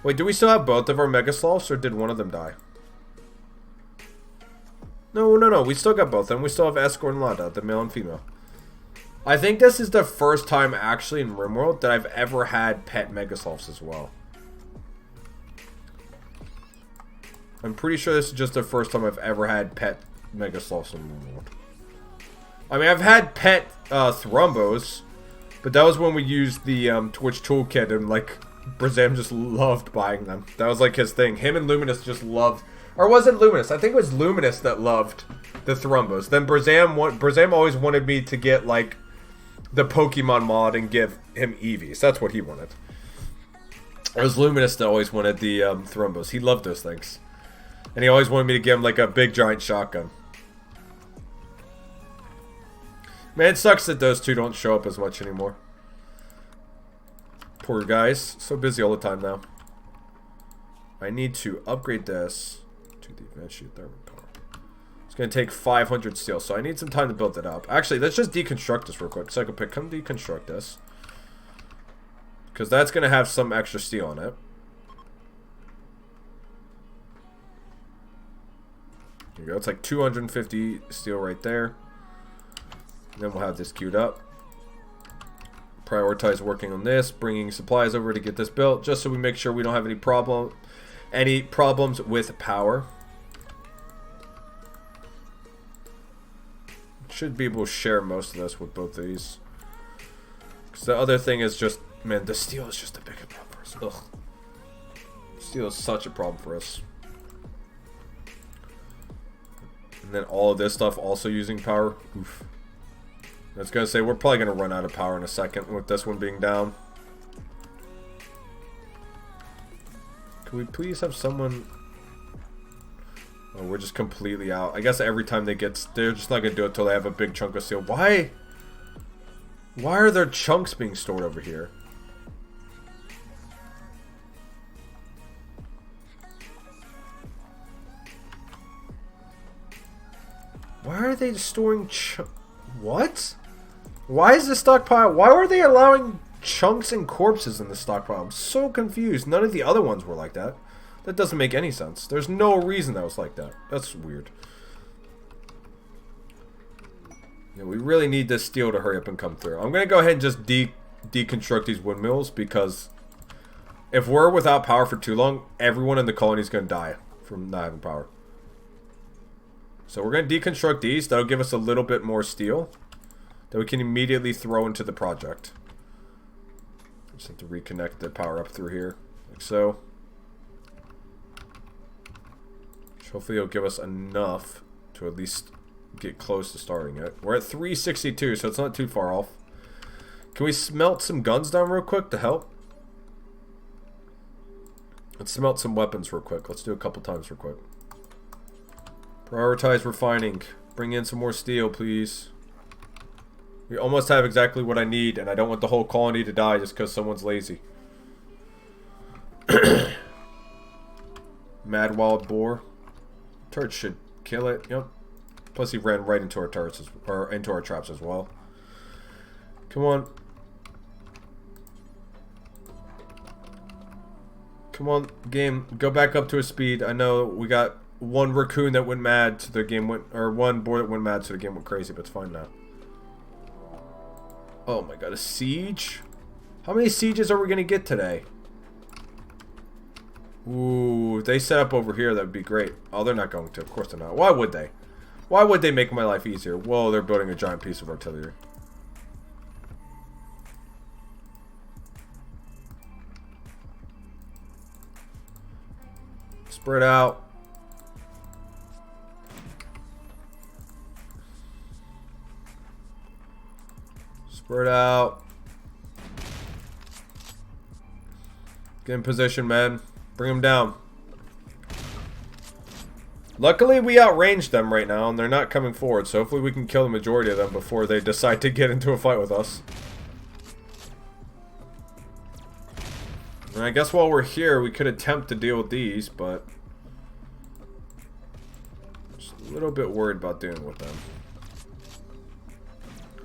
Wait, do we still have both of our Mega Sloths, or did one of them die? No. We still got both of them. We still have Escort and Lada, the male and female. I think this is the first time actually in Rimworld that I've ever had pet Megasloths as well. I'm pretty sure this is just the first time I've ever had pet Megasloths in Rimworld. I mean, I've had pet Thrumbos, but that was when we used the Twitch toolkit and like Brazam just loved buying them. That was like his thing. Him and Luminous just loved, or was it Luminous? I think it was Luminous that loved the Thrumbos. Then Brazam always wanted me to get like the Pokemon mod and give him Eevees. That's what he wanted. It was Luminous that always wanted the Thrumbos. He loved those things. And he always wanted me to give him like a big giant shotgun. Man, it sucks that those two don't show up as much anymore. Poor guys. So busy all the time now. I need to upgrade this to the advanced thermal power. It's going to take 500 steel, so I need some time to build it up. Actually, let's just deconstruct this real quick. Psycho Pick, come deconstruct this. Because that's going to have some extra steel on it. There you go. It's like 250 steel right there. And then we'll have this queued up. Prioritize working on this, bringing supplies over to get this built, just so we make sure we don't have any problems with power. Should be able to share most of this with both of these. Because the other thing is just, man, the steel is just a bigger problem for us. Ugh. Steel is such a problem for us. And then all of this stuff also using power. Oof. I was going to say, we're probably going to run out of power in a second with this one being down. Can we please have someone... Oh, we're just completely out. I guess every time they get... They're just not going to do it until they have a big chunk of steel. Why? Why are there chunks being stored over here? Why are they storing what? Why is the stockpile... Why were they allowing chunks and corpses in the stockpile? I'm so confused. None of the other ones were like that. That doesn't make any sense. There's no reason that was like that. That's weird. Yeah, we really need this steel to hurry up and come through. I'm going to go ahead and just deconstruct these windmills because if we're without power for too long, everyone in the colony is going to die from not having power. So we're going to deconstruct these. That'll give us a little bit more steel that we can immediately throw into the project. Just have to reconnect the power up through here, like so. Hopefully it'll give us enough to at least get close to starting it. We're at 362, so it's not too far off. Can we smelt some guns down real quick to help? Let's smelt some weapons real quick. Let's do a couple times real quick. Prioritize refining. Bring in some more steel, please. We almost have exactly what I need, and I don't want the whole colony to die just because someone's lazy. Mad Wild Boar. Turret should kill it. Yep. Plus he ran right into our turrets or into our traps as well. Come on. Come on, game. Go back up to a speed. I know we got one raccoon that went mad, so the game went... Or one boar that went mad, so the game went crazy, but it's fine now. Oh my god, a siege? How many sieges are we going to get today? Ooh, if they set up over here, that would be great. Oh, they're not going to. Of course they're not. Why would they? Why would they make my life easier? Whoa, they're building a giant piece of artillery. Spread out. Spread out. Get in position, man. Bring them down. Luckily, we outranged them right now, and they're not coming forward, so hopefully we can kill the majority of them before they decide to get into a fight with us. And I guess while we're here, we could attempt to deal with these, but... just a little bit worried about dealing with them.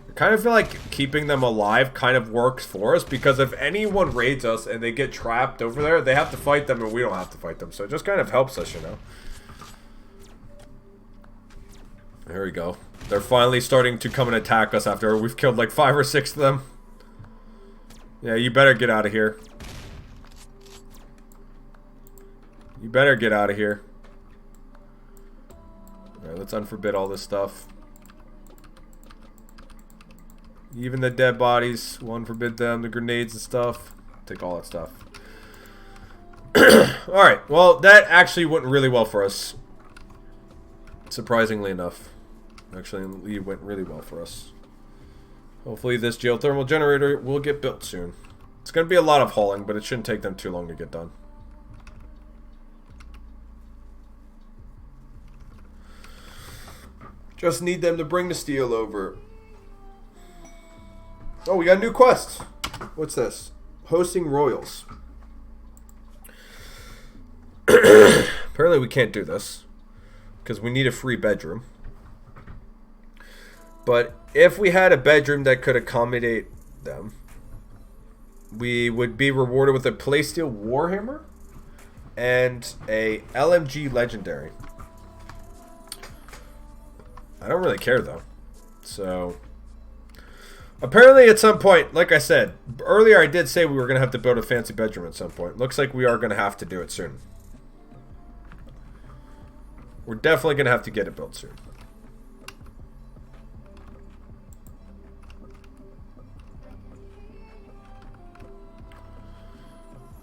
I kind of feel like keeping them alive kind of works for us, because if anyone raids us and they get trapped over there, they have to fight them and we don't have to fight them. So it just kind of helps us, you know. There we go. They're finally starting to come and attack us after we've killed like 5 or 6 of them. Yeah, you better get out of here. You better get out of here. Alright, let's unforbid all this stuff. Even the dead bodies, we'll unforbid them, the grenades and stuff. Take all that stuff. Alright, well, that actually went really well for us. Surprisingly enough. Actually, it went really well for us. Hopefully this geothermal generator will get built soon. It's going to be a lot of hauling, but it shouldn't take them too long to get done. Just need them to bring the steel over. Oh, we got a new quest. What's this? Hosting royals. Apparently we can't do this, because we need a free bedroom. But if we had a bedroom that could accommodate them, we would be rewarded with a Playsteel Warhammer and a LMG Legendary. I don't really care though. So, apparently at some point, like I said, earlier I did say we were going to have to build a fancy bedroom at some point. Looks like we are going to have to do it soon. We're definitely going to have to get it built soon.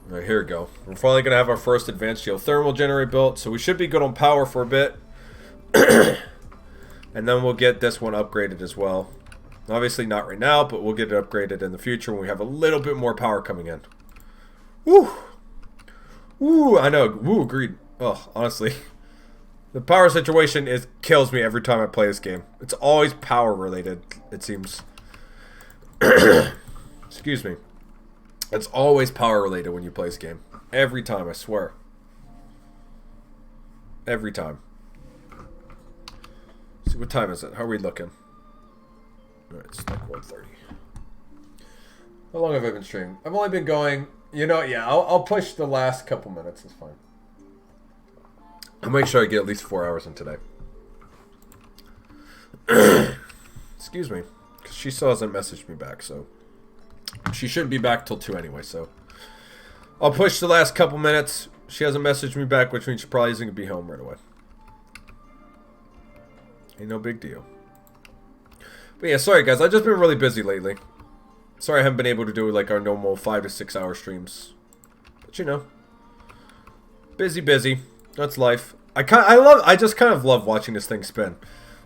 Alright, here we go. We're finally going to have our first advanced geothermal generator built, so we should be good on power for a bit. And then we'll get this one upgraded as well. Obviously not right now, but we'll get it upgraded in the future when we have a little bit more power coming in. Woo! Woo, I know. Woo, agreed. Oh, honestly. The power situation kills me every time I play this game. It's always power related, it seems. Excuse me. It's always power related when you play this game. Every time, I swear. Every time. Let's see, what time is it? How are we looking? Alright, it's like 1:30. How long have I been streaming? I've only been going... You know, yeah, I'll push the last couple minutes. It's fine. I'll make sure I get at least 4 hours in today. Excuse me. Because she still hasn't messaged me back, so... She shouldn't be back till 2 anyway, so... I'll push the last couple minutes. She hasn't messaged me back, which means she probably isn't going to be home right away. Ain't no big deal. But yeah, sorry guys, I've just been really busy lately. Sorry I haven't been able to do like our normal 5 to 6 hour streams. But you know. Busy. That's life. I just kind of love watching this thing spin.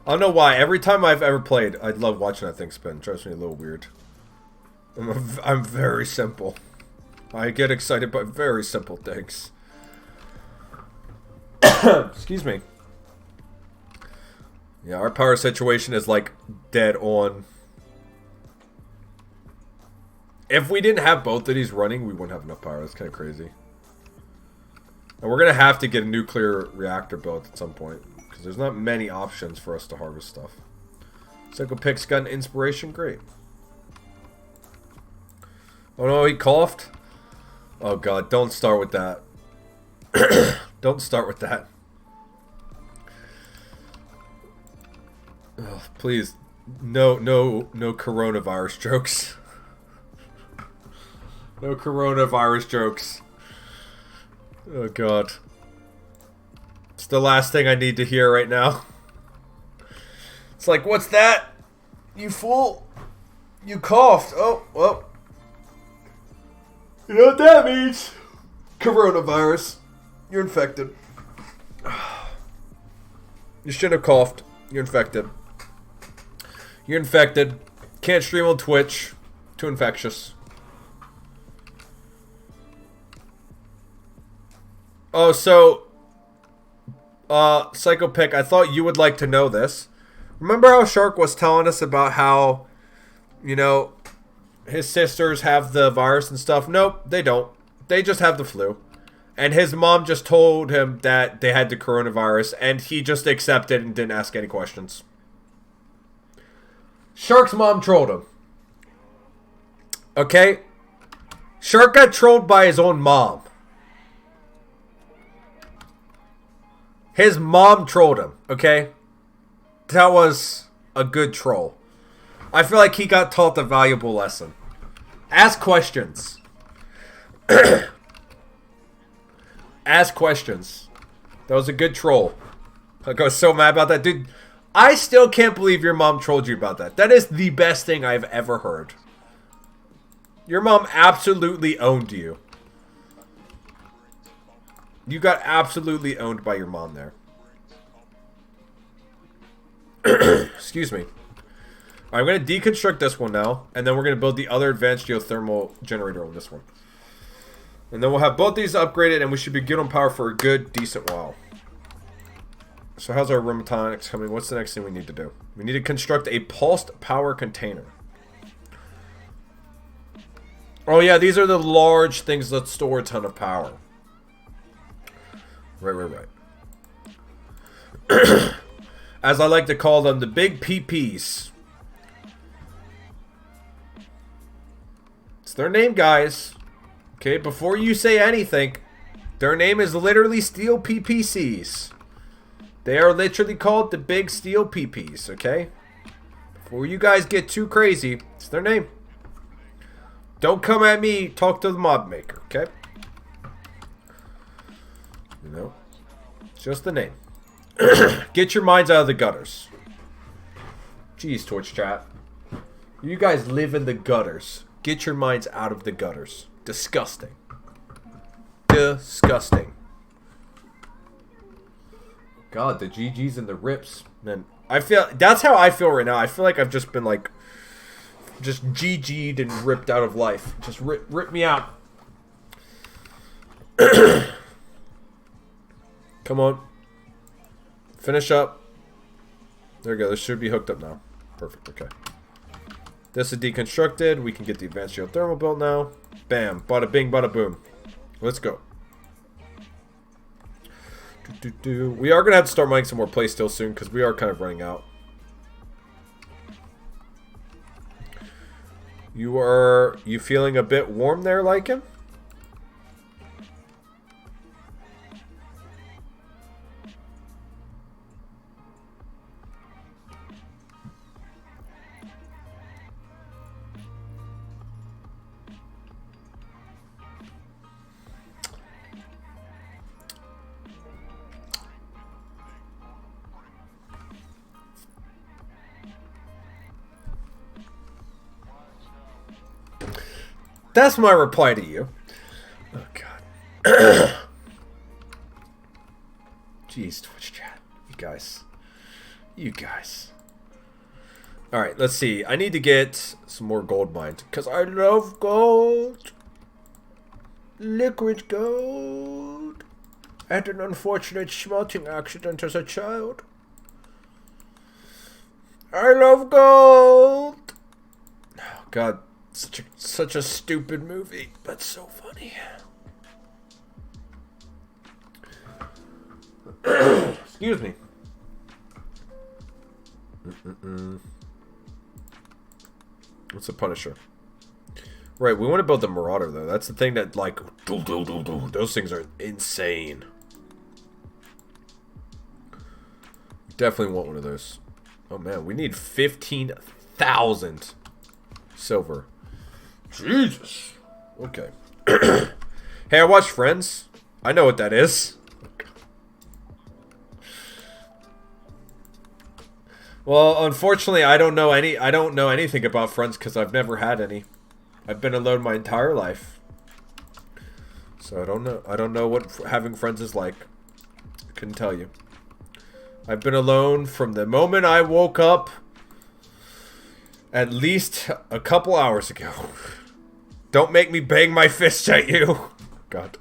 I don't know why. Every time I've ever played, I love watching that thing spin. It drives me a little weird. I'm very simple. I get excited by very simple things. Excuse me. Yeah, our power situation is like dead on. If we didn't have both of these running, we wouldn't have enough power. That's kind of crazy. And we're going to have to get a nuclear reactor built at some point. Because there's not many options for us to harvest stuff. Psycho Pic's got an inspiration. Great. Oh no, he coughed? Oh god, don't start with that. Don't start with that. Oh, please. No coronavirus jokes. No coronavirus jokes. Oh god. It's the last thing I need to hear right now. It's like, what's that? You fool. You coughed. Oh, well. You know what that means? Coronavirus. You're infected. You shouldn't have coughed. You're infected. You're infected. Can't stream on Twitch. Too infectious. Oh, so... Psycho Pick, I thought you would like to know this. Remember how Shark was telling us about how, you know, his sisters have the virus and stuff? Nope, they don't. They just have the flu. And his mom just told him that they had the coronavirus, and he just accepted and didn't ask any questions. Shark's mom trolled him. Okay? Shark got trolled by his own mom. His mom trolled him, okay? That was a good troll. I feel like he got taught a valuable lesson. Ask questions. Ask questions. That was a good troll. I was so mad about that. Dude, I still can't believe your mom trolled you about that. That is the best thing I've ever heard. Your mom absolutely owned you. You got absolutely owned by your mom there. Excuse me. I'm going to deconstruct this one now, and then we're going to build the other advanced geothermal generator on this one. And then we'll have both these upgraded, and we should be good on power for a good, decent while. So how's our room tonics coming? What's the next thing we need to do? We need to construct a pulsed power container. Oh yeah, these are the large things that store a ton of power. Right. As I like to call them, the big PPs. It's their name, guys. Okay, before you say anything, their name is literally steel PPCs. They are literally called the big steel PPs, okay? Before you guys get too crazy, it's their name. Don't come at me, talk to the mod maker, okay? You know, it's just the name. Get your minds out of the gutters. Jeez, Twitch chat. You guys live in the gutters. Get your minds out of the gutters. Disgusting. Disgusting. God, the GGs and the rips. Man, I feel... That's how I feel right now. I feel like I've just been like... Just GG'd and ripped out of life. Just rip me out. Come on. Finish up. There we go. This should be hooked up now. Perfect. Okay. This is deconstructed. We can get the advanced geothermal built now. Bam. Bada bing, bada boom. Let's go. We are going to have to start mining some more play still soon because we are kind of running out. You feeling a bit warm there, Lycan? That's my reply to you. Oh, God. Jeez, Twitch chat. You guys. You guys. Alright, let's see. I need to get some more gold mined. Because I love gold. Liquid gold. I had an unfortunate smelting accident as a child. I love gold. Oh, God. Such a stupid movie, but so funny. Excuse me. What's the Punisher? Right, we want to build the Marauder, though. That's the thing that, like, those things are insane. Definitely want one of those. Oh, man, we need 15,000 silver. Jesus. Okay. Hey, I watched Friends. I know what that is. Well, unfortunately, I don't know anything about Friends because I've never had any. I've been alone my entire life. So I don't know what having friends is like. Couldn't tell you. I've been alone from the moment I woke up at least a couple hours ago. Don't make me bang my fist at you. God.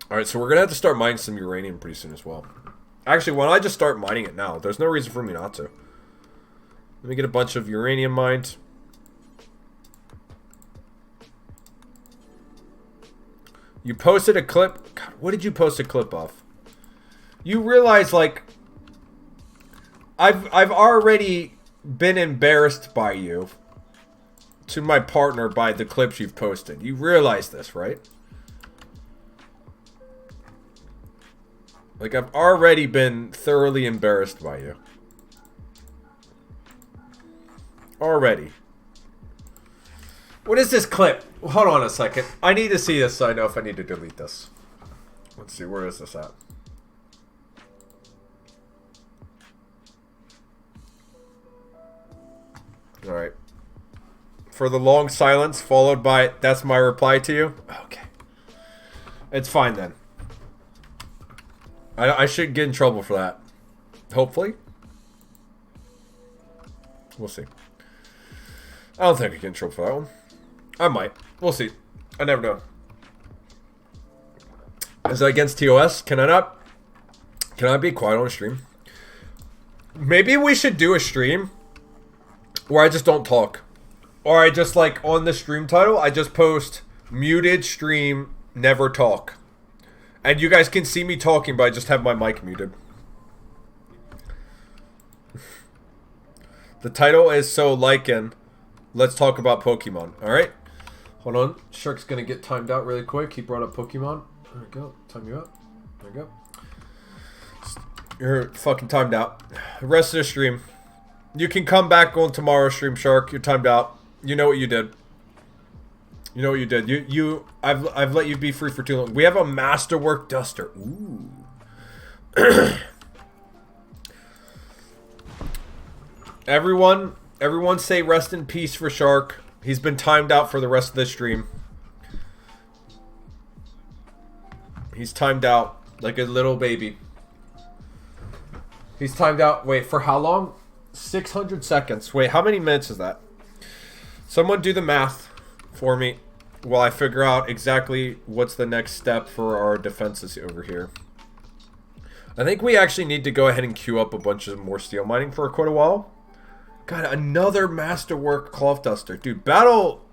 Alright, so we're going to have to start mining some uranium pretty soon as well. Actually, why don't I just start mining it now? There's no reason for me not to. Let me get a bunch of uranium mined. You posted a clip. God, what did you post a clip of? You realize, like, I've already been embarrassed by you to my partner by the clips you've posted. You realize this, right? Like, I've already been thoroughly embarrassed by you. Already. What is this clip? Hold on a second. I need to see this so I know if I need to delete this. Let's see, where is this at? Alright. For the long silence followed by, that's my reply to you? Okay. It's fine then. I should get in trouble for that. Hopefully. We'll see. I don't think I get in trouble for that one. I might. We'll see. I never know. Is that against TOS? Can I not? Can I be quiet on a stream? Maybe we should do a stream where I just don't talk. Or I just, like, on the stream title, I just post muted stream, never talk. And you guys can see me talking, but I just have my mic muted. The title is So Lycan. Let's talk about Pokemon. Alright? Hold on. Shark's gonna get timed out really quick. He brought up Pokemon. There we go. Time you up. There we go. You're fucking timed out. The rest of the stream. You can come back on tomorrow's stream, Shark. You're timed out. You know what you did. You know what you did. I've let you be free for too long. We have a masterwork duster. Ooh. Everyone say rest in peace for Shark. He's been timed out for the rest of the stream. He's timed out like a little baby. He's timed out. Wait, for how long? 600 seconds. Wait, how many minutes is that? Someone do the math for me while I figure out exactly what's the next step for our defenses over here. I think we actually need to go ahead and queue up a bunch of more steel mining for quite a while. God, another masterwork cloth duster. Dude, Battle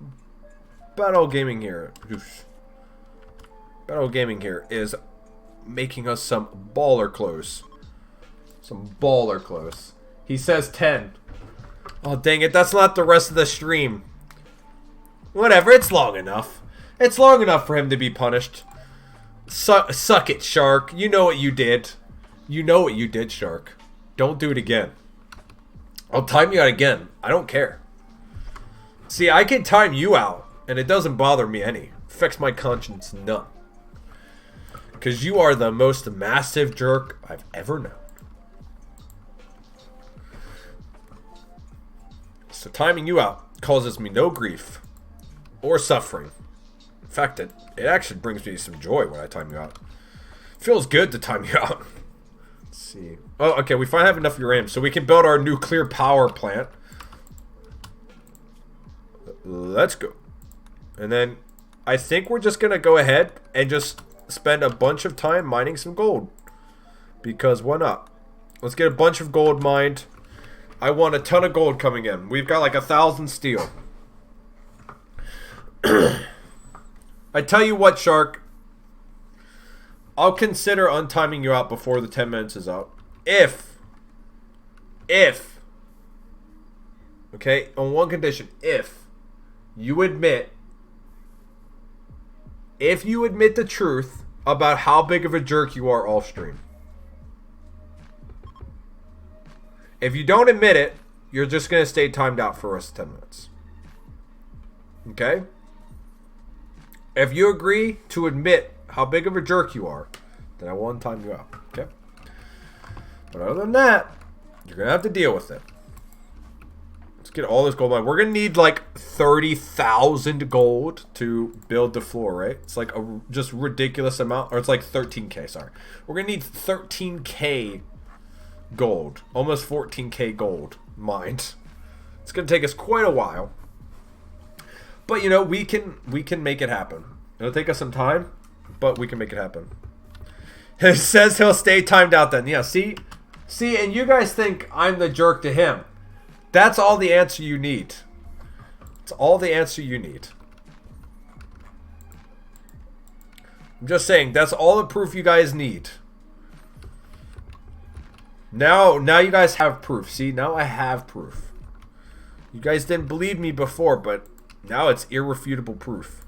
Gaming here. Oof. Battle Gaming here is making us some baller clothes. Some baller clothes. He says 10. Oh, dang it. That's not the rest of the stream. Whatever. It's long enough. It's long enough for him to be punished. Suck it, Shark. You know what you did. You know what you did, Shark. Don't do it again. I'll time you out again. I don't care. See, I can time you out, and it doesn't bother me any. Affects my conscience none. Because you are the most massive jerk I've ever known. So timing you out causes me no grief or suffering. In fact, it actually brings me some joy when I time you out. It feels good to time you out. Let's see. Oh, okay, we finally have enough uranium, so we can build our nuclear power plant. Let's go. And then I think we're just going to go ahead and just spend a bunch of time mining some gold. Because why not? Let's get a bunch of gold mined. I want a ton of gold coming in. We've got like 1,000 steel. I tell you what, Shark. I'll consider untiming you out before the 10 minutes is out. If. Okay? On one condition. If you admit the truth about how big of a jerk you are off stream. If you don't admit it, you're just going to stay timed out for the rest of 10 minutes. Okay? If you agree to admit how big of a jerk you are, then I will untime you out. Okay? But other than that, you're going to have to deal with it. Let's get all this gold mine. We're going to need like 30,000 gold to build the floor, right? It's like a just ridiculous amount. Or it's like 13k, sorry. We're going to need 13k gold. Almost 14k gold mined. It's going to take us quite a while. But, you know, we can make it happen. It'll take us some time, but we can make it happen. He says he'll stay timed out then. Yeah, see, and you guys think I'm the jerk to him. That's all the answer you need. It's all the answer you need. I'm just saying, that's all the proof you guys need. Now you guys have proof. See, now I have proof. You guys didn't believe me before, but now it's irrefutable proof.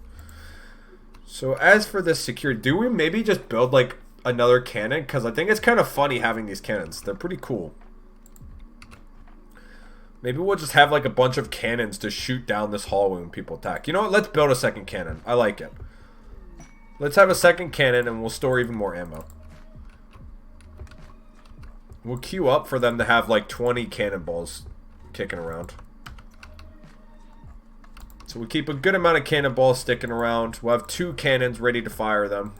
So as for this security, do we maybe just build like another cannon? Because I think it's kind of funny having these cannons. They're pretty cool. Maybe we'll just have like a bunch of cannons to shoot down this hallway when people attack. You know what? Let's build a second cannon. I like it. Let's have a second cannon and we'll store even more ammo. We'll queue up for them to have like 20 cannonballs kicking around. So we'll keep a good amount of cannonballs sticking around. We'll have 2 cannons ready to fire them.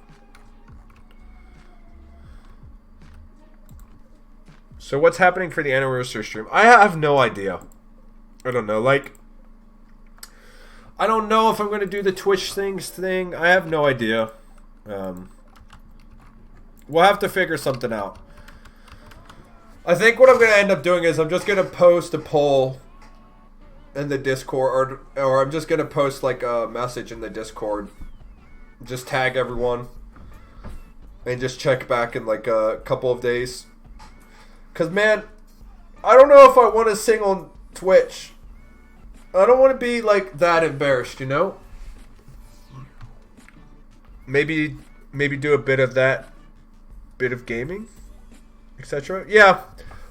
So what's happening for the anniversary stream? I have no idea. I don't know. Like, I don't know if I'm going to do the Twitch thing. I have no idea. We'll have to figure something out. I think what I'm going to end up doing is I'm just going to post a poll in the Discord, or I'm just going to post like a message in the Discord. Just tag everyone. And just check back in like a couple of days. Because, man, I don't know if I want to sing on Twitch. I don't want to be, like, that embarrassed, you know? Maybe do a bit of that. Bit of gaming, etc. Yeah,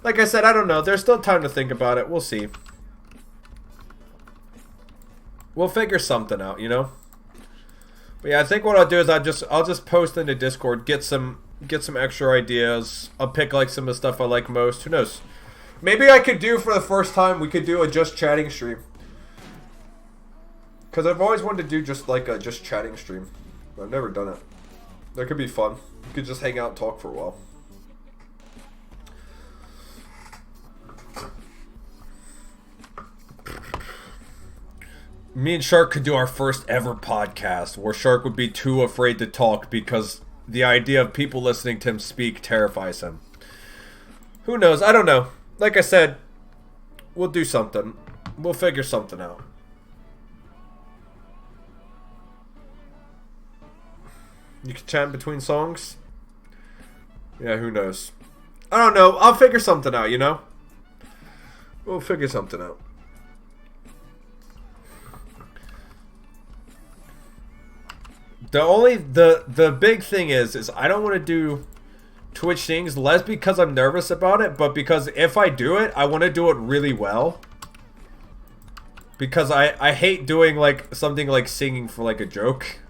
like I said, I don't know. There's still time to think about it. We'll see. We'll figure something out, you know? But yeah, I think what I'll do is I'll just post into Discord, get some extra ideas. I'll pick like some of the stuff I like most. Who knows? Maybe I could do for the first time, we could do a just chatting stream. Because I've always wanted to do just like a just chatting stream. But I've never done it. That could be fun. You could just hang out and talk for a while. Me and Shark could do our first ever podcast where Shark would be too afraid to talk because the idea of people listening to him speak terrifies him. Who knows? I don't know. Like I said, we'll do something. We'll figure something out. You can chat between songs? Yeah, who knows? I don't know. I'll figure something out, you know? We'll figure something out. The big thing is I don't want to do Twitch things less because I'm nervous about it, but because if I do it, I want to do it really well. Because I hate doing like something like singing for like a joke.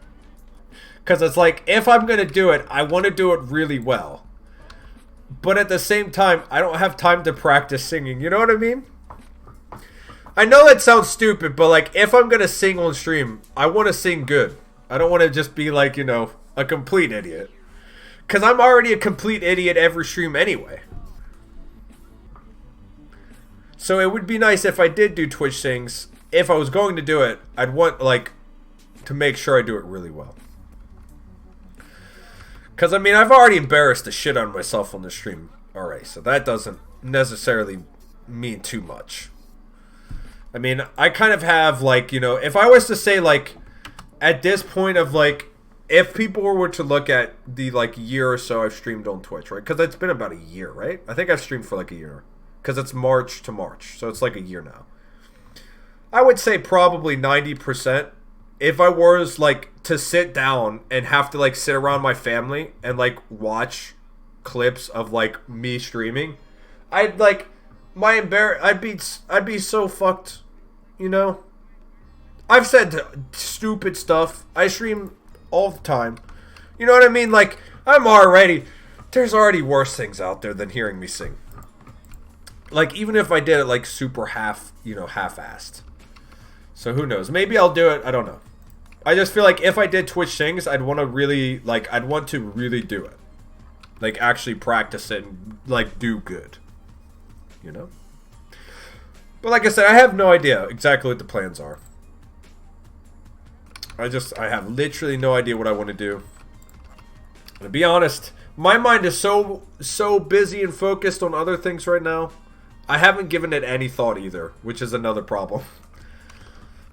Because it's like, if I'm going to do it, I want to do it really well. But at the same time, I don't have time to practice singing. You know what I mean? I know that sounds stupid, but like, if I'm going to sing on stream, I want to sing good. I don't want to just be like, you know, a complete idiot. Because I'm already a complete idiot every stream anyway. So it would be nice if I did do Twitch things. If I was going to do it, I'd want, like, to make sure I do it really well. Because, I mean, I've already embarrassed the shit out of myself on the stream already. So that doesn't necessarily mean too much. I mean, I kind of have, like, you know, if I was to say, like, at this point of, like, if people were to look at the, like, year or so I've streamed on Twitch, right? Because it's been about a year, right? I think I've streamed for, like, a year. Because it's March to March. So it's, like, a year now. I would say probably 90%. If I was like to sit down and have to like sit around my family and like watch clips of like me streaming, I'd like I'd be so fucked, you know? I've said stupid stuff. I stream all the time. You know what I mean? Like, there's already worse things out there than hearing me sing. Like, even if I did it, like, super half-assed. So, who knows? Maybe I'll do it. I don't know. I just feel like if I did Twitch things, I'd want to really do it. Like, actually practice it and, like, do good. You know? But like I said, I have no idea exactly what the plans are. I have literally no idea what I want to do. And to be honest, my mind is so busy and focused on other things right now. I haven't given it any thought either, which is another problem.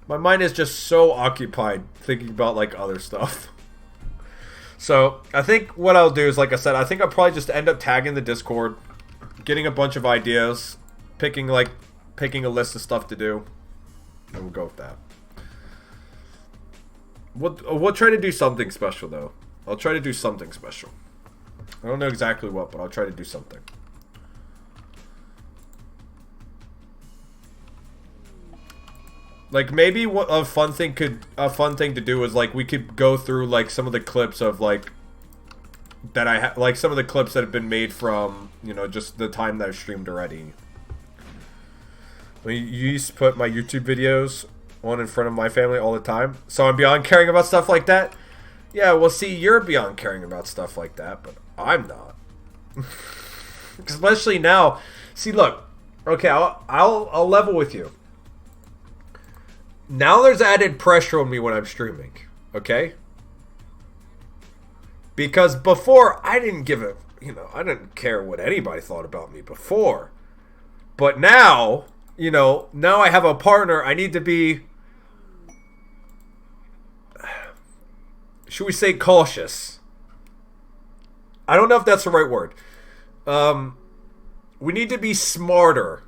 My mind is just so occupied thinking about like other stuff. So I think what I'll do is, like I said, I think I'll probably just end up tagging the Discord, getting a bunch of ideas, picking a list of stuff to do, and we'll go with that. We'll try to do something special though. I'll try to do something special. I don't know exactly what, but I'll try to do something. Like maybe what a fun thing to do is like we could go through like some of the clips of like that I like some of the clips that have been made from, you know, just the time that I've streamed already. I mean, you used to put my YouTube videos on in front of my family all the time, so I'm beyond caring about stuff like that. Yeah, well, see, you're beyond caring about stuff like that, but I'm not. Especially now. See, look. Okay, I'll level with you. Now there's added pressure on me when I'm streaming. Okay? Because before, I didn't give a... You know, I didn't care what anybody thought about me before. But now, you know, now I have a partner. I need to be... Should we say cautious? I don't know if that's the right word. We need to be smarter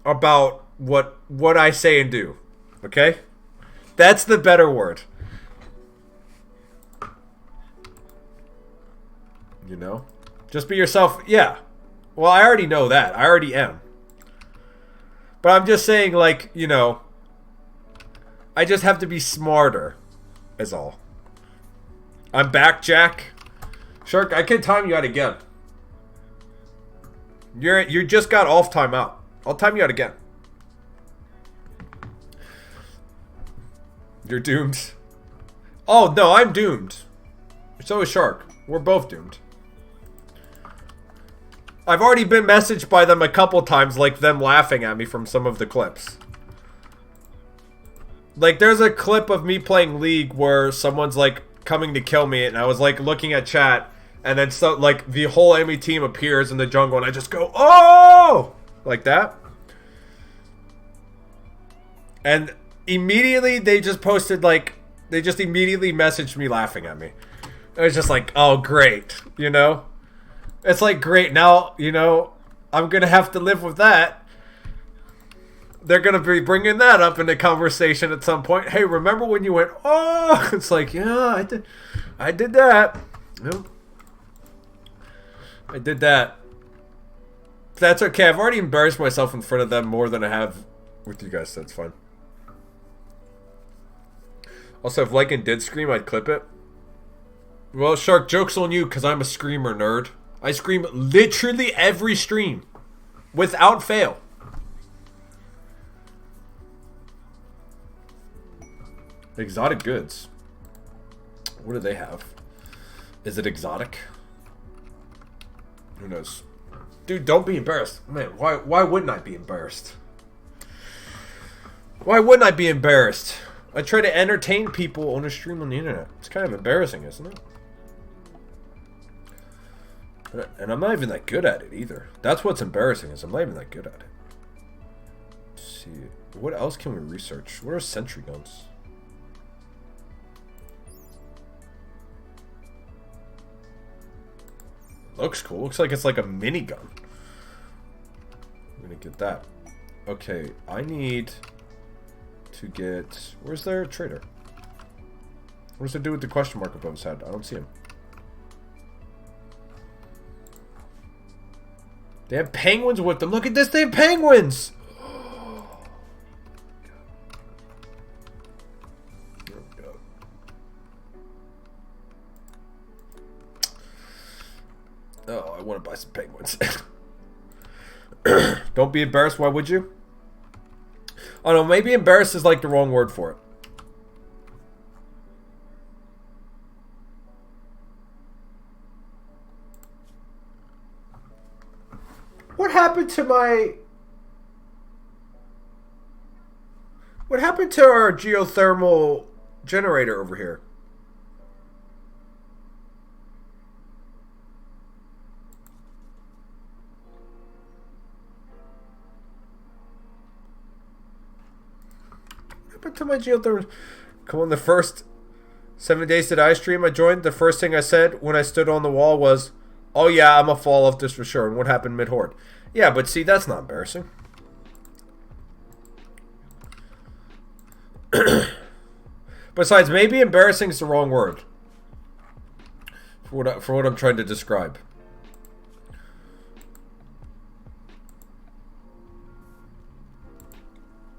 about what I say and do. Okay? That's the better word. You know? Just be yourself. Yeah. Well, I already know that. I already am. But I'm just saying, like, you know, I just have to be smarter, is all. I'm back, Jack. Shark, I can time you out again. You just got off timeout. I'll time you out again. You're doomed. Oh, no, I'm doomed. So is Shark. We're both doomed. I've already been messaged by them a couple times, like them laughing at me from some of the clips. Like, there's a clip of me playing League where someone's, like, coming to kill me, and I was, like, looking at chat, and then, so, like, the whole enemy team appears in the jungle, and I just go, oh! Like that. And immediately, they just posted, like, they just immediately messaged me laughing at me. It was just like, oh, great, you know? It's like, great, now, you know, I'm gonna have to live with that. They're gonna be bringing that up in the conversation at some point. Hey, remember when you went, oh? It's like, yeah, I did that. Yep. I did that. That's okay. I've already embarrassed myself in front of them more than I have with you guys, so it's fine. Also, if Lycan did scream, I'd clip it. Well, Shark, joke's on you, because I'm a screamer, nerd. I scream literally every stream. Without fail. Exotic goods. What do they have? Is it exotic? Who knows? Dude, don't be embarrassed. Man, why wouldn't I be embarrassed? Why wouldn't I be embarrassed? I try to entertain people on a stream on the internet. It's kind of embarrassing, isn't it? And I'm not even that good at it either. That's what's embarrassing, is I'm not even that good at it. Let's see. What else can we research? What are sentry guns? Looks cool. Looks like it's like a minigun. I'm gonna get that. Okay, I need to get... Where's their trader? What does it do with the question mark above his head? I don't see him. They have penguins with them. Look at this, they have penguins! There we go. Oh, I want to buy some penguins. Don't be embarrassed, why would you? Oh no, maybe embarrassed is like the wrong word for it. What happened to my... What happened to our geothermal generator over here? What happened to my geothermal... Come on, the first 7 days that I stream, I joined. The first thing I said when I stood on the wall was... Oh yeah, I'm a fall off this for sure. And what happened mid-horde? Yeah, but see, that's not embarrassing. Besides, maybe embarrassing is the wrong word. For what I'm trying to describe.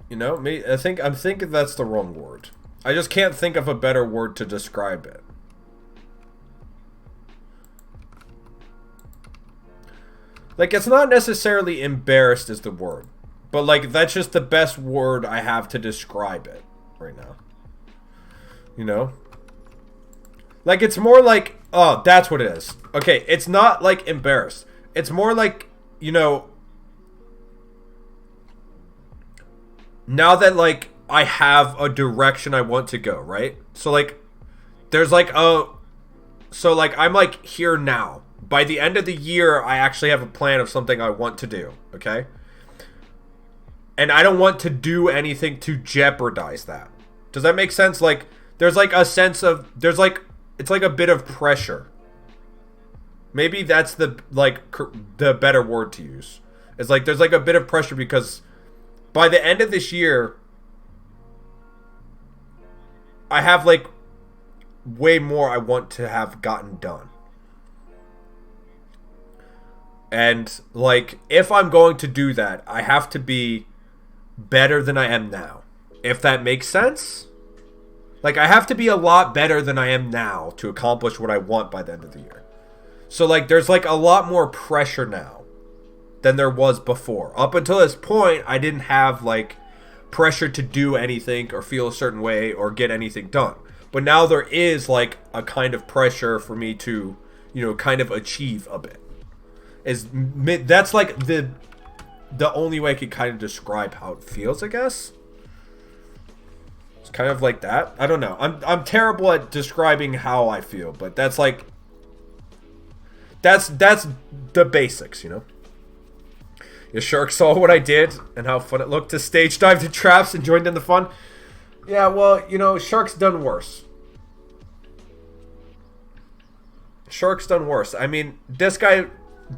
You know, I'm thinking that's the wrong word. I just can't think of a better word to describe it. Like, it's not necessarily embarrassed is the word. But, like, that's just the best word I have to describe it right now. You know? Like, it's more like... Oh, that's what it is. Okay, it's not, like, embarrassed. It's more like, you know... Now that, like, I have a direction I want to go, right? So, like, there's, like, a... So, like, I'm, like, here now. By the end of the year, I actually have a plan of something I want to do, okay? And I don't want to do anything to jeopardize that. Does that make sense? Like, there's like a sense of... There's like... It's like a bit of pressure. Maybe that's the, like, the better word to use. It's like, there's like a bit of pressure because by the end of this year, I have like way more I want to have gotten done. And, like, if I'm going to do that, I have to be better than I am now. If that makes sense? Like, I have to be a lot better than I am now to accomplish what I want by the end of the year. So, like, there's, like, a lot more pressure now than there was before. Up until this point, I didn't have, like, pressure to do anything or feel a certain way or get anything done. But now there is, like, a kind of pressure for me to, you know, kind of achieve a bit. That's like the only way I could kind of describe how it feels, I guess. It's kind of like that. I don't know. I'm terrible at describing how I feel, but that's like that's the basics, you know. Your shark saw what I did and how fun it looked to stage dive the traps and joined in the fun. Yeah, well, you know, Shark's done worse. Shark's done worse. I mean, this guy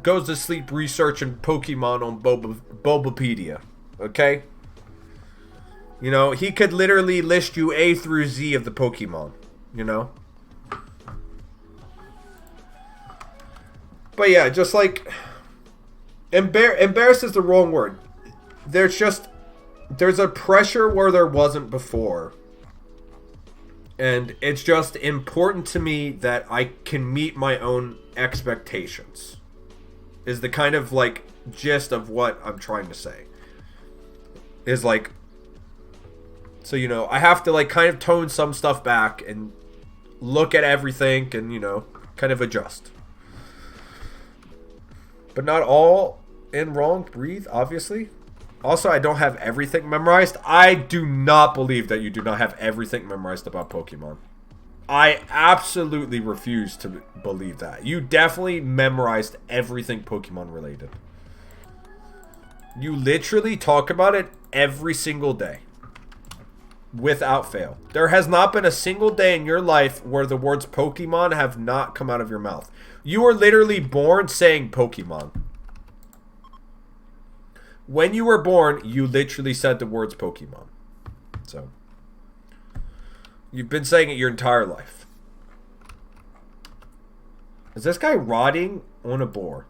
goes to sleep researching Pokemon on Bulbapedia. Okay? You know, he could literally list you A through Z of the Pokemon. You know? But yeah, just like... Embarrassed is the wrong word. There's a pressure where there wasn't before. And it's just important to me that I can meet my own expectations. Is the kind of, like, gist of what I'm trying to say. Is, like... So, you know, I have to, like, kind of tone some stuff back and look at everything and, you know, kind of adjust. But not all in wrong. Breathe, obviously. Also, I don't have everything memorized. I do not believe that you do not have everything memorized about Pokemon. I absolutely refuse to believe that. You definitely memorized everything Pokemon related. You literally talk about it every single day. Without fail. There has not been a single day in your life where the words Pokemon have not come out of your mouth. You were literally born saying Pokemon. When you were born, you literally said the words Pokemon. So, you've been saying it your entire life. Is this guy rotting on a boar?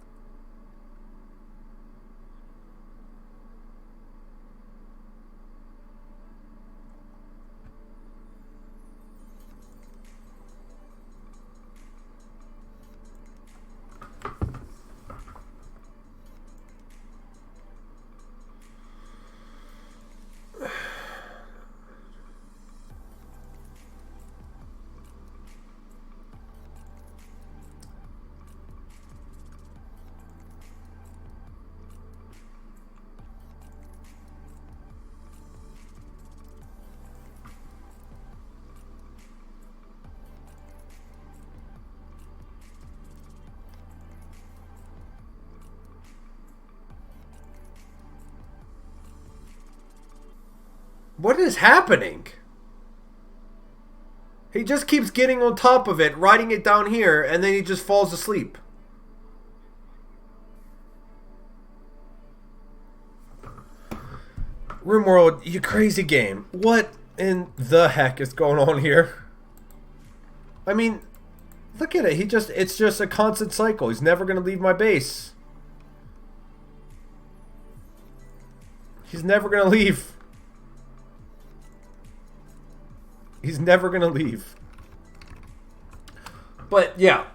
What is happening? He just keeps getting on top of it, riding it down here, and then he just falls asleep. Rimworld, you crazy game. What in the heck is going on here? I mean, look at it. It's just a constant cycle. He's never going to leave my base. He's never going to leave. He's never going to leave. But, yeah.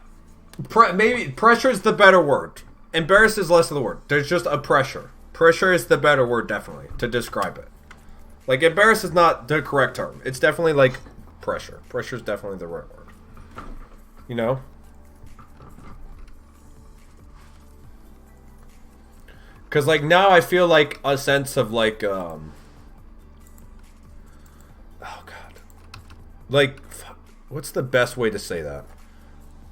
Maybe pressure is the better word. Embarrassed is less of the word. There's just a pressure. Pressure is the better word, definitely, to describe it. Like, embarrassed is not the correct term. It's definitely, like, pressure. Pressure is definitely the right word. You know? Because, like, now I feel, like, a sense of, like, oh, God. Like, what's the best way to say that?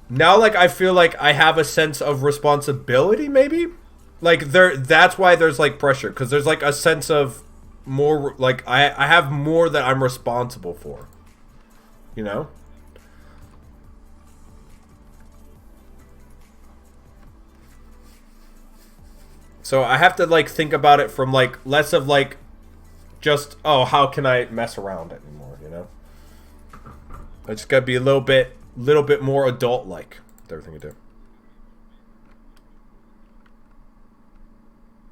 Now, like, I feel like I have a sense of responsibility, maybe? Like, that's why there's, like, pressure. Because there's, like, a sense of more, like, I have more that I'm responsible for. You know? So I have to, like, think about it from, like, less of, like, just, oh, how can I mess around anymore, you know? I just gotta be a little bit more adult-like with everything I do.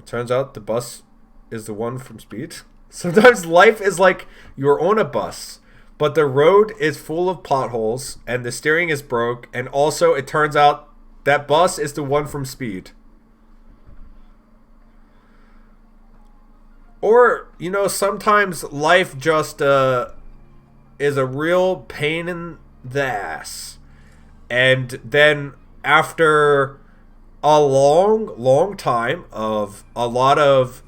It turns out the bus is the one from Speed. Sometimes life is like you're on a bus, but the road is full of potholes and the steering is broke, and also it turns out that bus is the one from Speed. Or, you know, sometimes life just is a real pain in the ass. And then after a long time of a lot of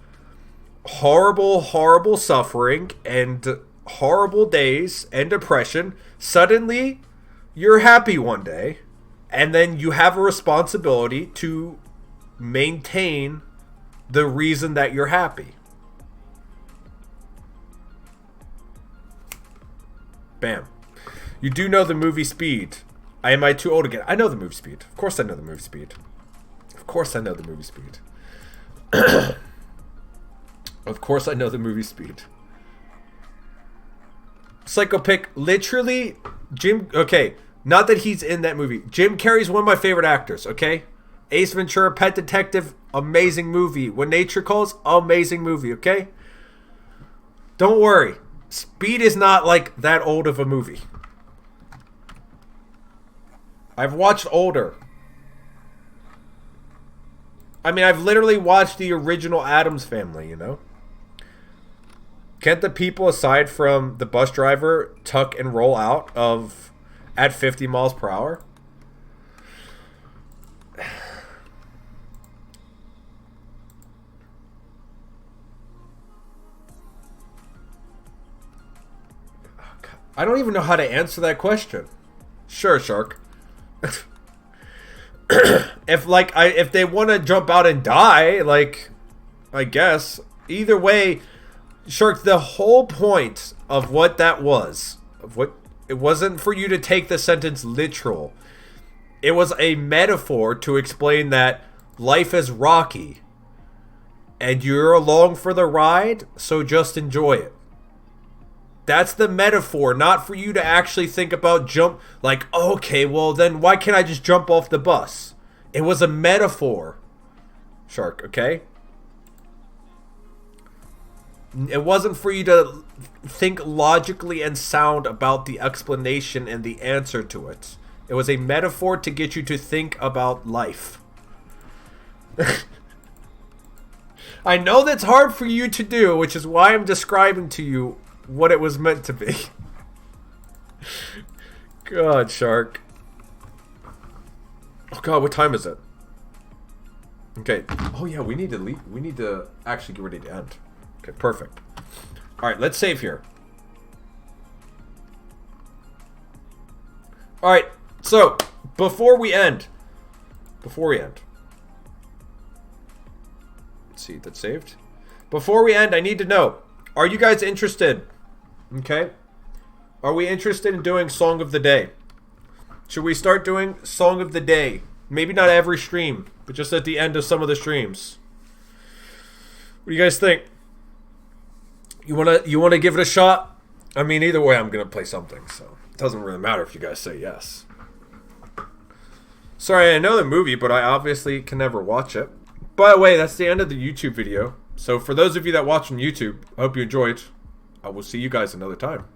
horrible suffering and horrible days and depression, suddenly you're happy one day, and then you have a responsibility to maintain the reason that you're happy. Bam. You do know the movie Speed. Am I too old again? I know the movie Speed. Of course I know the movie Speed. Of course I know the movie Speed. Of course I know the movie Speed. Psycho Pick, literally, Jim, okay, not that he's in that movie. Jim Carrey's one of my favorite actors, okay? Ace Ventura, Pet Detective, amazing movie. When Nature Calls, amazing movie, okay? Don't worry. Speed is not like that old of a movie. I've watched older. I mean, I've literally watched the original Addams Family, you know? Can't the people, aside from the bus driver, tuck and roll out of at 50 miles per hour? I don't even know how to answer that question. Sure, Shark. If they want to jump out and die, like, I guess. Either way, Shark, the whole point of what that was, it wasn't for you to take the sentence literal. It was a metaphor to explain that life is rocky. And you're along for the ride, so just enjoy it. That's the metaphor, not for you to actually think about jump. Like, okay, well then why can't I just jump off the bus? It was a metaphor, Shark, okay? It wasn't for you to think logically and sound about the explanation and the answer to it. It was a metaphor to get you to think about life. I know that's hard for you to do, which is why I'm describing to you what it was meant to be. God, Shark. Oh God, what time is it? Okay. Oh yeah, we need to leave. We need to actually get ready to end. Okay, perfect. All right, let's save here. All right. So before we end, let's see, that's saved. Before we end, I need to know: are you guys interested? Okay. Are we interested in doing Song of the Day? Should we start doing Song of the Day? Maybe not every stream, but just at the end of some of the streams. What do you guys think? You wanna give it a shot? I mean, either way, I'm gonna play something, so it doesn't really matter if you guys say yes. Sorry, I know the movie, but I obviously can never watch it. By the way, that's the end of the YouTube video. So for those of you that watch on YouTube, I hope you enjoyed. I will see you guys another time.